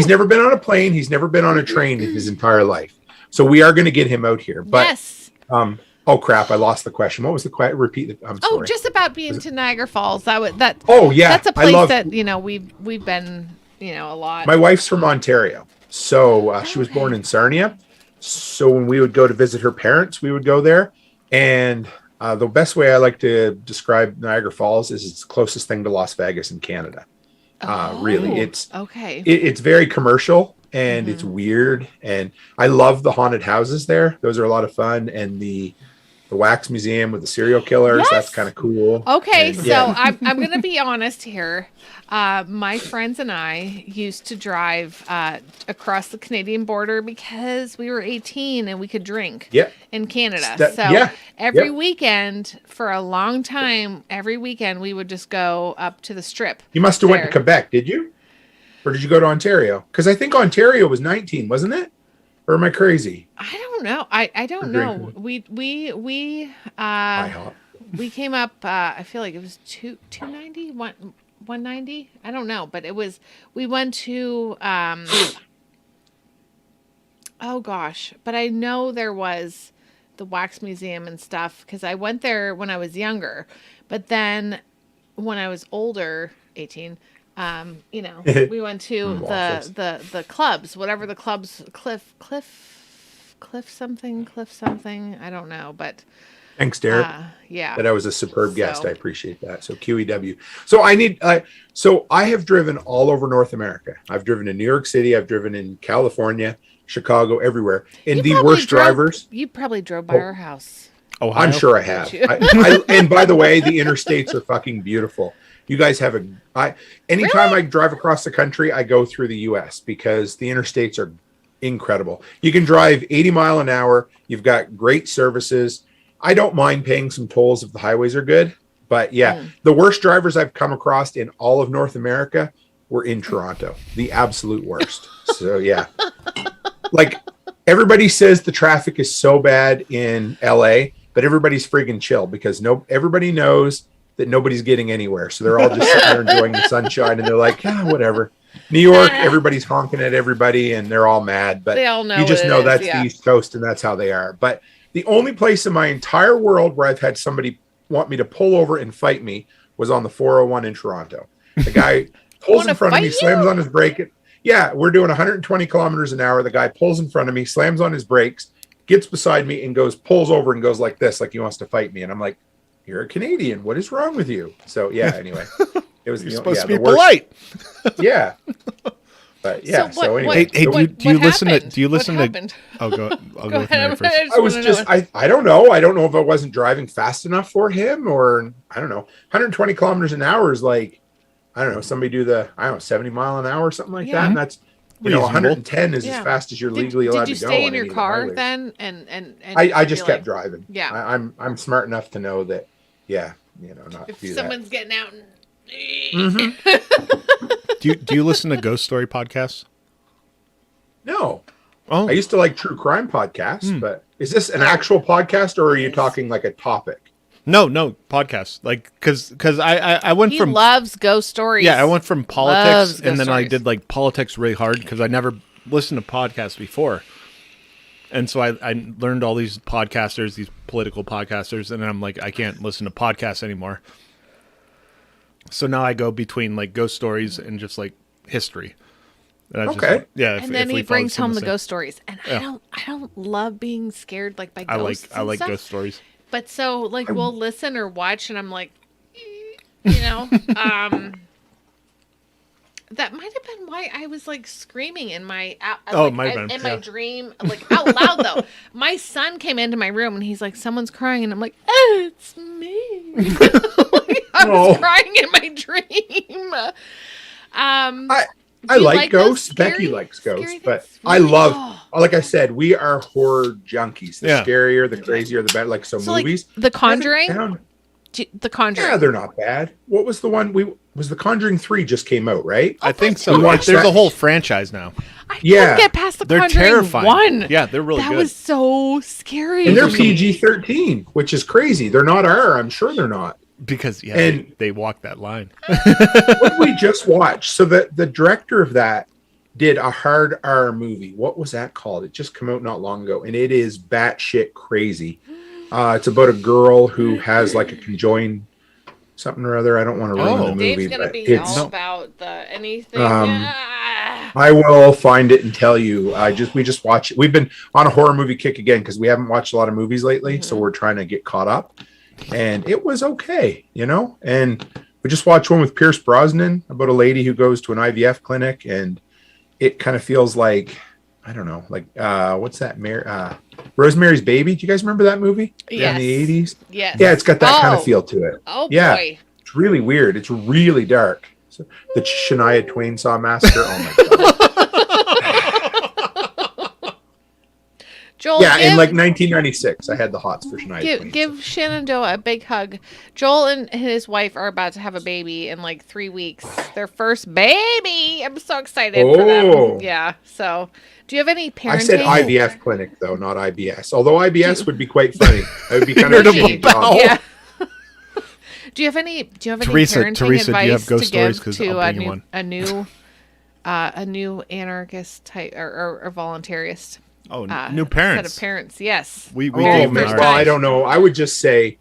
never been on a plane. He's never been on a train in his entire life. So we are going to get him out here. But yes. Oh crap! I lost the question. What was the question? Repeat it. I'm sorry. Oh, just about being to Niagara Falls. Oh yeah, that's a place that we've been a lot. My wife's from Ontario, so she was born in Sarnia. So when we would go to visit her parents, we would go there, and the best way I like to describe Niagara Falls is it's the closest thing to Las Vegas in Canada. Really, it's okay. It's very commercial and it's weird, and I love the haunted houses there. Those are a lot of fun, and the wax museum with the serial killers. Yes. That's kind of cool. Okay, And, so I'm going to be honest here. My friends and I used to drive across the Canadian border because we were 18 and we could drink in Canada. Every weekend for a long time, every weekend we would just go up to the Strip. You must have went to Quebec, did you? Or did you go to Ontario? Because I think Ontario was 19, wasn't it? Or am I crazy? I don't know. I don't know. We came up. I feel like it was 290, 190. I don't know, but we went to. Oh gosh, but I know there was the wax museum and stuff because I went there when I was younger, but then when I was older, 18. We went to the clubs, whatever the clubs, cliff something. I don't know, but thanks, Derek. Yeah, that was a superb guest. I appreciate that. So QEW. So I have driven all over North America. I've driven in New York City. I've driven in California, Chicago, everywhere. And the worst drivers. You probably drove by our house. Ohio? I'm sure I have. And by the way, the interstates are fucking beautiful. You guys have anytime I drive across the country, I go through the US because the interstates are incredible. You can drive 80 mile an hour. You've got great services. I don't mind paying some tolls if the highways are good, but the worst drivers I've come across in all of North America were in Toronto, the absolute worst. So yeah, like everybody says the traffic is so bad in LA, but everybody's friggin' chill because everybody knows that nobody's getting anywhere. So they're all just sitting there enjoying the sunshine and they're like, whatever. New York, everybody's honking at everybody and they're all mad, but they all know you just know that's the East Coast and that's how they are. But the only place in my entire world where I've had somebody want me to pull over and fight me was on the 401 in Toronto. The guy pulls in front of me, slams on his brake. We're doing 120 kilometers an hour. The guy pulls in front of me, slams on his brakes, gets beside me and pulls over and goes like this, like he wants to fight me. And I'm like, you're a Canadian. What is wrong with you? So anyway, it was supposed to be polite. Yeah. But so anyway. Do you listen to I'll go with Mary first. I don't know. I don't know if I wasn't driving fast enough for him or I don't know. 120 kilometers an hour is like, I don't know, somebody do 70 mile an hour or something like that. And that's 110 is as fast as you're legally allowed to go. Did you stay in your car then? And I just kept driving. Yeah. I'm smart enough to know that. Yeah, not if do someone's that. getting out. Do you listen to ghost story podcasts? No. Oh, I used to like true crime podcasts, but is this an actual podcast or are you talking like a topic? No, podcasts. Like, because I went He from loves ghost stories. Yeah, I went from politics and then stories. I did like politics really hard because I never listened to podcasts before. And so I learned all these podcasters, these political podcasters, and then I'm like, I can't listen to podcasts anymore. So now I go between like ghost stories and just like history. And Okay. And then he brings home the ghost stories. And I don't love being scared like by ghosts. I like stuff. ghost stories. But so like we'll listen or watch and I'm like, that might have been why I was like screaming in my my dream, like out loud though. My son came into my room and he's like, "Someone's crying," and I'm like, "It's me." I was crying in my dream. I like ghosts. Becky likes ghosts, but I love. Like I said, we are horror junkies. The scarier, the crazier, the better. So movies, like The Conjuring. The Conjuring. Yeah, they're not bad. What was the one was The Conjuring 3 just came out, right? I think so. We watched There's that. a whole franchise now. I Yeah. couldn't get past the They're Conjuring terrifying. 1. Yeah, they're really that good. was so scary. And they're to me. PG-13, which is crazy. They're not R. I'm sure they're not. Because And- they walk that line. What did we just watch? So the director of that did a hard R movie. What was that called? It just came out not long ago, and it is batshit crazy. It's about a girl who has like a conjoined something or other. I don't want to ruin the movie. Dave's gonna but be it's, all about the anything. I will find it and tell you. We just watched it. We've been on a horror movie kick again because we haven't watched a lot of movies lately, so we're trying to get caught up. And it was okay, And we just watched one with Pierce Brosnan about a lady who goes to an IVF clinic, and it kind of feels like, I don't know, like what's that? Rosemary's Baby. Do you guys remember that movie? Yes. In the 80s? Yes. Yeah, it's got that kind of feel to it. Oh Yeah. boy. It's really weird. It's really dark. So, the Shania Twain Saw Massacre. Oh my god. Joel, Yeah, in like 1996, I had the hots for Shania Twain. give Shenandoah a big hug. Joel and his wife are about to have a baby in like 3 weeks. Their first baby. I'm so excited for Oh. them. Yeah. So, do you have any parenting? I said IVF clinic though, not IBS. Although IBS would be quite funny. It would be kind of a Irritable cheap job. Yeah. Do you have any Teresa, parenting do you advice have ghost to stories? give 'Cause to I'll bring you one. a new anarchist type or voluntarist? Oh, new parents. Set of parents, yes. We Very gave them first our- Well, time. I don't know. I would just say,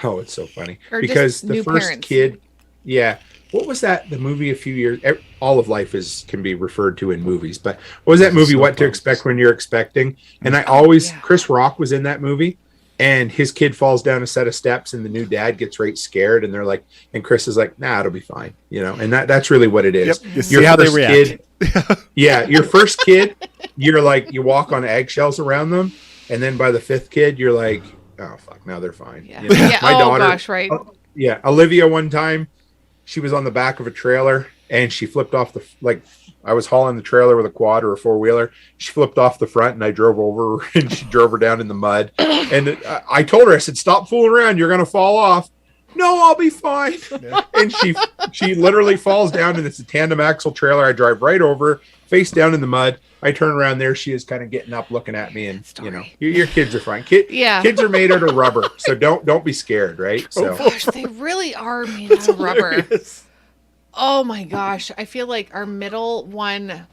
oh, it's so funny Or just because the new first parents. kid, yeah. What was that? The movie a few years. All of life can be referred to in movies. But what was that movie? What to Expect When You're Expecting? And I always Yeah. Chris Rock was in that movie, and his kid falls down a set of steps, and the new dad gets right scared, and they're like, and Chris is like, nah, it'll be fine, And that's really what it is. Yep. You see how they first react. Kid, yeah, your first kid, you're like, you walk on eggshells around them, and then by the fifth kid, you're like, oh fuck, now they're fine. Yeah. Yeah. My Oh daughter, gosh, right. yeah, Olivia one time, she was on the back of a trailer and she flipped off I was hauling the trailer with a quad or a four-wheeler. She flipped off the front and I drove over her and she drove her down in the mud. And I told her, I said, stop fooling around. You're going to fall off. No, I'll be fine. And she literally falls down, and it's a tandem axle trailer. I drive right over, face down in the mud. I turn around, there she is, kind of getting up, looking at me, and your kids are fine. Yeah. Kids are made out of rubber, so don't be scared, right? So Gosh, they really are made out of rubber. Oh my gosh. I feel like our middle one,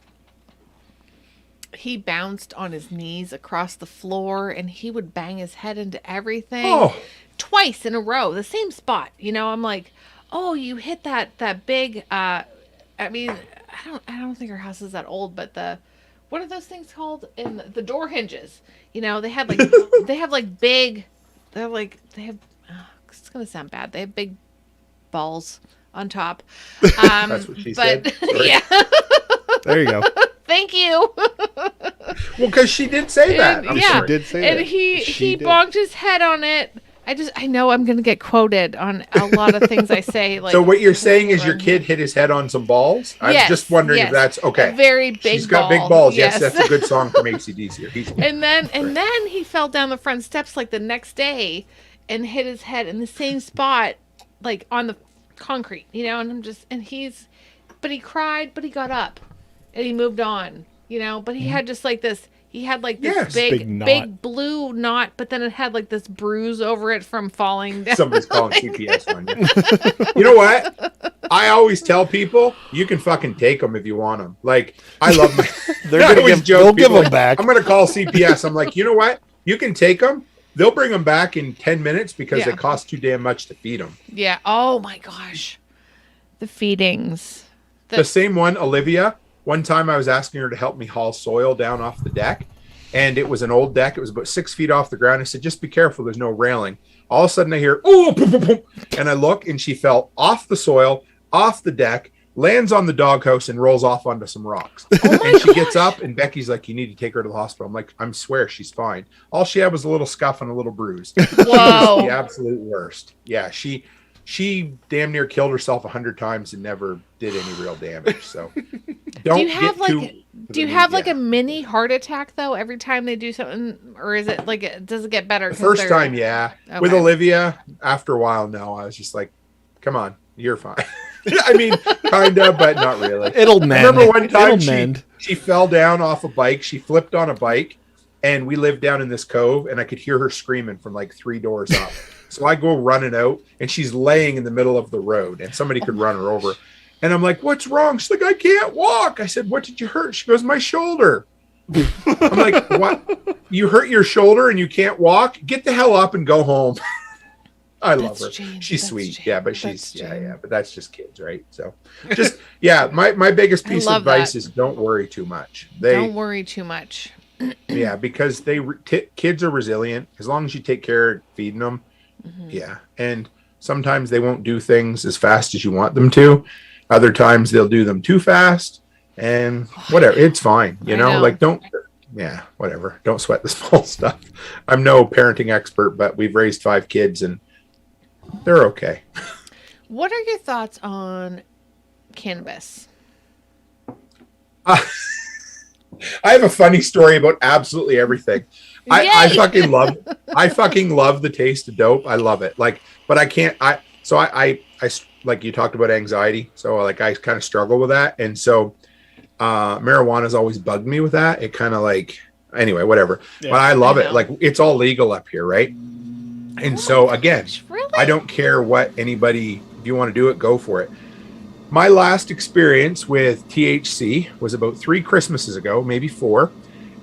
he bounced on his knees across the floor and he would bang his head into everything twice in a row, the same spot. I'm like, oh, you hit that big, I don't think our house is that old, but what are those things called? In the door hinges, they have like, it's going to sound bad. They have big balls on top. that's what she said. Sorry. Yeah. There you go. Thank you. Well, because she did say that. I'm yeah. sorry. She did say And that. he did. bonked his head on it. I know I'm going to get quoted on a lot of things I say. Like, So what you're saying is your kid hit his head on some balls? I'm Yes, just wondering yes. if that's okay. A very big She's got ball. big balls. Yes, Yes. that's a good song from ACDC. He's And then he fell down the front steps like the next day and hit his head in the same spot, like on the concrete, and but he cried, but he got up and he moved on, but he had just like this, Yes. Big knot. big blue knot, but then it had like this bruise over it from falling down. Somebody's calling CPS on you. You know what? I always tell people you can fucking take them if you want them. Like, I love my. They're I gonna always give. joke They'll give people, them like, back. I'm going to call CPS. I'm like, you know what? You can take them. They'll bring them back in 10 minutes because Yeah. they cost too damn much to feed them. Yeah. Oh my gosh. The feedings. The same one, Olivia. One time I was asking her to help me haul soil down off the deck, and it was an old deck. It was about 6 feet off the ground. I said, just be careful. There's no railing. All of a sudden I hear, oh, boom, boom, boom. And I look, and she fell off the soil, off the deck, lands on the doghouse, and rolls off onto some rocks. And she gets up, and Becky's like, you need to take her to the hospital. I'm like, I swear she's fine. All she had was a little scuff and a little bruise. Whoa. The absolute worst. Yeah, she damn near killed herself 100 times and never did any real damage. So Do you have like a mini heart attack though every time they do something, or is it like does it get better? The first time, yeah. Okay. With Olivia, after a while, no. I was just like, come on, you're fine. I mean, kinda, but not really. It'll I mend. remember one time It'll mend. she fell down off a bike. She flipped on a bike, and we lived down in this cove, and I could hear her screaming from like 3 doors up. So I go running out, and she's laying in the middle of the road, and somebody could run her over. And I'm like, "What's wrong?" She's like, "I can't walk." I said, "What did you hurt?" She goes, "My shoulder." I'm like, "What? You hurt your shoulder and you can't walk? Get the hell up and go home." I love her. Jane. She's That's sweet. Jane. Yeah, but That's she's Jane. but that's just kids, right? So just my biggest I piece of love advice that. is don't worry too much. Don't worry too much. Yeah, because kids are resilient as long as you take care of feeding them. Mm-hmm. Yeah, and sometimes they won't do things as fast as you want them to. Other times they'll do them too fast, and whatever. It's fine, I know. know. Like don't. Yeah, whatever. Don't sweat the small stuff. I'm no parenting expert, but we've raised 5 kids and they're okay. What are your thoughts on cannabis? I have a funny story about absolutely everything. I Yay! fucking love the taste of dope. I love it. Like, but I can't. I like you talked about anxiety. So like I kind of struggle with that, and so marijuana's always bugged me with that. It kind of like anyway, whatever. Yeah. But I love I it. know. Like it's all legal up here, right? And so again, Really? I don't care what anybody. If you want to do it, go for it. My last experience with THC was about 3 Christmases ago, maybe 4.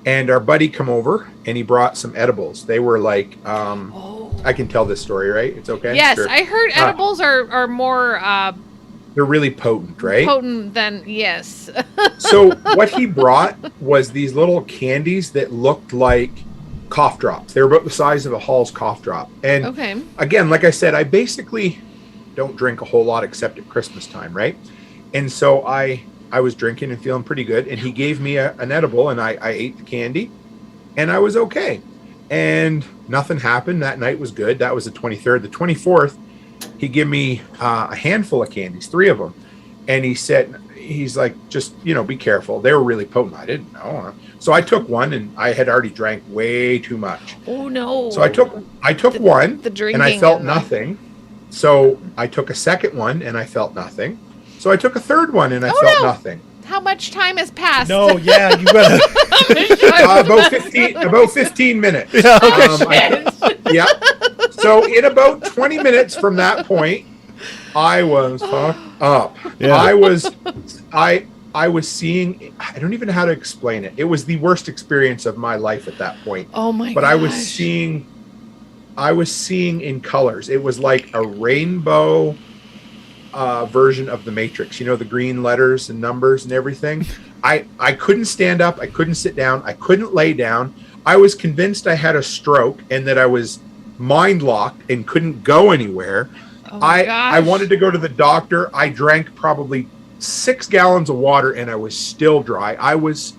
And our buddy come over and he brought some edibles. They were like, I can tell this story, right? It's okay? Yes, Sure. I heard edibles are more They're really potent, right? potent than yes. So what he brought was these little candies that looked like cough drops. They were about the size of a Hall's cough drop. And Okay. again, like I said, I basically don't drink a whole lot except at Christmas time, right? And so I was drinking and feeling pretty good, and he gave me an edible, and I ate the candy, and I was okay. And nothing happened. That night was good. That was the 23rd. The 24th, he gave me a handful of candies, 3 of them. And he's like, just, be careful. They were really potent. I didn't know. So I took one, and I had already drank way too much. Oh no. So I took one, the drinking and I felt and the- nothing. So I took a second one, and I felt nothing. So I took a third one, and I Oh, felt no. nothing. How much time has passed? No, yeah, you better. About 15 minutes. Yeah, okay. Yeah. So in about 20 minutes from that point, I was fucked up. Yeah. I was seeing. I don't even know how to explain it. It was the worst experience of my life at that point. Oh my But gosh. I was seeing in colors. It was like a rainbow version of the Matrix. The green letters and numbers and everything. I couldn't stand up. I couldn't sit down. I couldn't lay down. I was convinced I had a stroke and that I was mind locked and couldn't go anywhere. Oh my I gosh. wanted to go to the doctor. I drank probably 6 gallons of water and I was still dry. It was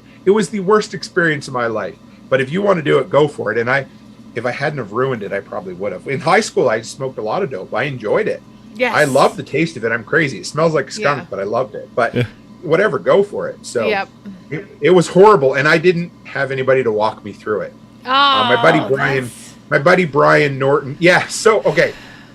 the worst experience of my life. But if you want to do it, go for it. And if I hadn't have ruined it, I probably would have. In high school, I smoked a lot of dope. I enjoyed it. Yes. I love the taste of it. I'm crazy. It smells like skunk, Yeah. but I loved it. But whatever, go for it. So Yep. it was horrible, and I didn't have anybody to walk me through it. Oh, My buddy Brian Norton. Yeah. So okay,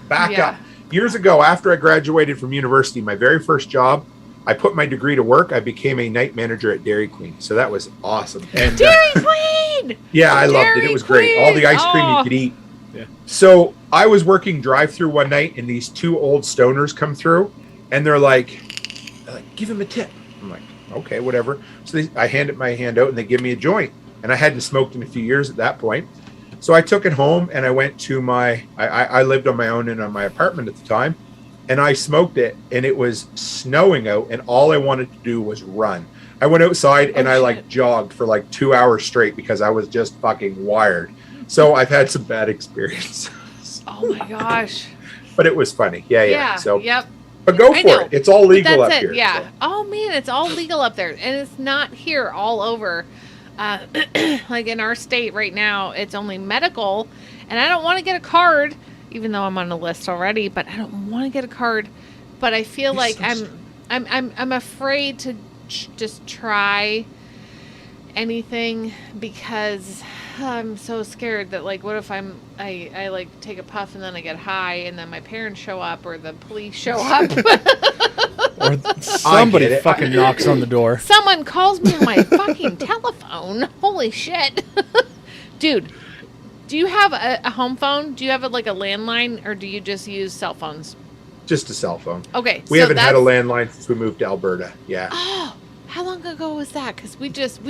back Yeah. up. Years ago, after I graduated from university, my very first job, I put my degree to work. I became a night manager at Dairy Queen. So that was awesome. And Dairy Queen. yeah, I loved it. Dairy It was great. All the ice cream Queen. you could eat. Yeah. So I was working drive-through one night, and these 2 old stoners come through, and they're like, give him a tip. I'm like, okay, whatever. So I handed my hand out, and they give me a joint. And I hadn't smoked in a few years at that point. So I took it home, and I went to I lived on my own in my apartment at the time, and I smoked it, and it was snowing out, and all I wanted to do was run. I went outside, and I shit. jogged for 2 hours straight because I was just fucking wired. So I've had some bad experiences, Oh my gosh. but it was funny. Yeah. So, Yep. but go I for know. it. It's all legal That's up it. here. Yeah. so. Oh man, it's all legal up there, and it's not here all over. Like in our state right now, it's only medical, and I don't want to get a card, even though I'm on the list already. But I don't want to get a card. But I feel like I'm afraid to just try anything because I'm so scared that like, what if I like take a puff and then I get high and then my parents show up or the police show up. Or somebody get it. fucking knocks on the door. Someone calls me on my fucking telephone. Holy shit. Dude, do you have a home phone? Do you have like a landline or do you just use cell phones? Just a cell phone. Okay. We haven't had a landline since we moved to Alberta. Yeah. Oh, how long ago was that? Because we just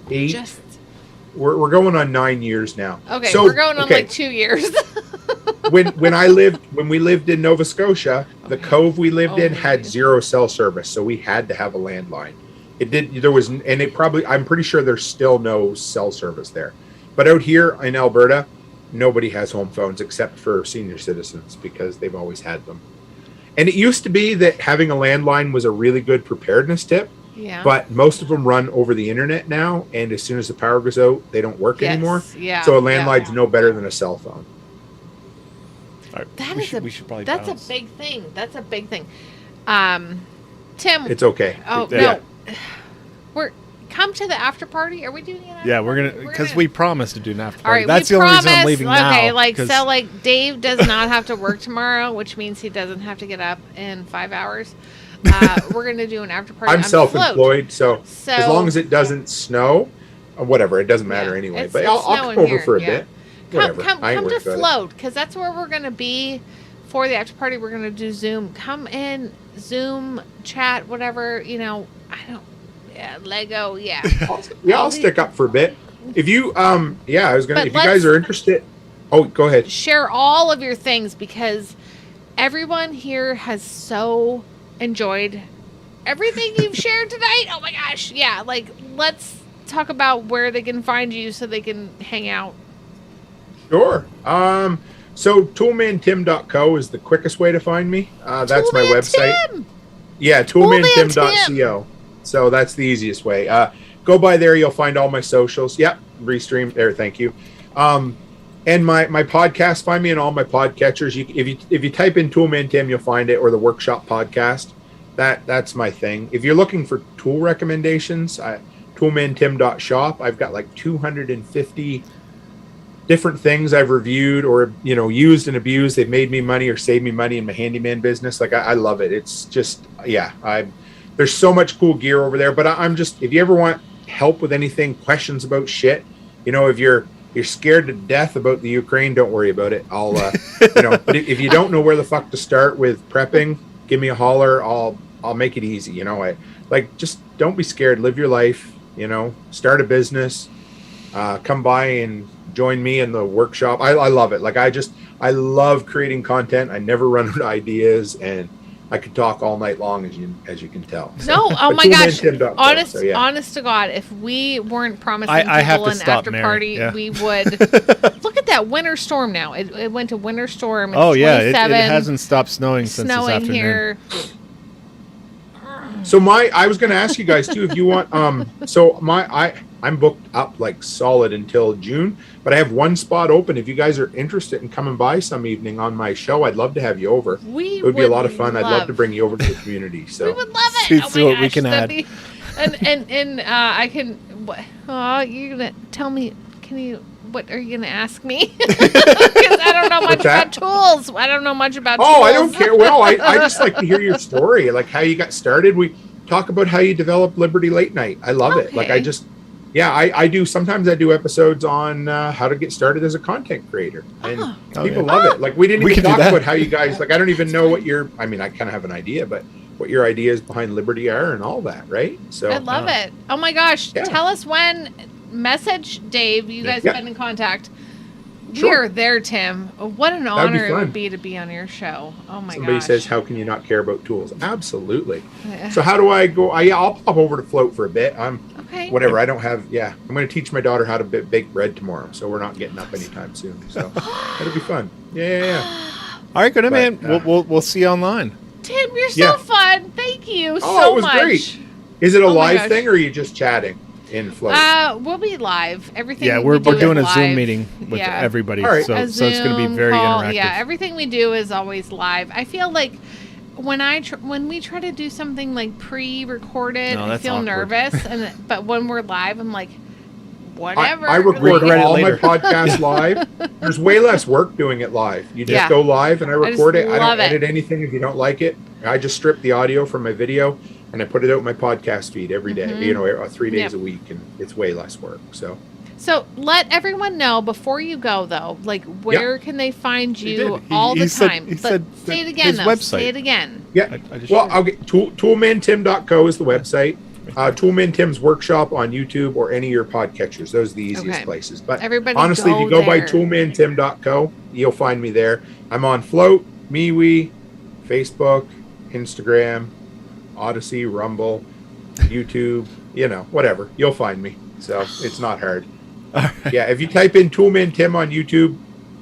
8. We're going on 9 years now. Okay, So, we're going on like 2 years. when we lived in Nova Scotia, the cove we lived in had zero cell service, so we had to have a landline. I'm pretty sure there's still no cell service there. But out here in Alberta, nobody has home phones except for senior citizens because they've always had them. And it used to be that having a landline was a really good preparedness tip. Yeah. But most of them run over the internet now, and as soon as the power goes out, they don't work anymore. Yeah. So a landline's no better than a cell phone. All right, That we is should probably that's bounce. a big thing. That's a big thing. Tim. It's okay. Oh Yeah. no. Come to the after party. Are we doing it? Yeah, we're gonna because we promised to do an after All party. right, That's we the only reason I'm promised- leaving now. Okay, like 'cause- so, like Dave does not have to work tomorrow, which means he doesn't have to get up in 5 hours. We're gonna do an after party. I'm self-employed, so as long as it doesn't snow, or whatever, it doesn't matter anyway. It's But I'll come snowing over here, for a yeah. bit. Whatever. Come I ain't to worried about it. Float because that's where we're gonna be for the after party. We're gonna do Zoom. Come in, Zoom, chat, whatever. You know, I don't. Yeah, Lego. Yeah. I'll stick up for a bit. If you, I was gonna. But If you guys are interested, go ahead. Share all of your things because everyone here has so enjoyed everything you've shared tonight. Oh my gosh. Yeah. Like, let's talk about where they can find you so they can hang out. Sure. So toolmantim.co is the quickest way to find me. That's my website. Tim! Yeah, toolmantim.co. So that's the easiest way. Go by there, you'll find all my socials. Yep, restream there. Thank you. And my podcast, find me in all my podcatchers. If you type in Toolman Tim, you'll find it, or the Workshop Podcast. That's my thing. If you're looking for tool recommendations, toolmantim.shop. I've got like 250 different things I've reviewed or used and abused. They've made me money or saved me money in my handyman business. Like I love it. It's just there's so much cool gear over there. But I'm just, if you ever want help with anything, questions about shit, if you're scared to death about the Ukraine, don't worry about it. I'll but if you don't know where the fuck to start with prepping, give me a holler. I'll make it easy. Just don't be scared. Live your life. Start a business. Come by and join me in the workshop. I love it. I love creating content. I never run out of ideas, and I could talk all night long, as you can tell. No, oh But my gosh! toolmantim.co, Honest to God, if we weren't promising I have people to an stop, after Mary. party, Yeah. we would. Look at that winter storm now. It went to winter storm. It's Oh yeah, it 27, hasn't stopped snowing since this snowing afternoon. here. So I was going to ask you guys too, if you want. I'm booked up like solid until June, but I have one spot open. If you guys are interested in coming by some evening on my show, I'd love to have you over. It would be a lot of fun. I'd love to bring you over to the community. So We would love it. See- Oh see my what we gosh, can that'd add. be- and I can. You're gonna tell me? What are you gonna ask me? Because I don't know much What's that? about tools. I don't know much about. Oh, tools. I don't care. Well, I just like to hear your story, like how you got started. We talk about how you developed Liberty Late Night. I love it. Like Okay. I do. Sometimes I do episodes on how to get started as a content creator, and people love it. Like we didn't We even can do talk that. about how you guys. Like I don't even know what your. I mean, I kind of have an idea, but what your ideas behind Liberty are and all that, right? So I love it. Oh my gosh! Yeah. Tell us when. Message Dave. You guys Yeah. been in contact. Sure. We're there, Tim. What an That'd be honor it fun. would be to be on your show. Oh my Somebody gosh! says, "How can you not care about tools?" Absolutely. Yeah. So how do I go? I'll pop over to Float for a bit. Okay. Whatever. I don't have. Yeah, I'm going to teach my daughter how to bake bread tomorrow, so we're not getting up anytime soon. So that'll be fun. Yeah. All right, good But, man. We'll see you online. Tim, you're Yeah. so fun. Thank you Oh, so it was much. great. Is it a Oh my live gosh. thing or are you just chatting in Float? We'll be live. Everything. Yeah, we we're do doing a is Zoom live. meeting with Yeah. everybody, All right. so A it's going to be Zoom very call. interactive. Yeah, everything we do is always live. I feel like when we try to do something like pre-recorded, No, I that's feel awkward. nervous, but when we're live, I'm like, whatever. I record Regret it all later. my podcasts live. There's way less work doing it live. You just Yeah. go live and I record it. I love don't it. edit anything if you don't like it. I just strip the audio from my video and I put it out in my podcast feed every day, 3 days Yep. a week, and it's way less work. So let everyone know before you go, though, like where can they find He you did. He- all he the said- time? he But said say it that again, his though. website. Say it again. Yeah. I just Well, shared. I'll get toolmantim.co is the website. Toolman Tim's workshop on YouTube or any of your podcatchers. Those are the easiest Okay. places. But Everybody honestly, if you go by there. toolmantim.co, you'll find me there. I'm on Float, MeWe, Facebook, Instagram, Odyssey, Rumble, YouTube, whatever. You'll find me. So it's not hard. Yeah, if you type in Toolman Tim on YouTube,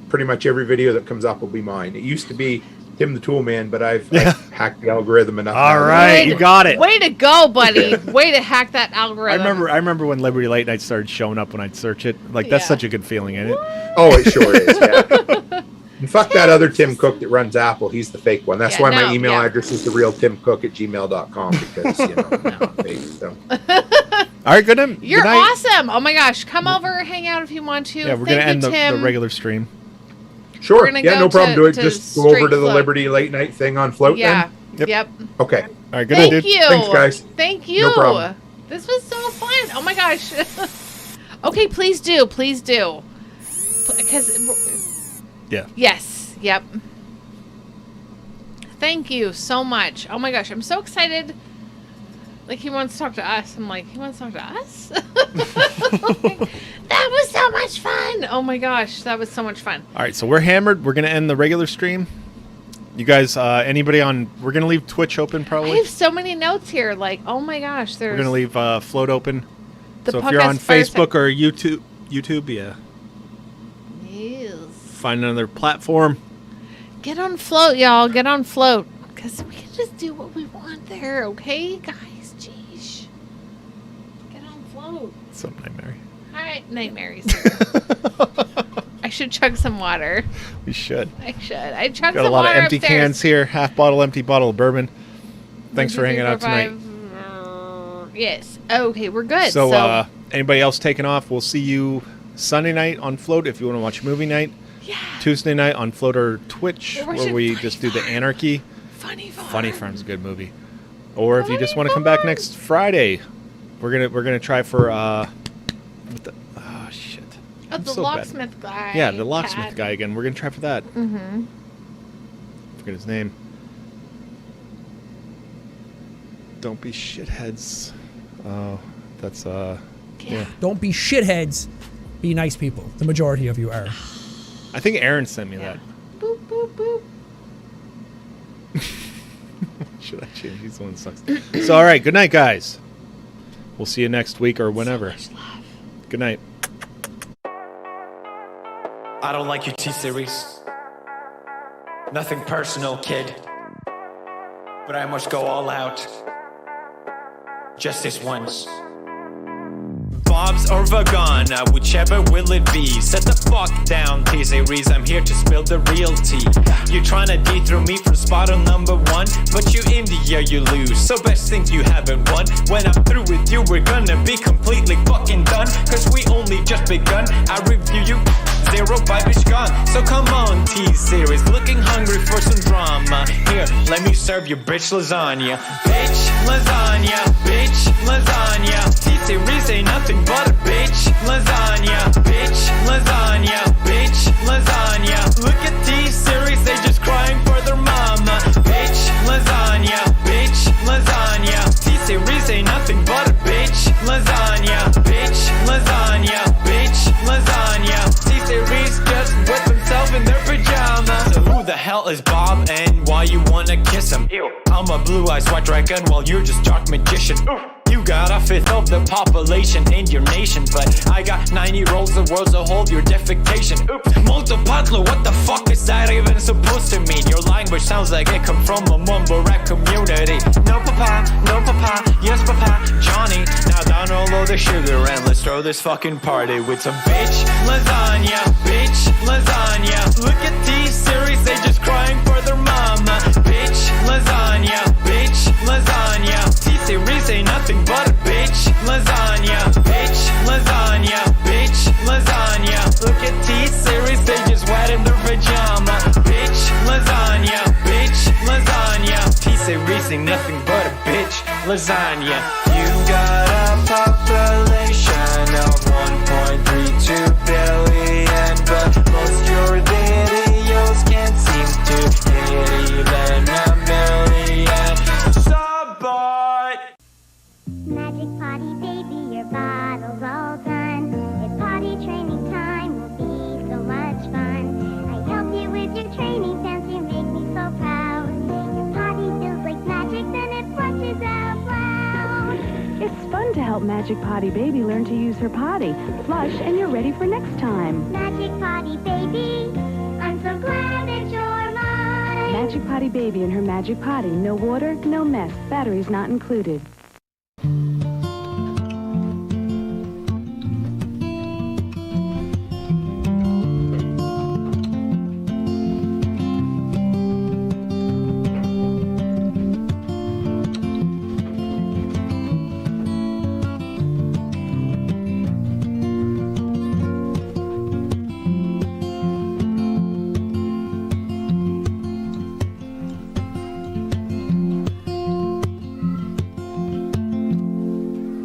pretty much every video that comes up will be mine. It used to be Tim the Toolman, but I've hacked the algorithm enough. All now. right, you got it. Way to go, buddy. Way to hack that algorithm. I remember when Liberty Late Night started showing up when I'd search it. Like that's Yeah. such a good feeling, ain't it? Oh, it sure is. Yeah. And fuck that other Tim Cook that runs Apple. He's the fake one. That's Yeah, why no, my email yeah. address is the real timcook@gmail.com because I'm fake. So. All right, good night. You're good night. awesome. Oh my gosh. Come over, hang out if you want to. Yeah, we're Thank gonna you, end the Tim. regular stream. Sure. gonna Yeah, go no problem. to- Do it. to Just go over straight to the float. Liberty Late Night thing on Float Yeah. Yep. Yep. then? Okay. All right, good night, Thank dude. you. Thanks, guys. Thank you. No problem. This was so fun. Oh my gosh. Okay, please do. Please do. Because. Yeah. Yes. Yep. Thank you so much. Oh my gosh, I'm so excited. Like he wants to talk to us. I'm like, he wants to talk to us? That was so much fun. Oh my gosh, that was so much fun. All right, so we're hammered. We're gonna end the regular stream. You guys, anybody on? We're gonna leave Twitch open I probably. have so many notes here. Like, oh my gosh, there's We're gonna leave Float open. the So if you're on podcast first- Facebook or YouTube, yeah, Yes. find another platform. Get on Float, y'all. Get on Float. Because we can just do what we want there, okay, guys? Jeez. Get on Float. Some nightmare. All right, Night Mary's. I should chug some water. We should. I should. I chugged Got a some lot of water empty upstairs. cans here. Half bottle, empty bottle of bourbon. Thanks for 1, 2, hanging 3, out 4, tonight. 5. Yes. Okay, we're good. So, anybody else taking off? We'll see you Sunday night on Float if you want to watch movie night. yeah. Tuesday night on Float or Twitch, We're where watching we Funny just do the Farm. Anarchy. Funny Farm. Funny Farm's a good movie. Or if you just Funny want to come back Farm. next Friday, we're gonna try for what the, oh shit. Oh, I'm the so bad. locksmith guy. Yeah, the locksmith Cat. guy again. We're gonna try for that. Mm-hmm. Forget his name. Don't be shitheads. Oh, that's yeah. Don't be shitheads. Be nice people. The majority of you are. I think Aaron sent me Yeah. that. Boop, boop, boop. Should I change? He's the one that sucks. So all right, good night, guys. We'll see you next week or whenever. So much love. Good night. I don't like your T-Series. Nothing personal, kid. But I must go all out. Just this once. Bob's or Vagana, whichever will it be. Set the fuck down, T-Series. I'm here to spill the real tea. You're trying to dethrone me from spot on number 1, but you India, you lose. So best think you haven't won. When I'm through with you, we're gonna be completely fucking done. Cause we only just begun. I review you. 0 vibe is gone. So come on, T-Series. Looking hungry for some drama. Here, let me serve you bitch lasagna. Bitch lasagna. Bitch lasagna. T-Series ain't nothing but a bitch lasagna. Bitch lasagna. Bitch lasagna. Look at T-Series, they just crying for their mama. Bitch lasagna. Bitch lasagna. T-Series ain't nothing but a bitch lasagna. Bitch lasagna. Bitch lasagna. T-Series just with himself in their pajamas. So who the hell is Bob and why you wanna kiss him? Ew. I'm a blue-eyed white dragon while you're just dark magician. You got a fifth of the population in your nation, but I got 90 rolls of worlds to hold your defecation. Oops, multipatlo, what the fuck is that even supposed to mean? Your language sounds like it come from a mumble rap community. No papa, yes papa, Johnny. Now download the sugar and let's throw this fucking party with some bitch lasagna, bitch lasagna. Look at T-Series, they just crying for their mama. Bitch lasagna, bitch lasagna. T-Series ain't nothing but a bitch lasagna, bitch lasagna. ain't nothing but a bitch lasagna. You got a population of 1.32 billion, but most your videos can't seem to hit even a million. Subbot! Magic potty baby, your bottle's all done. It's potty training time, will be so much fun. I help you with your training dance, you make me so proud. Your potty feels like magic, then it flushes out loud. It's fun to help Magic Potty Baby learn to use her potty. Flush and you're ready for next time. Magic potty baby, I'm so glad that you're mine. Magic Potty Baby and her Magic Potty. No water, no mess. Batteries not included.